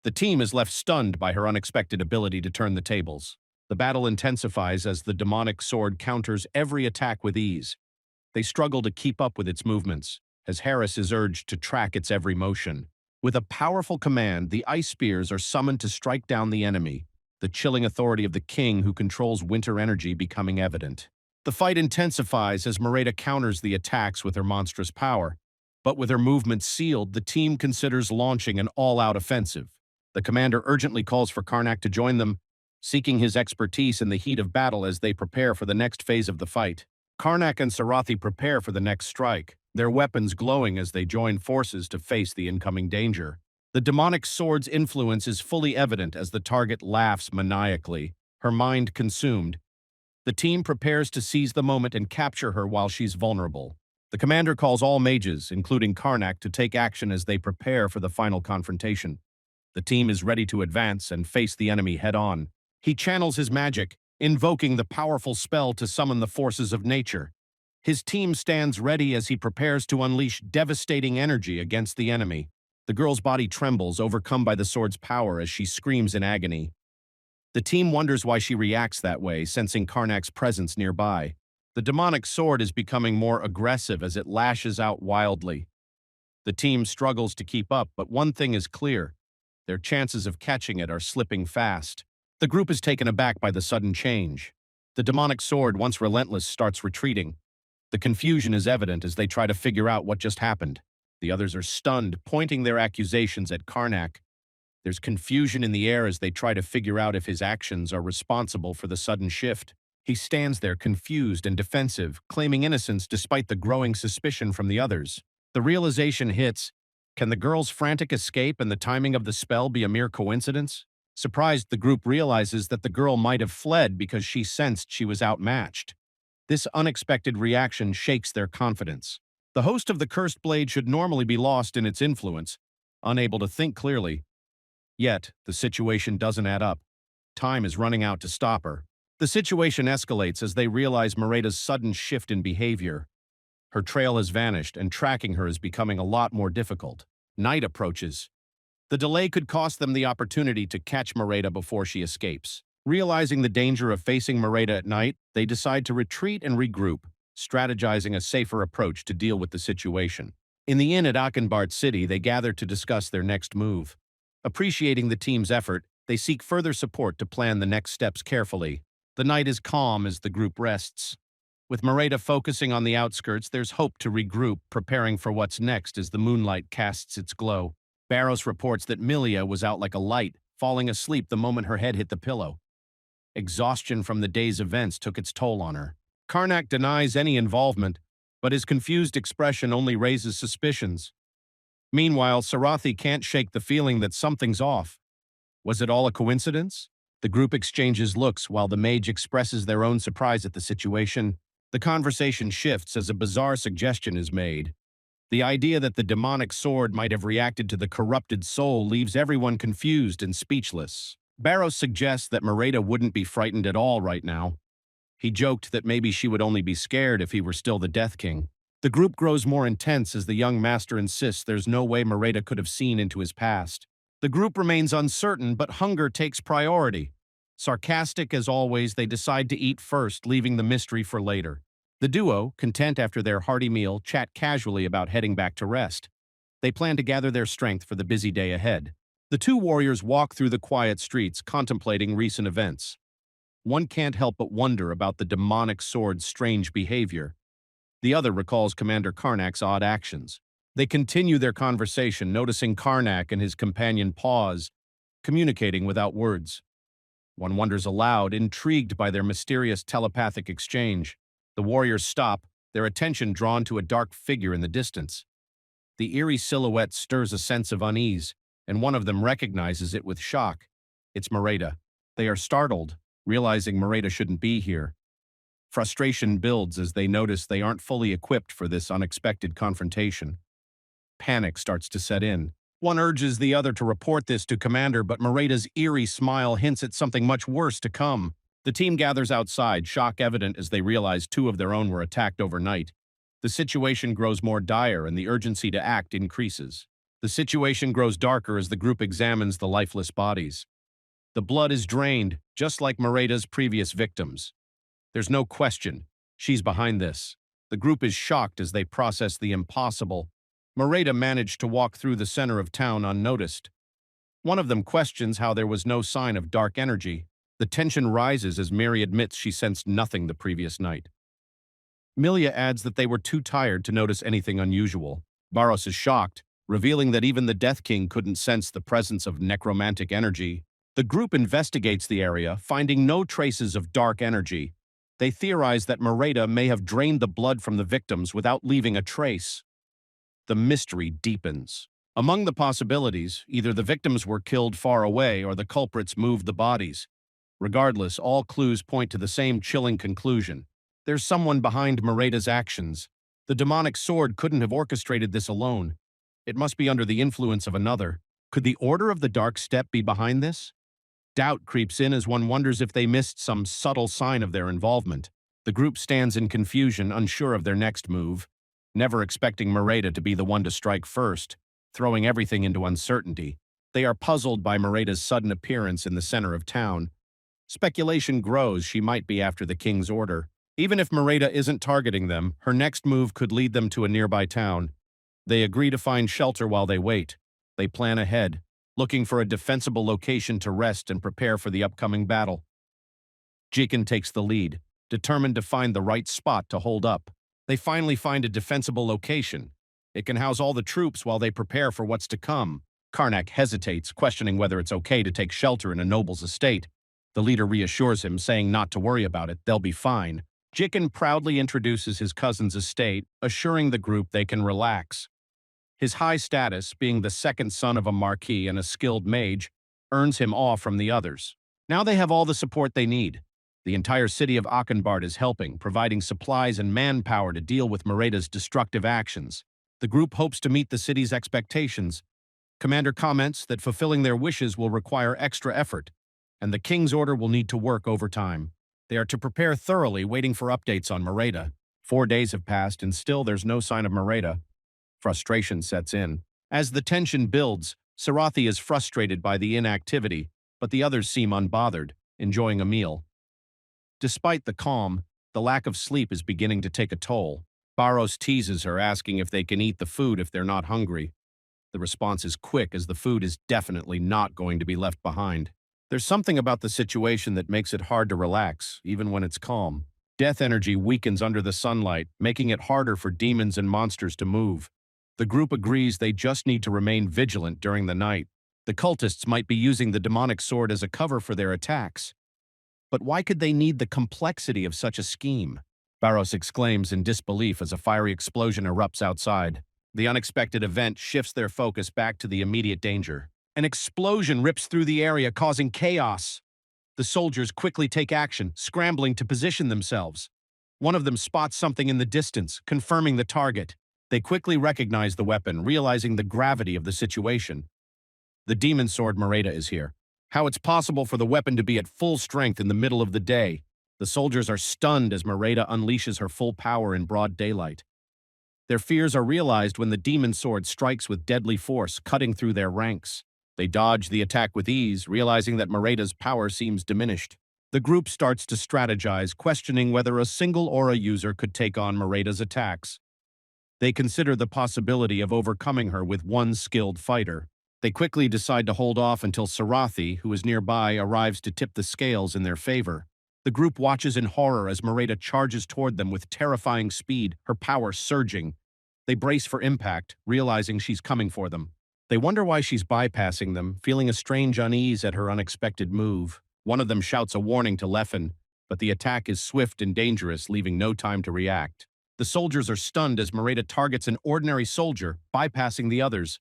The team is left stunned by her unexpected ability to turn the tables. The battle intensifies as the demonic sword counters every attack with ease. They struggle to keep up with its movements, as Harris is urged to track its every motion. With a powerful command, the ice spears are summoned to strike down the enemy, the chilling authority of the king who controls winter energy becoming evident. The fight intensifies as Mereda counters the attacks with her monstrous power. But with her movements sealed, the team considers launching an all-out offensive. The commander urgently calls for Karnak to join them, seeking his expertise in the heat of battle as they prepare for the next phase of the fight. Karnak and Sarathi prepare for the next strike, their weapons glowing as they join forces to face the incoming danger. The demonic sword's influence is fully evident as the target laughs maniacally, her mind consumed. The team prepares to seize the moment and capture her while she's vulnerable. The commander calls all mages, including Karnak, to take action as they prepare for the final confrontation. The team is ready to advance and face the enemy head-on. He channels his magic, invoking the powerful spell to summon the forces of nature. His team stands ready as he prepares to unleash devastating energy against the enemy. The girl's body trembles, overcome by the sword's power as she screams in agony. The team wonders why she reacts that way, sensing Karnak's presence nearby. The demonic sword is becoming more aggressive as it lashes out wildly. The team struggles to keep up, but one thing is clear. Their chances of catching it are slipping fast. The group is taken aback by the sudden change. The demonic sword, once relentless, starts retreating. The confusion is evident as they try to figure out what just happened. The others are stunned, pointing their accusations at Karnak. There's confusion in the air as they try to figure out if his actions are responsible for the sudden shift. He stands there confused and defensive, claiming innocence despite the growing suspicion from the others. The realization hits. Can the girl's frantic escape and the timing of the spell be a mere coincidence? Surprised, the group realizes that the girl might have fled because she sensed she was outmatched. This unexpected reaction shakes their confidence. The host of the cursed blade should normally be lost in its influence, unable to think clearly. Yet, the situation doesn't add up. Time is running out to stop her. The situation escalates as they realize Mereda's sudden shift in behavior. Her trail has vanished, and tracking her is becoming a lot more difficult. Night approaches. The delay could cost them the opportunity to catch Mereda before she escapes. Realizing the danger of facing Merida at night, they decide to retreat and regroup, strategizing a safer approach to deal with the situation. In the inn at Achenbart City, they gather to discuss their next move. Appreciating the team's effort, they seek further support to plan the next steps carefully. The night is calm as the group rests. With Merida focusing on the outskirts, there's hope to regroup, preparing for what's next as the moonlight casts its glow. Barros reports that Milia was out like a light, falling asleep the moment her head hit the pillow. Exhaustion from the day's events took its toll on her. Karnak denies any involvement, but his confused expression only raises suspicions. Meanwhile, Sarathi can't shake the feeling that something's off. Was it all a coincidence? The group exchanges looks while the mage expresses their own surprise at the situation. The conversation shifts as a bizarre suggestion is made. The idea that the demonic sword might have reacted to the corrupted soul leaves everyone confused and speechless. Barros suggests that Merida wouldn't be frightened at all right now. He joked that maybe she would only be scared if he were still the Death King. The group grows more intense as the young master insists there's no way Merida could have seen into his past. The group remains uncertain, but hunger takes priority. Sarcastic as always, they decide to eat first, leaving the mystery for later. The duo, content after their hearty meal, chat casually about heading back to rest. They plan to gather their strength for the busy day ahead. The two warriors walk through the quiet streets, contemplating recent events. One can't help but wonder about the demonic sword's strange behavior. The other recalls Commander Karnak's odd actions. They continue their conversation, noticing Karnak and his companion pause, communicating without words. One wonders aloud, intrigued by their mysterious telepathic exchange. The warriors stop, their attention drawn to a dark figure in the distance. The eerie silhouette stirs a sense of unease, and one of them recognizes it with shock. It's Merida. They are startled, realizing Merida shouldn't be here. Frustration builds as they notice they aren't fully equipped for this unexpected confrontation. Panic starts to set in. One urges the other to report this to Commander, but Merida's eerie smile hints at something much worse to come. The team gathers outside, shock evident as they realize two of their own were attacked overnight. The situation grows more dire and the urgency to act increases. The situation grows darker as the group examines the lifeless bodies. The blood is drained, just like Merida's previous victims. There's no question, she's behind this. The group is shocked as they process the impossible. Merida managed to walk through the center of town unnoticed. One of them questions how there was no sign of dark energy. The tension rises as Mary admits she sensed nothing the previous night. Milia adds that they were too tired to notice anything unusual. Barros is shocked, revealing that even the Death King couldn't sense the presence of necromantic energy. The group investigates the area, finding no traces of dark energy. They theorize that Merida may have drained the blood from the victims without leaving a trace. The mystery deepens. Among the possibilities, either the victims were killed far away or the culprits moved the bodies. Regardless, all clues point to the same chilling conclusion. There's someone behind Merida's actions. The demonic sword couldn't have orchestrated this alone. It must be under the influence of another. Could the Order of the Dark Step be behind this? Doubt creeps in as one wonders if they missed some subtle sign of their involvement. The group stands in confusion, unsure of their next move, never expecting Merida to be the one to strike first, throwing everything into uncertainty. They are puzzled by Merida's sudden appearance in the center of town. Speculation grows she might be after the king's order. Even if Merida isn't targeting them, her next move could lead them to a nearby town. They agree to find shelter while they wait. They plan ahead, looking for a defensible location to rest and prepare for the upcoming battle. Jikin takes the lead, determined to find the right spot to hold up. They finally find a defensible location. It can house all the troops while they prepare for what's to come. Karnak hesitates, questioning whether it's okay to take shelter in a noble's estate. The leader reassures him, saying not to worry about it, they'll be fine. Jikin proudly introduces his cousin's estate, assuring the group they can relax. His high status, being the second son of a marquis and a skilled mage, earns him awe from the others. Now they have all the support they need. The entire city of Achenbart is helping, providing supplies and manpower to deal with Merida's destructive actions. The group hopes to meet the city's expectations. Commander comments that fulfilling their wishes will require extra effort, and the king's order will need to work overtime. They are to prepare thoroughly, waiting for updates on Merida. 4 days have passed, and still there's no sign of Merida. Frustration sets in. As the tension builds, Sarathi is frustrated by the inactivity, but the others seem unbothered. enjoying a meal. Despite the calm, the lack of sleep is beginning to take a toll. Barros teases her, asking if they can eat the food if they're not hungry. The response is quick, as the food is definitely not going to be left behind. There's something about the situation that makes it hard to relax, even when it's calm. Death energy weakens under the sunlight, making it harder for demons and monsters to move. The group agrees they just need to remain vigilant during the night. The cultists might be using the demonic sword as a cover for their attacks. But why could they need the complexity of such a scheme? Barros exclaims in disbelief as a fiery explosion erupts outside. The unexpected event shifts their focus back to the immediate danger. An explosion rips through the area, causing chaos. The soldiers quickly take action, scrambling to position themselves. One of them spots something in the distance, confirming the target. They quickly recognize the weapon, realizing the gravity of the situation. The demon sword Merida is here. How it's possible for the weapon to be at full strength in the middle of the day. The soldiers are stunned as Merida unleashes her full power in broad daylight. Their fears are realized when the demon sword strikes with deadly force, cutting through their ranks. They dodge the attack with ease, realizing that Merida's power seems diminished. The group starts to strategize, questioning whether a single aura user could take on Merida's attacks. They consider the possibility of overcoming her with one skilled fighter. They quickly decide to hold off until Sarathi, who is nearby, arrives to tip the scales in their favor. The group watches in horror as Merida charges toward them with terrifying speed, her power surging. They brace for impact, realizing she's coming for them. They wonder why she's bypassing them, feeling a strange unease at her unexpected move. One of them shouts a warning to Leffen, but the attack is swift and dangerous, leaving no time to react. The soldiers are stunned as Merida targets an ordinary soldier, bypassing the others.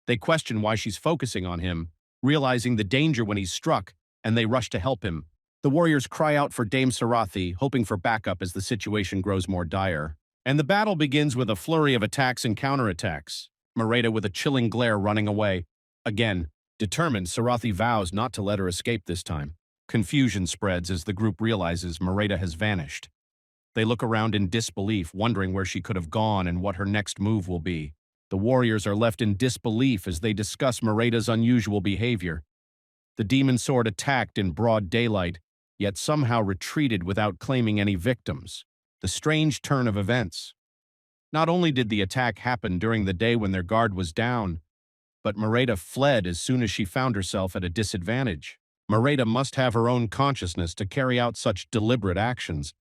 They question why she's focusing on him, realizing the danger when he's struck, and they rush to help him. The warriors cry out for Dame Sarathi, hoping for backup as the situation grows more dire. And the battle begins with a flurry of attacks and counterattacks. Merida with a chilling glare running away. Again, determined, Sarathi vows not to let her escape this time. Confusion spreads as the group realizes Merida has vanished. They look around in disbelief, wondering where she could have gone and what her next move will be. The warriors are left in disbelief as they discuss Merida's unusual behavior. The demon sword attacked in broad daylight, yet somehow retreated without claiming any victims. The strange turn of events. Not only did the attack happen during the day when their guard was down, but Merida fled as soon as she found herself at a disadvantage. Merida must have her own consciousness to carry out such deliberate actions,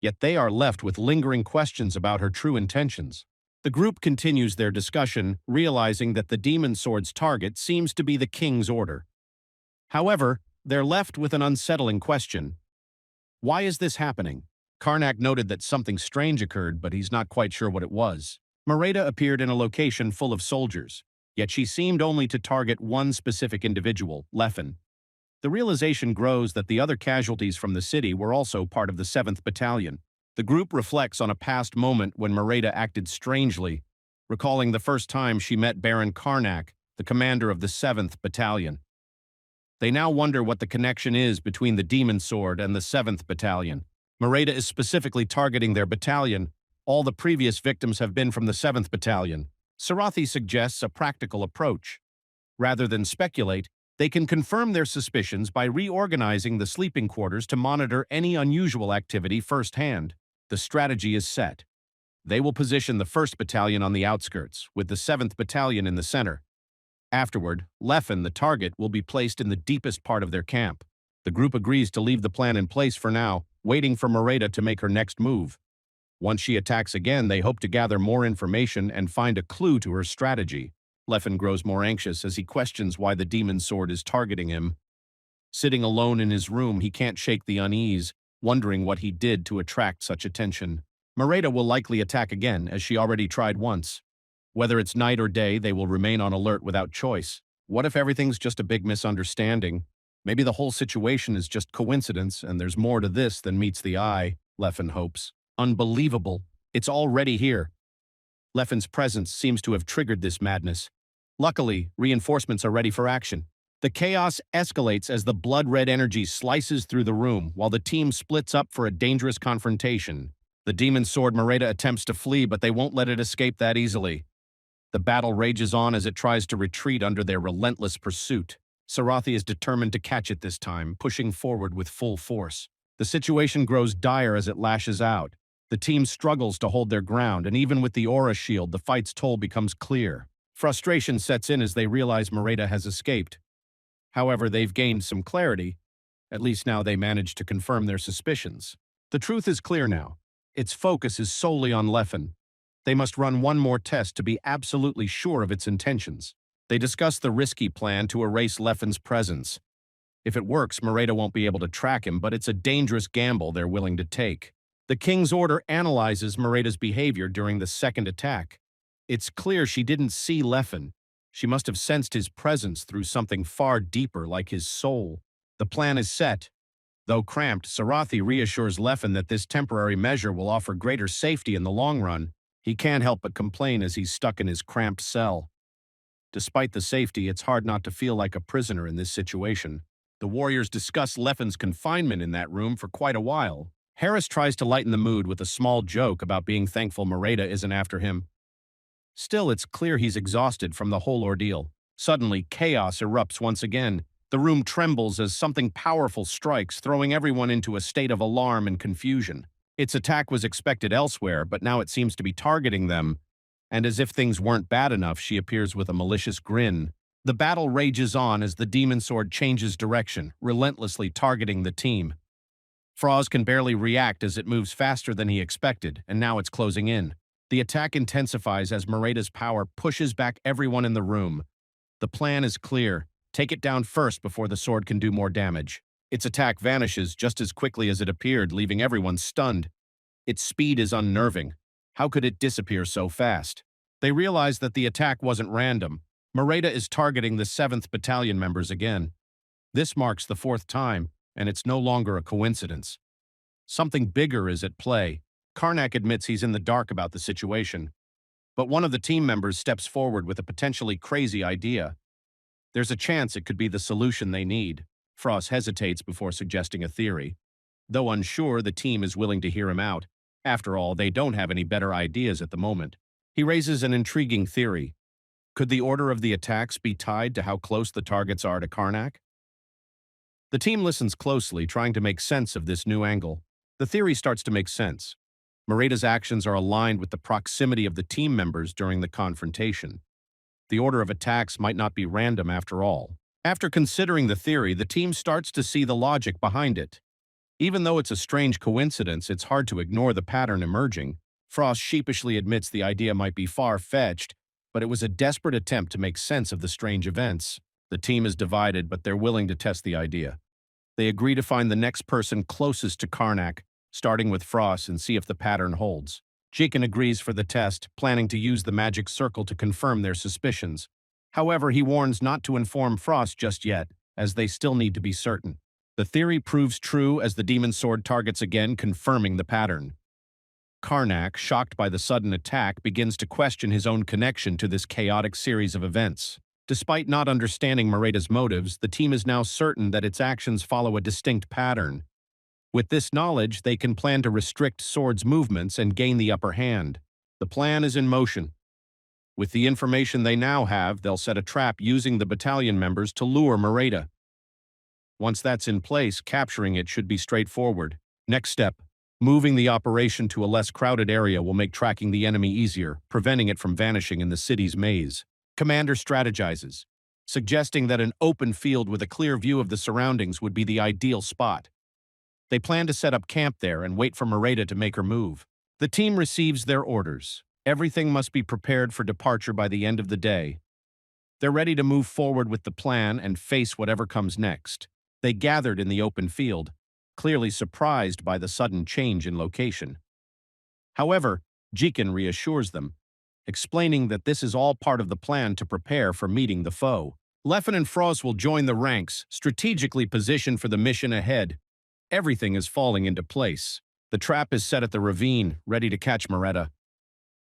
yet they are left with lingering questions about her true intentions. The group continues their discussion, realizing that the demon sword's target seems to be the king's order. However, they're left with an unsettling question. Why is this happening? Karnak noted that something strange occurred, but he's not quite sure what it was. Merida appeared in a location full of soldiers, yet she seemed only to target one specific individual, Leffen. The realization grows that the other casualties from the city were also part of the 7th Battalion. The group reflects on a past moment when Merida acted strangely, recalling the first time she met Baron Karnak, the commander of the 7th Battalion. They now wonder what the connection is between the demon sword and the 7th Battalion. Merida is specifically targeting their battalion. All the previous victims have been from the 7th Battalion. Sarathi suggests a practical approach. Rather than speculate, they can confirm their suspicions by reorganizing the sleeping quarters to monitor any unusual activity firsthand. The strategy is set. They will position the 1st Battalion on the outskirts, with the 7th Battalion in the center. Afterward, Leffen, the target, will be placed in the deepest part of their camp. The group agrees to leave the plan in place for now, waiting for Merida to make her next move. Once she attacks again, they hope to gather more information and find a clue to her strategy. Leffen grows more anxious as he questions why the demon sword is targeting him. Sitting alone in his room, he can't shake the unease, wondering what he did to attract such attention. Merida will likely attack again, as she already tried once. Whether it's night or day, they will remain on alert without choice. What if everything's just a big misunderstanding? Maybe the whole situation is just coincidence, and there's more to this than meets the eye, Leffen hopes. Unbelievable. It's already here. Leffen's presence seems to have triggered this madness. Luckily, reinforcements are ready for action. The chaos escalates as the blood-red energy slices through the room, while the team splits up for a dangerous confrontation. The demon sword Merida attempts to flee, but they won't let it escape that easily. The battle rages on as it tries to retreat under their relentless pursuit. Sarathi is determined to catch it this time, pushing forward with full force. The situation grows dire as it lashes out. The team struggles to hold their ground, and even with the aura shield, the fight's toll becomes clear. Frustration sets in as they realize Moreta has escaped. However, they've gained some clarity. At least now they manage to confirm their suspicions. The truth is clear now. Its focus is solely on Leffen. They must run one more test to be absolutely sure of its intentions. They discuss the risky plan to erase Leffen's presence. If it works, Moreta won't be able to track him, but it's a dangerous gamble they're willing to take. The King's Order analyzes Moreta's behavior during the second attack. It's clear she didn't see Leffen. She must have sensed his presence through something far deeper, like his soul. The plan is set. Though cramped, Sarathi reassures Leffen that this temporary measure will offer greater safety in the long run. He can't help but complain as he's stuck in his cramped cell. Despite the safety, it's hard not to feel like a prisoner in this situation. The warriors discuss Leffen's confinement in that room for quite a while. Harris tries to lighten the mood with a small joke about being thankful Moreta isn't after him. Still, it's clear he's exhausted from the whole ordeal. Suddenly, chaos erupts once again. The room trembles as something powerful strikes, throwing everyone into a state of alarm and confusion. Its attack was expected elsewhere, but now it seems to be targeting them. And as if things weren't bad enough, she appears with a malicious grin. The battle rages on as the demon sword changes direction, relentlessly targeting the team. Froz can barely react as it moves faster than he expected, and now it's closing in. The attack intensifies as Moreta's power pushes back everyone in the room. The plan is clear. Take it down first before the sword can do more damage. Its attack vanishes just as quickly as it appeared, leaving everyone stunned. Its speed is unnerving. How could it disappear so fast? They realize that the attack wasn't random. Moreta is targeting the 7th Battalion members again. This marks the 4th time, and it's no longer a coincidence. Something bigger is at play. Karnak admits he's in the dark about the situation. But one of the team members steps forward with a potentially crazy idea. There's a chance it could be the solution they need. Frost hesitates before suggesting a theory. Though unsure, the team is willing to hear him out. After all, they don't have any better ideas at the moment. He raises an intriguing theory. Could the order of the attacks be tied to how close the targets are to Karnak? The team listens closely, trying to make sense of this new angle. The theory starts to make sense. Moreta's actions are aligned with the proximity of the team members during the confrontation. The order of attacks might not be random after all. After considering the theory, the team starts to see the logic behind it. Even though it's a strange coincidence, it's hard to ignore the pattern emerging. Frost sheepishly admits the idea might be far-fetched, but it was a desperate attempt to make sense of the strange events. The team is divided, but they're willing to test the idea. They agree to find the next person closest to Karnak, starting with Frost, and see if the pattern holds. Jikin agrees for the test, planning to use the magic circle to confirm their suspicions. However, he warns not to inform Frost just yet, as they still need to be certain. The theory proves true as the demon sword targets again, confirming the pattern. Karnak, shocked by the sudden attack, begins to question his own connection to this chaotic series of events. Despite not understanding Moreta's motives, the team is now certain that its actions follow a distinct pattern. With this knowledge, they can plan to restrict Sword's movements and gain the upper hand. The plan is in motion. With the information they now have, they'll set a trap using the battalion members to lure Moreta. Once that's in place, capturing it should be straightforward. Next step, moving the operation to a less crowded area will make tracking the enemy easier, preventing it from vanishing in the city's maze. Commander strategizes, suggesting that an open field with a clear view of the surroundings would be the ideal spot. They plan to set up camp there and wait for Moreta to make her move. The team receives their orders. Everything must be prepared for departure by the end of the day. They're ready to move forward with the plan and face whatever comes next. They gathered in the open field, clearly surprised by the sudden change in location. However, Jikin reassures them, explaining that this is all part of the plan to prepare for meeting the foe. Leffen and Frost will join the ranks, strategically positioned for the mission ahead. Everything is falling into place. The trap is set at the ravine, ready to catch Moreta.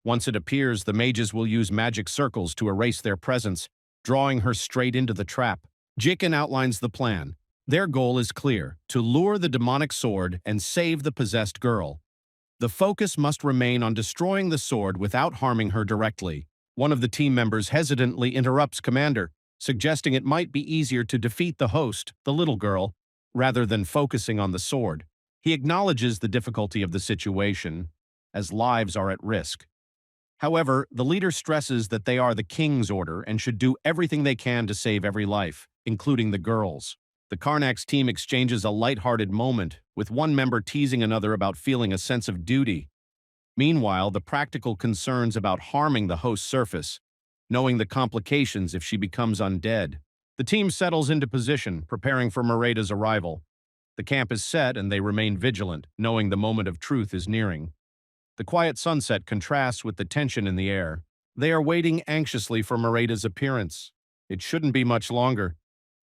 Once it appears, the mages will use magic circles to erase their presence, drawing her straight into the trap. Jikin outlines the plan. Their goal is clear, to lure the demonic sword and save the possessed girl. The focus must remain on destroying the sword without harming her directly. One of the team members hesitantly interrupts Commander. suggesting it might be easier to defeat the host, the little girl, rather than focusing on the sword. He acknowledges the difficulty of the situation, as lives are at risk. However, the leader stresses that they are the king's order and should do everything they can to save every life, including the girls. The Karnak's team exchanges a light-hearted moment, with one member teasing another about feeling a sense of duty. Meanwhile, the practical concerns about harming the host surface, knowing the complications if she becomes undead. The team settles into position, preparing for Mareda's arrival. The camp is set and they remain vigilant, knowing the moment of truth is nearing. The quiet sunset contrasts with the tension in the air. They are waiting anxiously for Mareda's appearance. It shouldn't be much longer.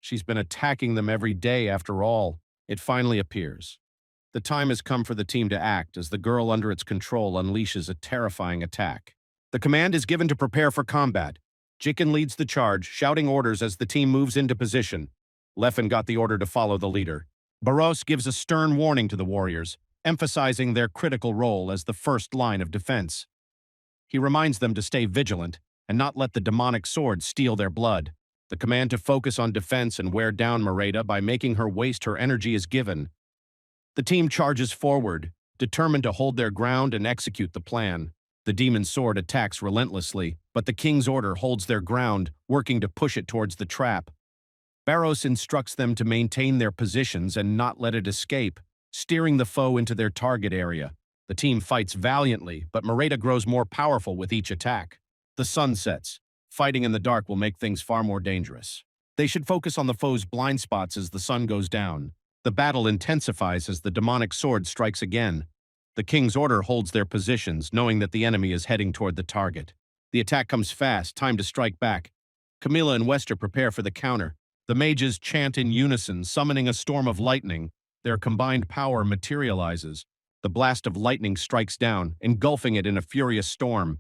She's been attacking them every day after all. It finally appears. The time has come for the team to act as the girl under its control unleashes a terrifying attack. The command is given to prepare for combat. Jikin leads the charge, shouting orders as the team moves into position. Leffen got the order to follow the leader. Barros gives a stern warning to the warriors, emphasizing their critical role as the first line of defense. He reminds them to stay vigilant and not let the demonic sword steal their blood. The command to focus on defense and wear down Mareda by making her waste her energy is given. The team charges forward, determined to hold their ground and execute the plan. The demon sword attacks relentlessly, but the king's order holds their ground, working to push it towards the trap. Barros instructs them to maintain their positions and not let it escape, steering the foe into their target area. The team fights valiantly, but Mareda grows more powerful with each attack. The sun sets. Fighting in the dark will make things far more dangerous. They should focus on the foe's blind spots as the sun goes down. The battle intensifies as the demonic sword strikes again. The king's order holds their positions, knowing that the enemy is heading toward the target. The attack comes fast, time to strike back. Camilla and Wester prepare for the counter. The mages chant in unison, summoning a storm of lightning. Their combined power materializes. The blast of lightning strikes down, engulfing it in a furious storm.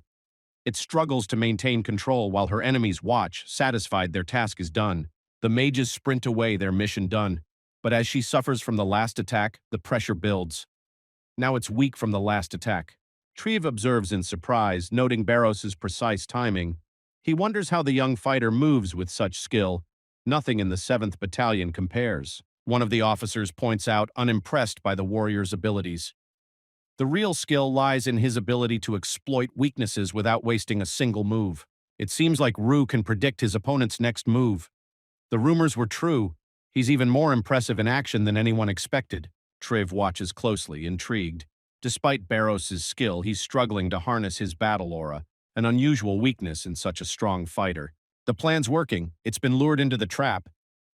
It struggles to maintain control while her enemies watch, satisfied their task is done. The mages sprint away, their mission done. But as she suffers from the last attack, the pressure builds. Now it's weak from the last attack. Treve observes in surprise, noting Barros's precise timing. He wonders how the young fighter moves with such skill. Nothing in the 7th Battalion compares. One of the officers points out, unimpressed by the warrior's abilities. The real skill lies in his ability to exploit weaknesses without wasting a single move. It seems like Rue can predict his opponent's next move. The rumors were true. He's even more impressive in action than anyone expected. Triv watches closely, intrigued. Despite Barros's skill, he's struggling to harness his battle aura, an unusual weakness in such a strong fighter. The plan's working. It's been lured into the trap.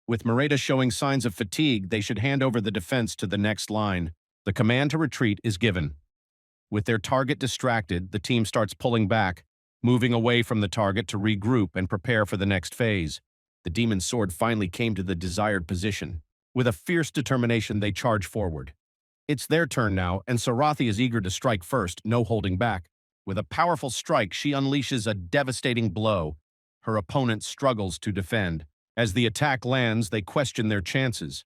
With Mareda showing signs of fatigue, they should hand over the defense to the next line. The command to retreat is given. With their target distracted, the team starts pulling back, moving away from the target to regroup and prepare for the next phase. The demon's sword finally came to the desired position. With a fierce determination, they charge forward. It's their turn now, and Sarathi is eager to strike first, no holding back. With a powerful strike, she unleashes a devastating blow. Her opponent struggles to defend. As the attack lands, they question their chances.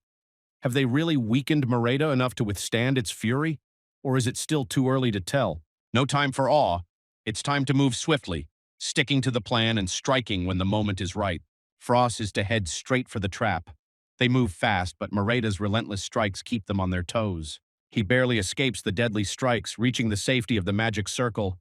Have they really weakened Mareda enough to withstand its fury? Or is it still too early to tell? No time for awe. It's time to move swiftly, sticking to the plan and striking when the moment is right. Frost is to head straight for the trap. They move fast, but Mareda's relentless strikes keep them on their toes. He barely escapes the deadly strikes, reaching the safety of the magic circle.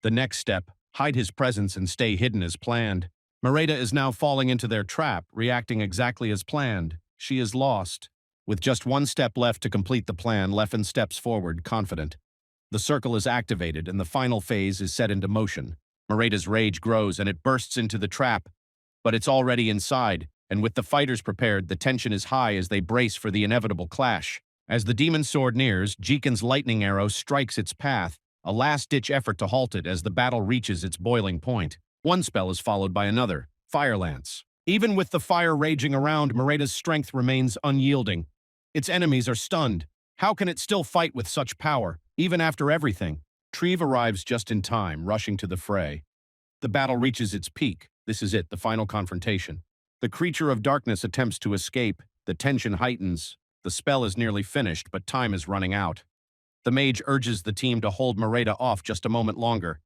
The next step, hide his presence and stay hidden as planned. Mareda is now falling into their trap, reacting exactly as planned. She is lost. With just one step left to complete the plan, Leffen steps forward, confident. The circle is activated and the final phase is set into motion. Mareda's rage grows and it bursts into the trap. But it's already inside, and with the fighters prepared, the tension is high as they brace for the inevitable clash. As the demon sword nears, Jikin's lightning arrow strikes its path, a last-ditch effort to halt it as the battle reaches its boiling point. One spell is followed by another, Fire Lance. Even with the fire raging around, Mareda's strength remains unyielding. Its enemies are stunned. How can it still fight with such power, even after everything? Treve arrives just in time, rushing to the fray. The battle reaches its peak. This is it, the final confrontation. The creature of darkness attempts to escape. The tension heightens. The spell is nearly finished, but time is running out. The mage urges the team to hold Mareda off just a moment longer.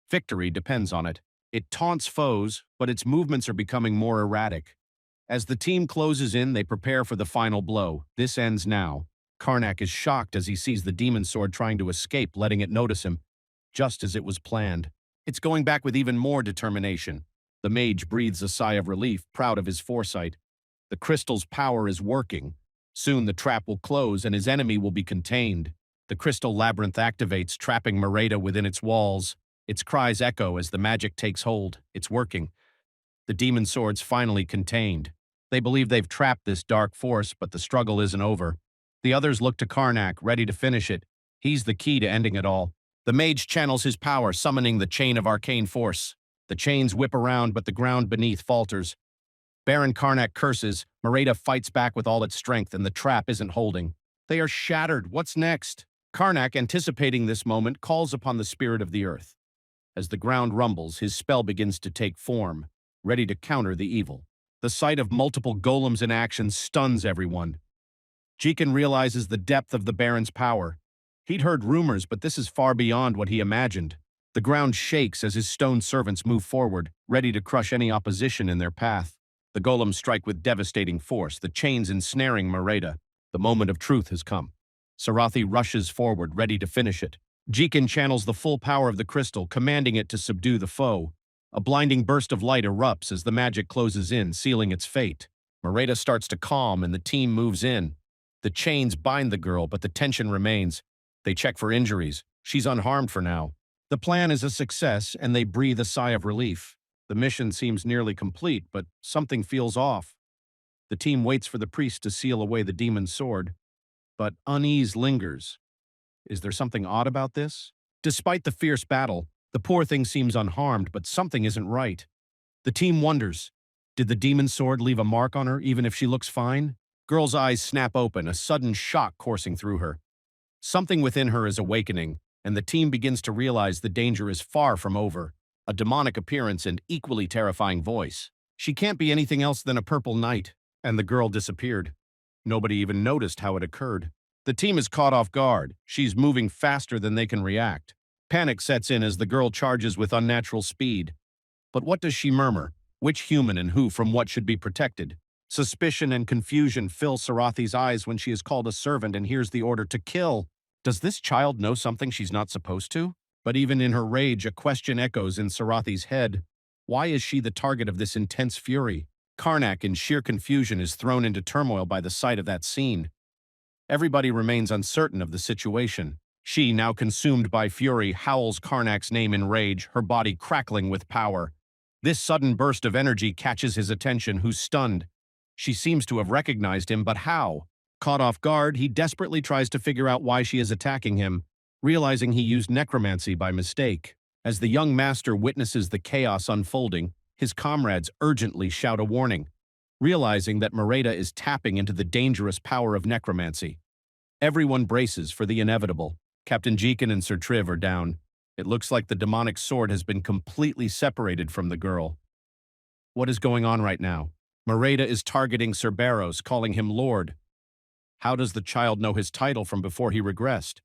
Victory depends on it. It taunts foes, but its movements are becoming more erratic. As the team closes in, they prepare for the final blow. This ends now. Karnak is shocked as he sees the demon sword trying to escape, letting it notice him, just as it was planned. It's going back with even more determination. The mage breathes a sigh of relief, proud of his foresight. The crystal's power is working. Soon the trap will close and his enemy will be contained. The crystal labyrinth activates, trapping Merida within its walls. Its cries echo as the magic takes hold. It's working. The demon sword's finally contained. They believe they've trapped this dark force, but the struggle isn't over. The others look to Karnak, ready to finish it. He's the key to ending it all. The mage channels his power, summoning the chain of arcane force. The chains whip around, but the ground beneath falters. Baron Karnak curses. Merida fights back with all its strength, and the trap isn't holding. They are shattered. What's next? Karnak, anticipating this moment, calls upon the spirit of the earth. As the ground rumbles, his spell begins to take form, ready to counter the evil. The sight of multiple golems in action stuns everyone. Jikin realizes the depth of the Baron's power. He'd heard rumors, but this is far beyond what he imagined. The ground shakes as his stone servants move forward, ready to crush any opposition in their path. The golems strike with devastating force, the chains ensnaring Merida. The moment of truth has come. Sarathi rushes forward, ready to finish it. Jikin channels the full power of the crystal, commanding it to subdue the foe. A blinding burst of light erupts as the magic closes in, sealing its fate. Merida starts to calm and the team moves in. The chains bind the girl, but the tension remains. They check for injuries. She's unharmed for now. The plan is a success, and they breathe a sigh of relief. The mission seems nearly complete, but something feels off. The team waits for the priest to seal away the demon's sword, but unease lingers. Is there something odd about this? Despite the fierce battle, the poor thing seems unharmed, but something isn't right. The team wonders, did the demon's sword leave a mark on her even if she looks fine? Girl's eyes snap open, a sudden shock coursing through her. Something within her is awakening, and the team begins to realize the danger is far from over. A demonic appearance and equally terrifying voice. She can't be anything else than a purple knight, and the girl disappeared. Nobody even noticed how it occurred. The team is caught off guard. She's moving faster than they can react. Panic sets in as the girl charges with unnatural speed. But what does she murmur? Which human and who from what should be protected? Suspicion and confusion fill Sarathi's eyes when she is called a servant and hears the order to kill. Does this child know something she's not supposed to? But even in her rage, a question echoes in Sarathi's head. Why is she the target of this intense fury? Karnak, in sheer confusion, is thrown into turmoil by the sight of that scene. Everybody remains uncertain of the situation. She, now consumed by fury, howls Karnak's name in rage, her body crackling with power. This sudden burst of energy catches his attention, who's stunned. She seems to have recognized him, but how? Caught off guard, he desperately tries to figure out why she is attacking him, realizing he used necromancy by mistake. As the young master witnesses the chaos unfolding, his comrades urgently shout a warning, realizing that Merida is tapping into the dangerous power of necromancy. Everyone braces for the inevitable. Captain Jikin and Sir Triv are down. It looks like the demonic sword has been completely separated from the girl. What is going on right now? Merida is targeting Cerberus, calling him Lord. How does the child know his title from before he regressed?